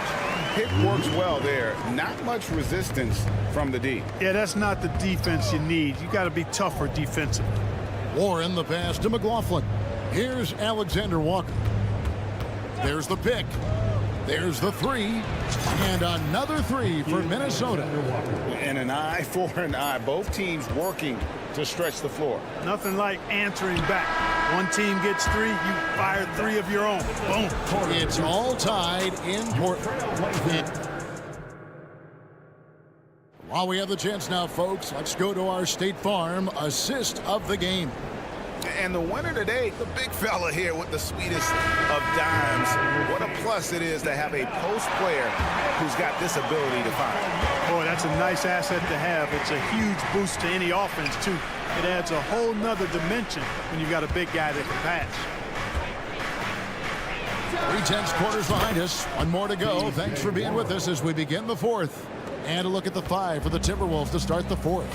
Pick works well there. Not much resistance from the D. Yeah, that's not the defense you need. You got to be tougher defensively. Warren the pass to McLaughlin. Here's Alexander Walker. There's the pick. There's the 3. And another 3 for Minnesota. And an eye for an eye. Both teams working to stretch the floor. Nothing like answering back. One team gets 3, you fire 3 of your own. Boom. It's all tied in Portland. While we have the chance now, folks, let's go to our State Farm assist of the game. And the winner today, the big fella here with the sweetest of dimes. What a plus it is to have a post player who's got this ability to find. Boy, that's a nice asset to have. It's a huge boost to any offense, too. It adds a whole nother dimension when you've got a big guy that can pass. 3/10 quarters behind us. One more to go. Thanks for being with us as we begin the fourth. And a look at the 5 for the Timberwolves to start the fourth.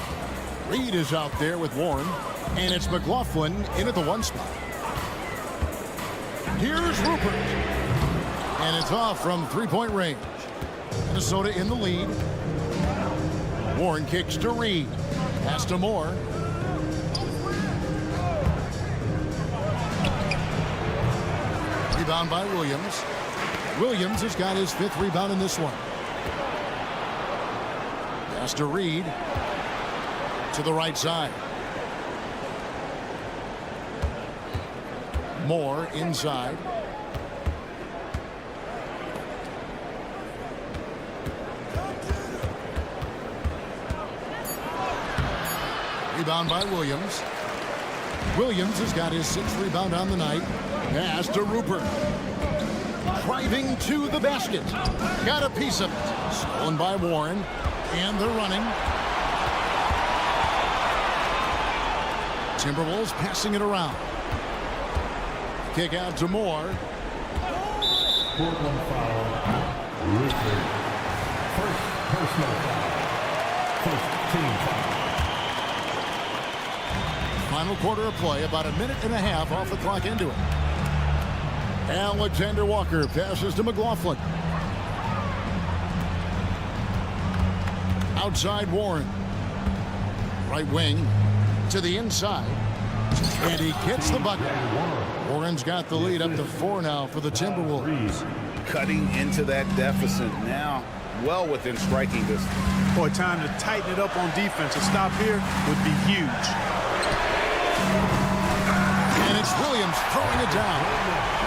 Reed is out there with Warren. And it's McLaughlin in at the 1 spot. Here's Rupert. And it's off from 3-point range. Minnesota in the lead. Warren kicks to Reed. Pass to Moore. Rebound by Williams. Williams has got his 5th rebound in this one. Pass to Reed. To the right side. Moore inside. Rebound by Williams. Williams has got his 6th rebound on the night. Pass to Rupert. Driving to the basket. Got a piece of it. Stolen by Warren. And they're running. Timberwolves passing it around. Kick out to Moore. Portland foul. Richard. First personal foul. First team foul. Final quarter of play, about a minute and a half off the clock into it. Alexander Walker passes to McLaughlin. Outside Warren. Right wing to the inside. And he gets the bucket. Warren's got the lead up to 4 now for the Timberwolves. Cutting into that deficit now, well within striking distance. Boy, time to tighten it up on defense. A stop here would be huge. And it's Williams throwing it down.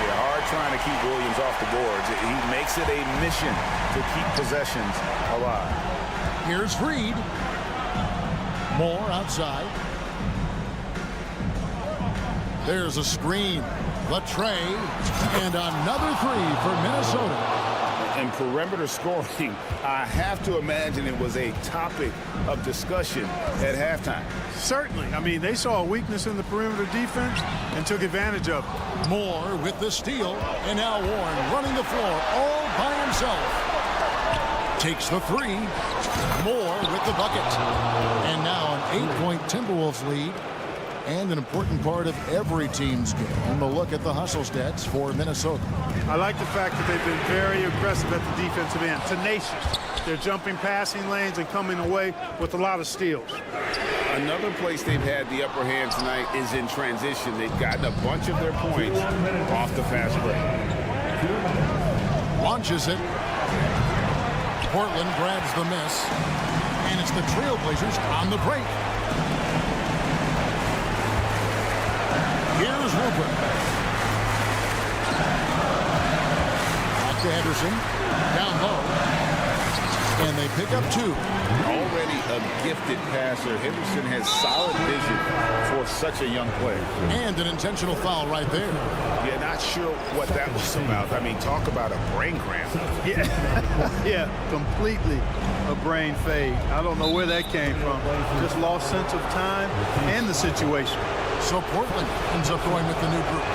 Yeah, hard trying to keep Williams off the boards. He makes it a mission to keep possessions alive. Here's Reed. Moore outside. There's a screen. Latrey. And another 3 for Minnesota. And perimeter scoring, I have to imagine it was a topic of discussion at halftime. Certainly. I mean, they saw a weakness in the perimeter defense and took advantage of it. Moore with the steal. And now Warren running the floor all by himself. Takes the 3. Moore with the bucket. And now an 8-point Timberwolves lead. And an important part of every team's game. And a look at the hustle stats for Minnesota. I like the fact that they've been very aggressive at the defensive end. Tenacious. They're jumping passing lanes and coming away with a lot of steals. Another place they've had the upper hand tonight is in transition. They've gotten a bunch of their points off the fast break. Launches it. Portland grabs the miss. And it's the Trailblazers on the break. Here's Rupert. Back to Henderson. Down low. And they pick up 2. Already a gifted passer. Henderson has solid vision for such a young player. And an intentional foul right there. Yeah, not sure what that was about. I mean, talk about a brain cramp. Yeah, yeah, completely a brain fade. I don't know where that came from. Just lost sense of time and the situation. So Portland ends up going with the new group.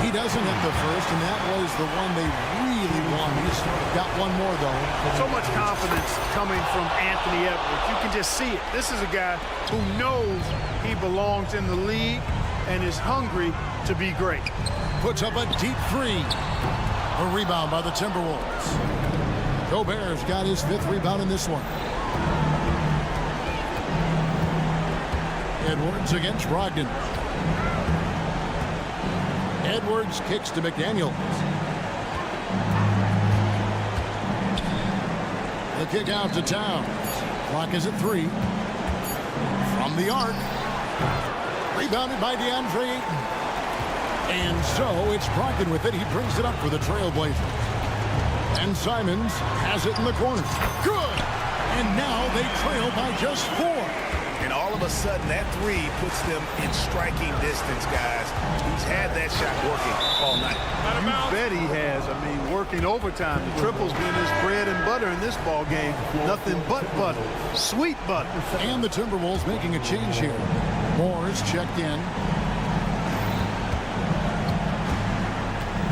He doesn't hit the first, and that was the one they really won. He's got one more, though. So much confidence coming from Anthony Edwards. You can just see it. This is a guy who knows he belongs in the league and is hungry to be great. Puts up a deep 3. A rebound by the Timberwolves. Gobert's got his 5th rebound in this one. Edwards against Brogdon. Edwards kicks to McDaniels. The kick out to Towns. Clock is at 3. From the arc. Rebounded by DeAndre Ayton. And so it's Brogdon with it. He brings it up for the Trailblazers. And Simons has it in the corner. Good! And now they trail by just 4. And all of a sudden, that 3 puts them in striking distance, guys. He's had that shot working all night. You bet he has. I mean, working overtime. The triple's been his bread and butter in this ball game. Nothing but butter. Sweet butter. And the Timberwolves making a change here. Moore's checked in.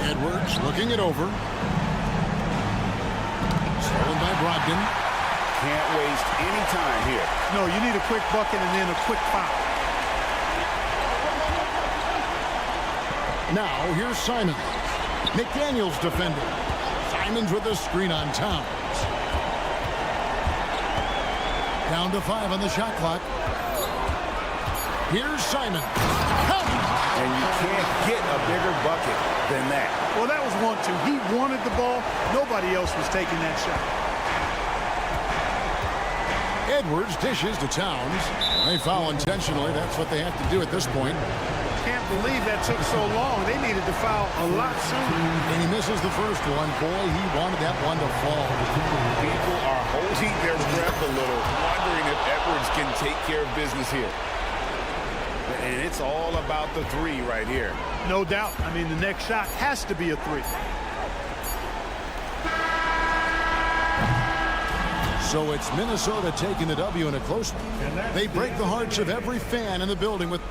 Edwards looking it over. Stolen by Brogdon. Can't waste any time here. No, you need a quick bucket and then a quick foul. Now, here's Simons. McDaniels defending. Simons with the screen on Towns. Down to 5 on the shot clock. Here's Simons. And you can't get a bigger bucket than that. Well, that was 1-2. He wanted the ball. Nobody else was taking that shot. Edwards dishes to Towns. They foul intentionally. That's what they have to do at this point. Can't believe that took so long. They needed to foul a lot sooner. And he misses the first one. Boy, he wanted that one to fall. People are holding their breath a little, wondering if Edwards can take care of business here. And it's all about the 3 right here. No doubt. I mean, the next shot has to be a 3. So it's Minnesota taking the W in a close one. They break the hearts of every fan in the building with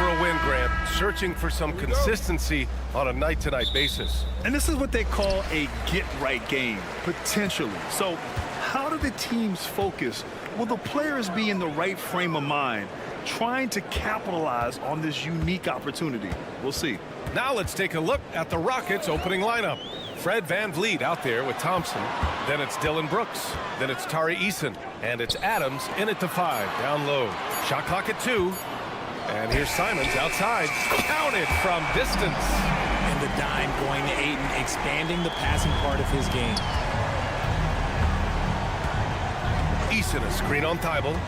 for a win, Grant. Searching for some consistency on a night-to-night basis. And this is what they call a get-right game, potentially. So how do the teams focus? Will the players be in the right frame of mind, trying to capitalize on this unique opportunity? We'll see. Now let's take a look at the Rockets' opening lineup. Fred VanVleet out there with Thompson. Then it's Dylan Brooks. Then it's Tari Eason. And it's Adams in at the 5, down low. Shot clock at 2. And here's Simons outside. Counted from distance. And the dime going to Ayton, expanding the passing part of his game. Eason, a screen on Thibault.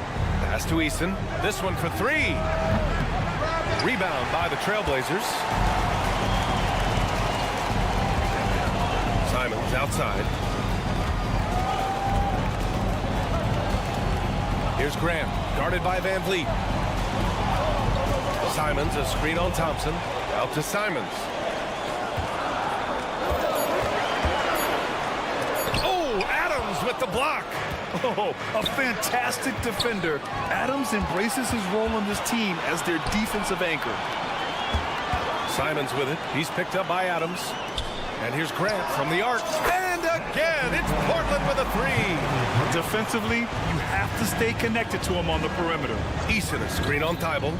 Pass to Eason. This one for 3. Rebound by the Trailblazers. Simons outside. Here's Grant, guarded by VanVleet. Simons, a screen on Thompson. Out to Simons. Oh, Adams with the block. Oh, a fantastic defender. Adams embraces his role on this team as their defensive anchor. Simons with it. He's picked up by Adams. And here's Grant from the arc. And again, it's Portland with a 3. Defensively, you have to stay connected to him on the perimeter. Eason, a screen on Thibault.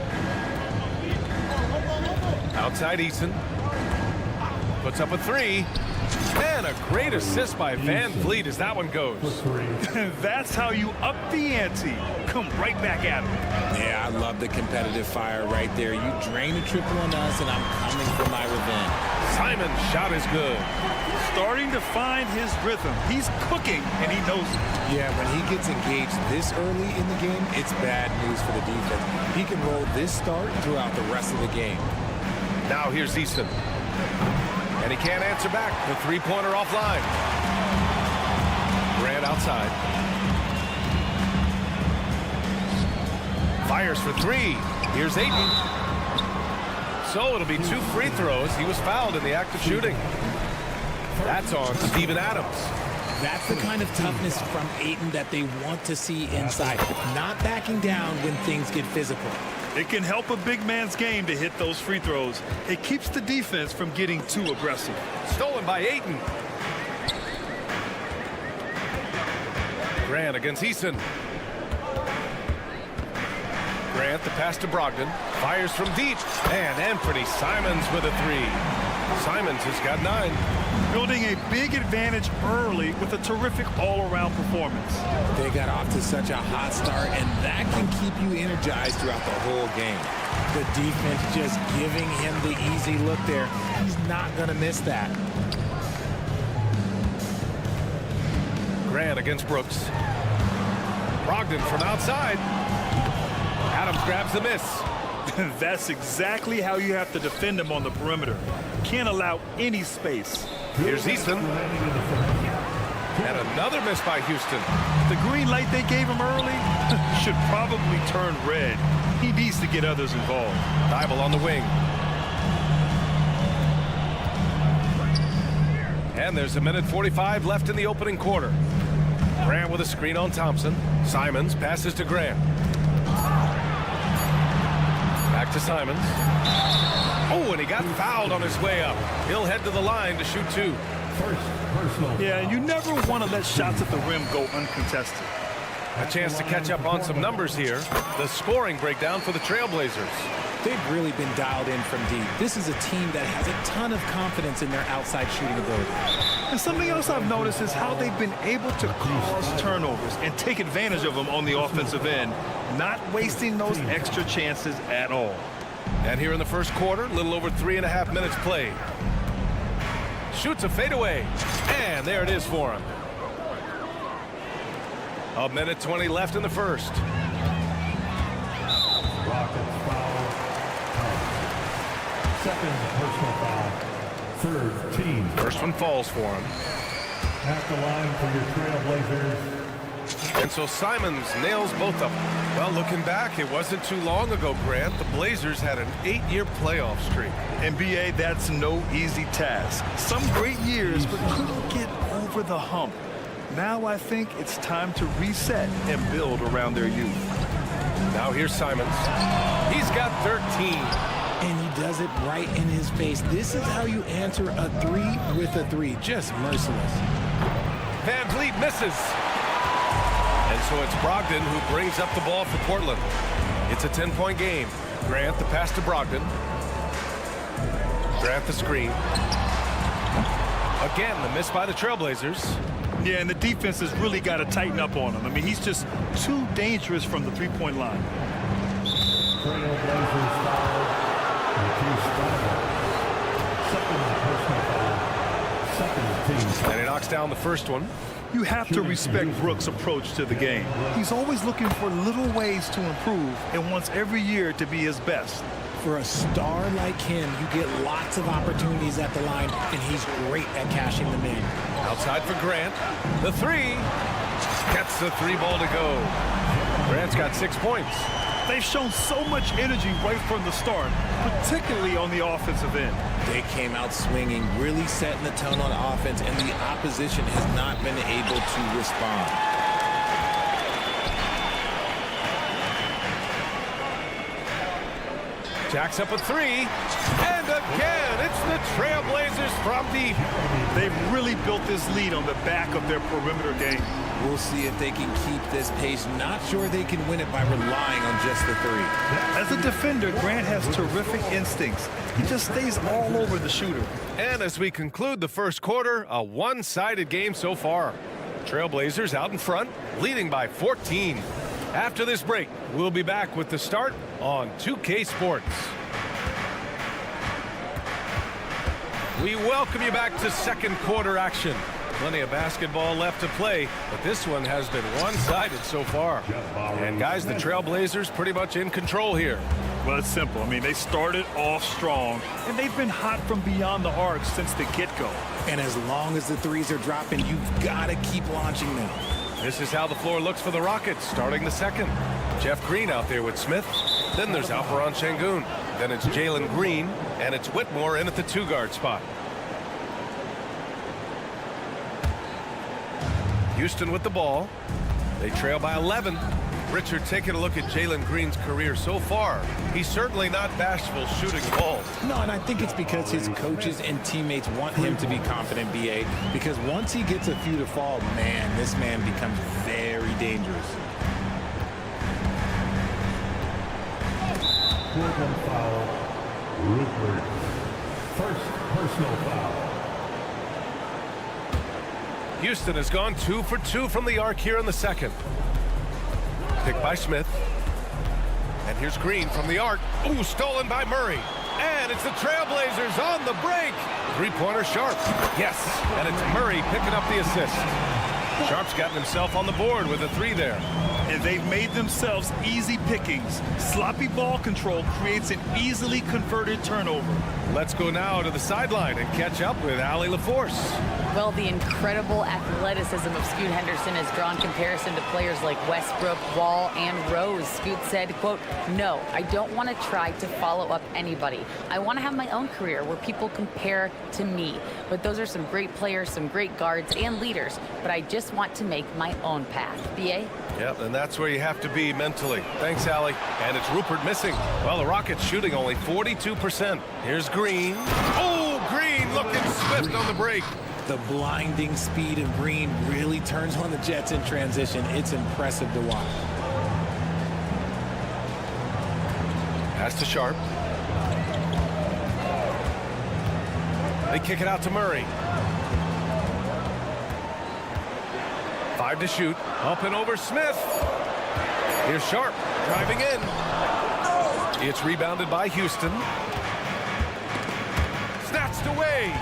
Outside Eason. Puts up a 3. And a great assist by VanVleet as that one goes. That's how you up the ante. Come right back at him. Yeah, I love the competitive fire right there. You drain a triple on us, and I'm coming for my revenge. Simon's shot is good. Starting to find his rhythm. He's cooking, and he knows it. Yeah, when he gets engaged this early in the game, it's bad news for the defense. He can roll this start throughout the rest of the game. Now here's Eason. And he can't answer back. The three-pointer offline. Grant outside. Fires for 3. Here's Ayton. So it'll be 2 free throws. He was fouled in the act of shooting. That's on Steven Adams. That's the kind of toughness from Ayton that they want to see inside. Not backing down when things get physical. It can help a big man's game to hit those free throws. It keeps the defense from getting too aggressive. Stolen by Ayton. Grant against Eason. Grant, the pass to Brogdon. Fires from deep. And Anthony Simons with a 3. Simons has got 9. Building a big advantage early with a terrific all-around performance. They got off to such a hot start, and that can keep you energized throughout the whole game. The defense just giving him the easy look there. He's not going to miss that. Grant against Brooks. Brogdon from outside. Adams grabs the miss. That's exactly how you have to defend him on the perimeter. Can't allow any space. Here's Eason. And another miss by Houston. The green light they gave him early should probably turn red. He needs to get others involved. Thibault on the wing. And there's 1:45 left in the opening quarter. Grant with a screen on Thompson. Simons passes to Grant. Back to Simons. Oh, and he got fouled on his way up. He'll head to the line to shoot 2. Yeah, you never want to let shots at the rim go uncontested. A chance to catch up on some numbers here. The scoring breakdown for the Trailblazers. They've really been dialed in from deep. This is a team that has a ton of confidence in their outside shooting ability. And something else I've noticed is how they've been able to cause turnovers and take advantage of them on the offensive end, not wasting those extra chances at all. And here in the first quarter, a little over 3.5 minutes played. Shoots a fadeaway. And there it is for him. 1:20 left in the first. Rockets foul. Second personal foul. Third team. First one falls for him. At the line for your Trailblazers. And so Simons nails both of them. Well, looking back, it wasn't too long ago, Grant. The Blazers had an 8-year playoff streak. NBA, that's no easy task. Some great years, but couldn't get over the hump. Now I think it's time to reset and build around their youth. Now here's Simons. He's got 13. And he does it right in his face. This is how you answer a three with a three. Just merciless. Van Vliet misses. And so it's Brogdon who brings up the ball for Portland. It's a 10-point game. Grant the pass to Brogdon. Grant the screen. Again, the miss by the Trailblazers. Yeah, and the defense has really got to tighten up on him. I mean, he's just too dangerous from the three-point line. Trailblazers foul. And he knocks down the first one. You have to respect Brooks' approach to the game. He's always looking for little ways to improve and wants every year to be his best. For a star like him, you get lots of opportunities at the line, and he's great at cashing them in. Outside for Grant. The three. Gets the three ball to go. Grant's got 6 points. They've shown so much energy right from the start, particularly on the offensive end. They came out swinging, really setting the tone on offense, and the opposition has not been able to respond. Jacks up a three. And again, it's the Trailblazers from deep. They've really built this lead on the back of their perimeter game. We'll see if they can keep this pace. Not sure they can win it by relying on just the three. As a defender, Grant has terrific instincts. He just stays all over the shooter. And as we conclude the first quarter, a one-sided game so far. Trailblazers out in front, leading by 14. After this break, we'll be back with the start on 2K Sports. We welcome you back to second quarter action. Plenty of basketball left to play, but this one has been one-sided so far. And guys, the Trailblazers pretty much in control here. Well, it's simple. I mean, they started off strong, and they've been hot from beyond the arc since the get-go. And as long as the threes are dropping, you've got to keep launching them. This is how the floor looks for the Rockets starting the second. Jeff Green out there with Smith. Then there's Alperon Şengün. Then it's Jalen Green, and it's Whitmore in at the two-guard spot. Houston with the ball. They trail by 11. Richard, taking a look at Jalen Green's career so far, he's certainly not bashful shooting the ball. No, and I think it's because his coaches and teammates want him to be confident, B.A., because once he gets a few to fall, man, this man becomes very dangerous. Portland foul. Rupert. First personal foul. Houston has gone 2 for 2 from the arc here in the second. Picked by Smith. And here's Green from the arc. Ooh, stolen by Murray. And it's the Trailblazers on the break. Three-pointer Sharp. Yes, and it's Murray picking up the assist. Sharp's gotten himself on the board with a three there. And they've made themselves easy pickings. Sloppy ball control creates an easily converted turnover. Let's go now to the sideline and catch up with Allie LaForce. Well, the incredible athleticism of Scoot Henderson has drawn comparison to players like Westbrook, Wall, and Rose. Scoot said, quote, "No, I don't want to try to follow up anybody. I want to have my own career where people compare to me. But those are some great players, some great guards and leaders. But I just want to make my own path." B.A.? Yep, and that's where you have to be mentally. Thanks, Allie. And it's Rupert missing. Well, the Rockets shooting only 42%. Here's Green. Oh, Green looking swift on the break. The blinding speed of Green really turns on the Jets in transition. It's impressive to watch. Pass to Sharp. They kick it out to Murray. 5 to shoot. Up and over Smith. Here's Sharp driving in. It's rebounded by Houston. Snatched away.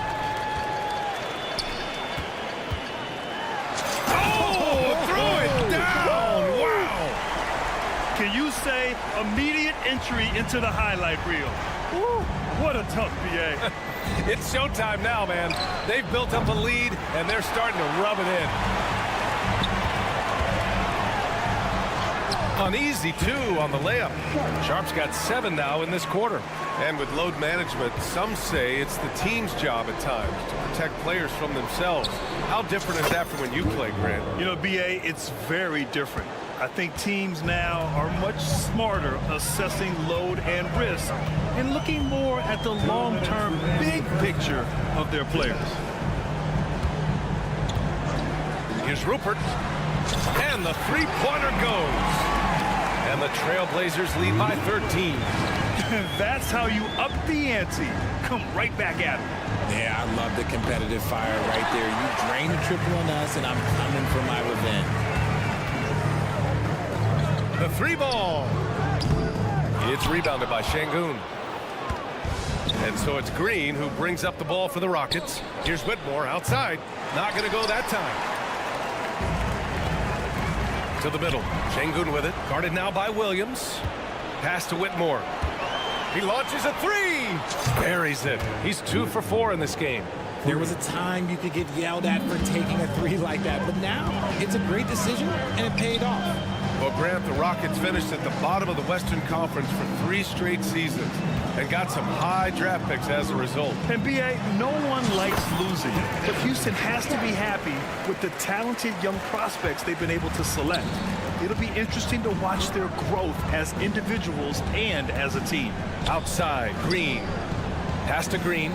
Oh, threw it down. Wow. Can you say immediate entry into the highlight reel? Woo, what a tough BA. It's showtime now, man. They've built up a lead, and they're starting to rub it in. An easy 2 on the layup. Sharp's got 7 now in this quarter. And with load management, some say it's the team's job at times to protect players from themselves. How different is that from when you played, Grant? You know, BA, it's very different. I think teams now are much smarter assessing load and risk and looking more at the long-term big picture of their players. Here's Rupert. And the three-pointer goes. And the Trailblazers lead by 13. That's how you up the ante. Come right back at it. Yeah, I love the competitive fire right there. You drain a triple on us, and I'm coming for my revenge. The 3 ball. It's rebounded by Şengün. And so it's Green who brings up the ball for the Rockets. Here's Whitmore outside. Not going to go that time. To the middle. Şengün with it. Guarded now by Williams. Pass to Whitmore. He launches a 3. Buries it. He's 2 for 4 in this game. There was a time you could get yelled at for taking a 3 like that, but now it's a great decision, and it paid off. Well, Grant, the Rockets finished at the bottom of the Western Conference for 3 straight seasons and got some high draft picks as a result. And BA, no one likes losing, but Houston has to be happy with the talented young prospects they've been able to select. It'll be interesting to watch their growth as individuals and as a team. Outside, Green. Pass to Green.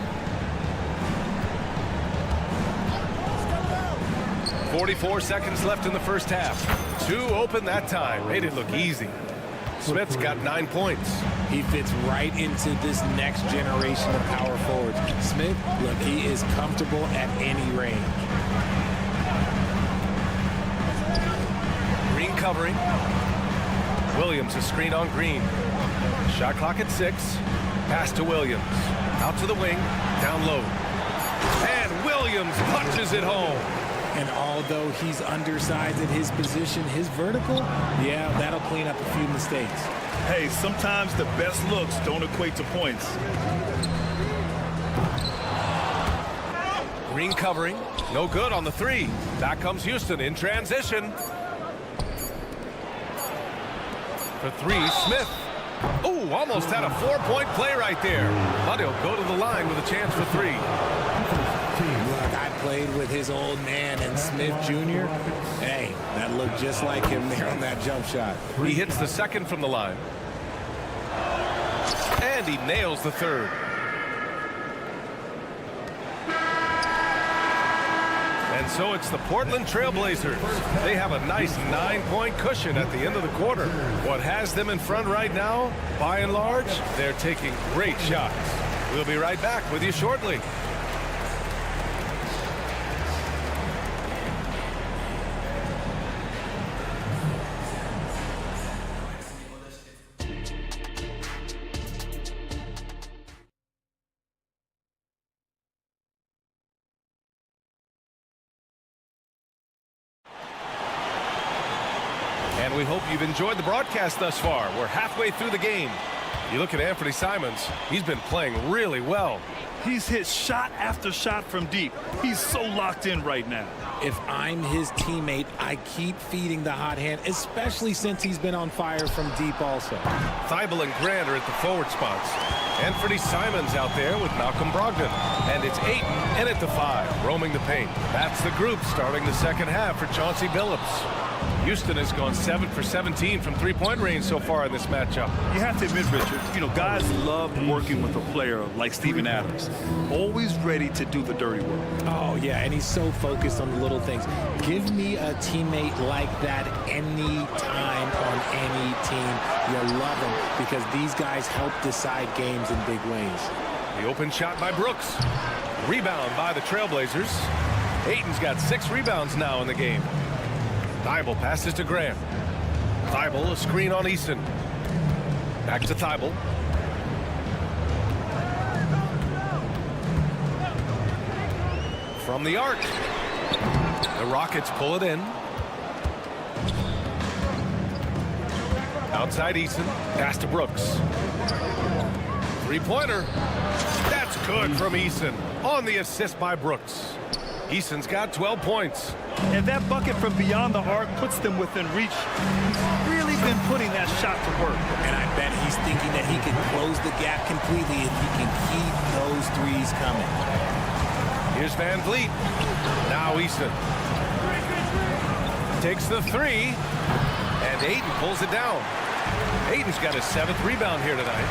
44 seconds left in the first half. 2 open that time. Made it look easy. Smith's got 9 points. He fits right into this next generation of power forwards. Smith, look, he is comfortable at any range. Green covering. Williams a screen on Green. Shot clock at 6. Pass to Williams. Out to the wing. Down low. And Williams punches it home. And although he's undersized at his position, his vertical, yeah, that'll clean up a few mistakes. Hey, sometimes the best looks don't equate to points. Green covering. No good on the 3. Back comes Houston in transition. For 3, Smith. Oh, almost had a 4-point play right there. But he'll go to the line with a chance for 3. Look, I played with his old man and Smith Jr. Hey, that looked just like him there on that jump shot. He hits the 2nd from the line. And he nails the 3rd. And so it's the Portland Trailblazers. They have a nice 9-point cushion at the end of the quarter. What has them in front right now, by and large, they're taking great shots. We'll be right back with you shortly. And we hope you've enjoyed the broadcast thus far. We're halfway through the game. You look at Anthony Simons, he's been playing really well. He's hit shot after shot from deep. He's so locked in right now. If I'm his teammate, I keep feeding the hot hand, especially since he's been on fire from deep also. Thibault and Grant are at the forward spots. Anthony Simons out there with Malcolm Brogdon. And it's Ayton in at the 5, roaming the paint. That's the group starting the second half for Chauncey Billups. Houston has gone 7 for 17 from 3-point range so far in this matchup. You have to admit, Richard, you know, guys love working with a player like Steven Adams. Always ready to do the dirty work. Oh, yeah, and he's so focused on the little things. Give me a teammate like that any time on any team. You love him because these guys help decide games in big ways. The open shot by Brooks. Rebound by the Trailblazers. Ayton's got 6 rebounds now in the game. Thibault passes to Grant. Thibault a screen on Eason. Back to Thibault. From the arc. The Rockets pull it in. Outside Eason. Pass to Brooks. 3-pointer. That's good from Eason. On the assist by Brooks. Eason's got 12 points. And that bucket from beyond the arc puts them within reach. He's really been putting that shot to work. And I bet he's thinking that he can close the gap completely if he can keep those threes coming. Here's Van Vliet. Now Easton takes the three, and Ayton pulls it down. Ayton's got his 7th rebound here tonight.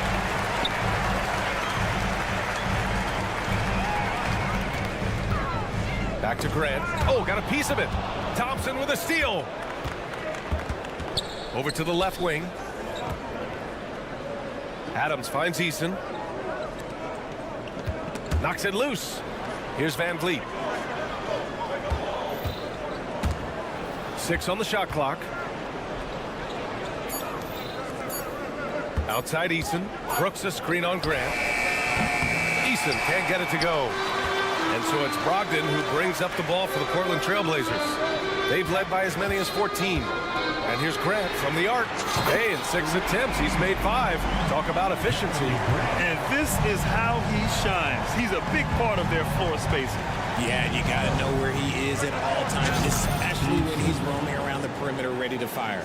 Back to Grant. Oh, got a piece of it. Thompson with a steal. Over to the left wing. Adams finds Easton. Knocks it loose. Here's Van Vliet. 6 on the shot clock. Outside Easton. Brooks a screen on Grant. Easton can't get it to go. And so it's Brogdon who brings up the ball for the Portland Trailblazers. They've led by as many as 14. And here's Grant from the arc. Hey, in 6 attempts, he's made 5. Talk about efficiency. And this is how he shines. He's a big part of their floor spacing. Yeah, you got to know where he is at all times, especially when he's roaming around the perimeter ready to fire.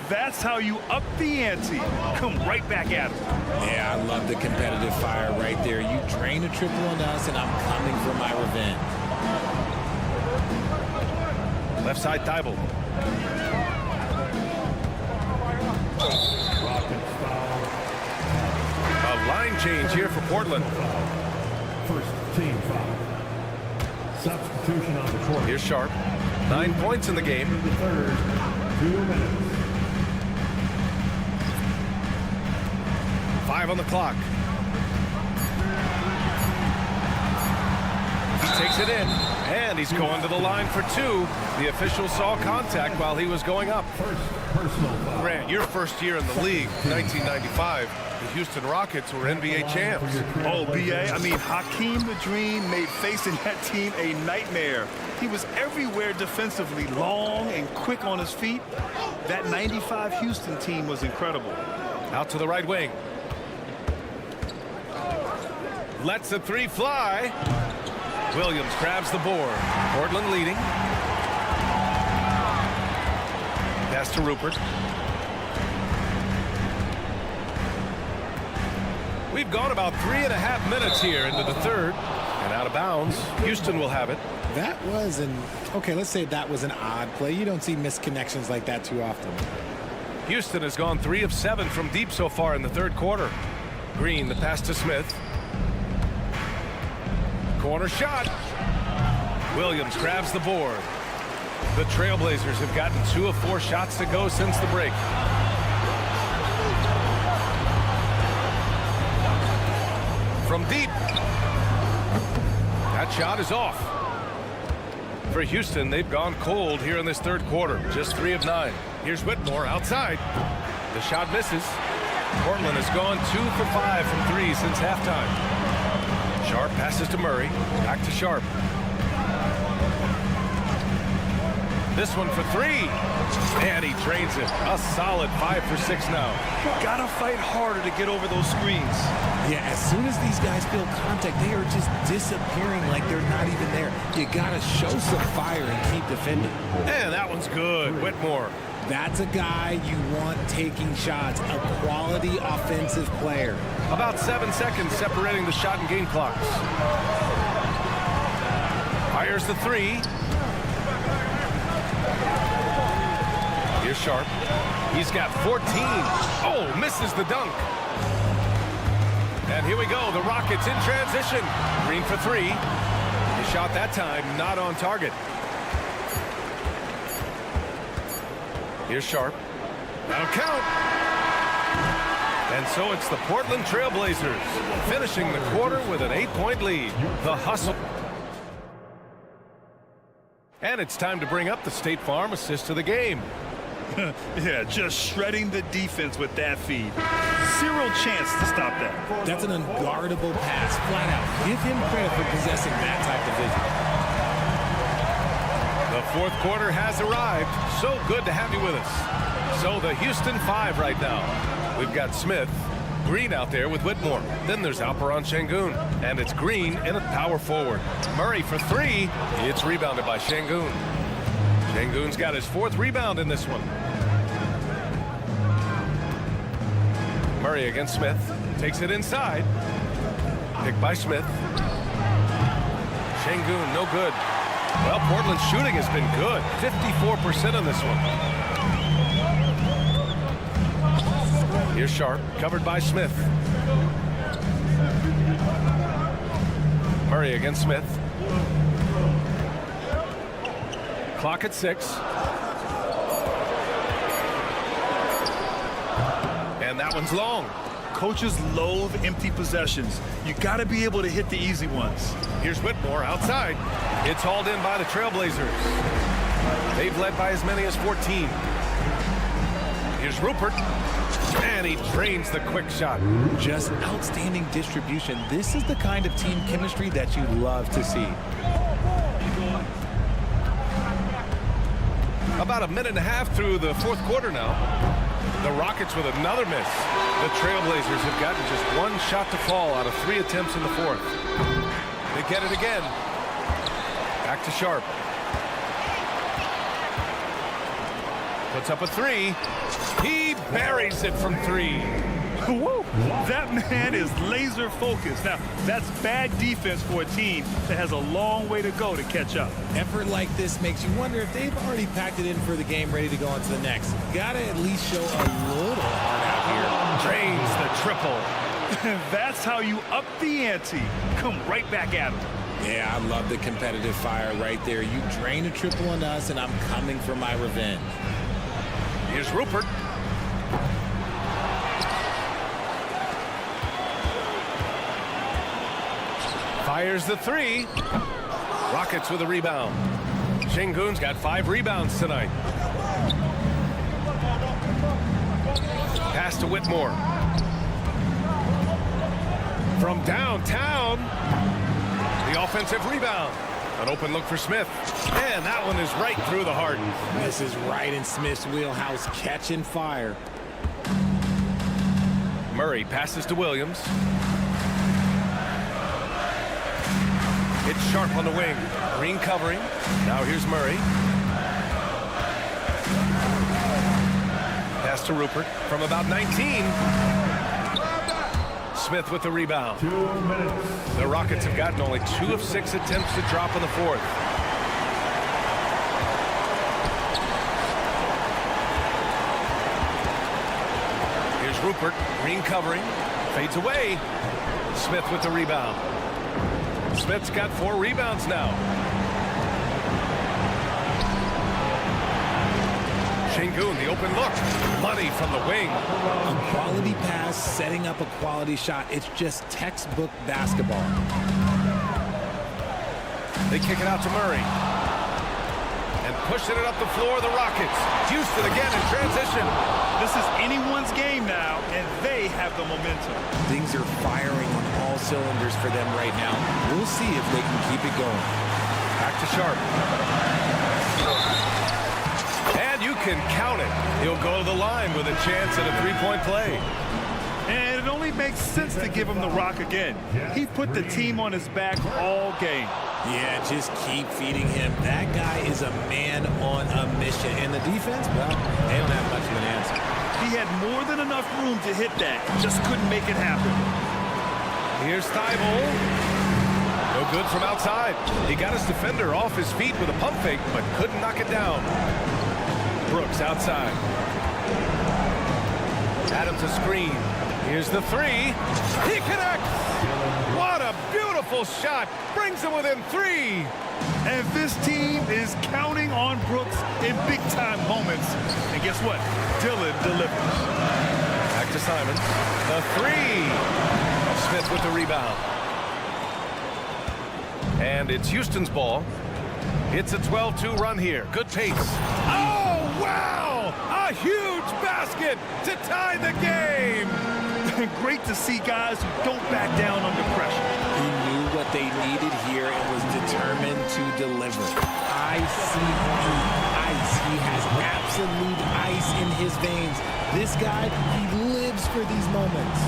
That's how you up the ante. Come right back at him. Yeah, I love the competitive fire right there. You drain a triple on us, and I'm coming for my revenge. Left side, Thibault. A line change here for Portland. First team foul. Substitution on the court. Here's Sharp. 9 points in the game. The third, 2 minutes. 5 on the clock. He takes it in, and he's going to the line for 2. The official saw contact while he was going up. First personal foul. Grant, your first year in the league, 1995. The Houston Rockets were NBA champs. Oh, B.A., I mean, Hakeem the Dream made facing that team a nightmare. He was everywhere defensively, long and quick on his feet. That 95 Houston team was incredible. Out to the right wing. Lets the 3 fly. Williams grabs the board. Portland leading. Pass to Rupert. We've gone about 3.5 minutes here into the third. And out of bounds. Houston will have it. That was okay, let's say that was an odd play. You don't see missed connections like that too often. Houston has gone 3 of 7 from deep so far in the third quarter. Green, the pass to Smith. Corner shot. Williams grabs the board. The Trailblazers have gotten 2 of 4 shots to go since the break. From deep. That shot is off. For Houston, they've gone cold here in this third quarter. Just 3 of 9. Here's Whitmore outside. The shot misses. Portland has gone 2 for 5 from 3 since halftime. Sharp passes to Murray. Back to Sharp. This one for 3. And he drains it. A solid 5 for 6 now. Gotta fight harder to get over those screens. Yeah, as soon as these guys feel contact, they are just disappearing like they're not even there. You gotta show some fire and keep defending. And that one's good. Whitmore. That's a guy you want taking shots, a quality offensive player. About 7 seconds separating the shot and game clocks. Fires the 3. Here's Sharp. He's got 14. Oh, misses the dunk. And here we go. The Rockets in transition. Green for 3. The shot that time not on target. Here's Sharp. That'll count. And so it's the Portland Trailblazers finishing the quarter with an 8-point lead. The hustle. And it's time to bring up the State Farm assist of the game. Yeah, just shredding the defense with that feed. Zero chance to stop that. That's an unguardable pass, flat out. Give him credit for possessing that type of vision. The fourth quarter has arrived. So good to have you with us. So the Houston 5 right now. We've got Smith, Green out there with Whitmore. Then there's Alperon Şengün. And it's Green in a power forward. Murray for 3. It's rebounded by Şengün. Şengün's got his 4th rebound in this one. Murray against Smith. Takes it inside. Picked by Smith. Şengün, no good. Well, Portland's shooting has been good. 54% on this one. Here's Sharp, covered by Smith. Murray against Smith. Clock at 6. And that one's long. Coaches loathe empty possessions. You got to be able to hit the easy ones. Here's Whitmore outside. It's hauled in by the Trailblazers. They've led by as many as 14. Here's Rupert. And he drains the quick shot. Just outstanding distribution. This is the kind of team chemistry that you love to see. About a minute and a half through the fourth quarter now. The Rockets with another miss. The Trailblazers have gotten just one shot to fall out of 3 attempts in the fourth. They get it again. Back to Sharp. Puts up a 3. He buries it from 3. Woo! That man is laser focused. Now, that's bad defense for a team that has a long way to go to catch up. Effort like this makes you wonder if they've already packed it in for the game, ready to go on to the next. Gotta at least show a little heart out here. Drains the triple. That's how you up the ante. Come right back at him. Yeah, I love the competitive fire right there. You drain a triple on us, and I'm coming for my revenge. Here's Rupert. Fires the 3. Rockets with a rebound. Şengün's got 5 rebounds tonight. Pass to Whitmore. From downtown. The offensive rebound. An open look for Smith. And that one is right through the heart. This is right in Smith's wheelhouse, catching fire. Murray passes to Williams. It's Sharp on the wing. Green covering. Now here's Murray. Pass to Rupert from about 19. Smith with the rebound. 2 minutes. The Rockets have gotten only 2 of 6 attempts to drop in the fourth. Here's Rupert. Green covering. Fades away. Smith with the rebound. Smith's got 4 rebounds now. Şengün, the open look. Money from the wing. A quality pass, setting up a quality shot. It's just textbook basketball. They kick it out to Murray. And pushing it up the floor, the Rockets. Houston again in transition. This is anyone's game now, and they have the momentum. Things are firing on all cylinders for them right now. We'll see if they can keep it going. Back to Sharp. And you can count it. He'll go to the line with a chance at a 3-point play. And it only makes sense to give him the rock again. He put the team on his back all game. Yeah, just keep feeding him. That guy is a man on a mission. And the defense, well, they don't have much of an answer. He had more than enough room to hit that. Just couldn't make it happen. Here's Thibault. No good from outside. He got his defender off his feet with a pump fake, but couldn't knock it down. Brooks outside. Adams a screen. Here's the 3. He connects. What a beautiful shot. Brings him within 3. And this team is counting on Brooks in big-time moments. And guess what? Dillon delivers. Back to Simons. The 3. Smith with the rebound. And it's Houston's ball. It's a 12-2 run here. Good pace. Oh, wow! A huge basket to tie the game. Great to see guys who don't back down under pressure. He knew what they needed here and was determined to deliver. Ice. He has absolute ice in his veins. This guy, he lives for these moments.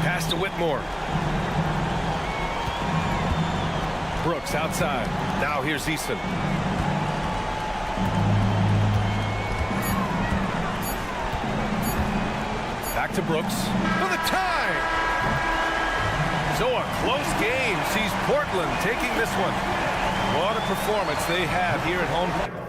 Pass to Whitmore. Brooks outside. Now here's Easton. Back Back to Brooks for the tie. So a close game sees Portland taking this one. What a performance they have here at home.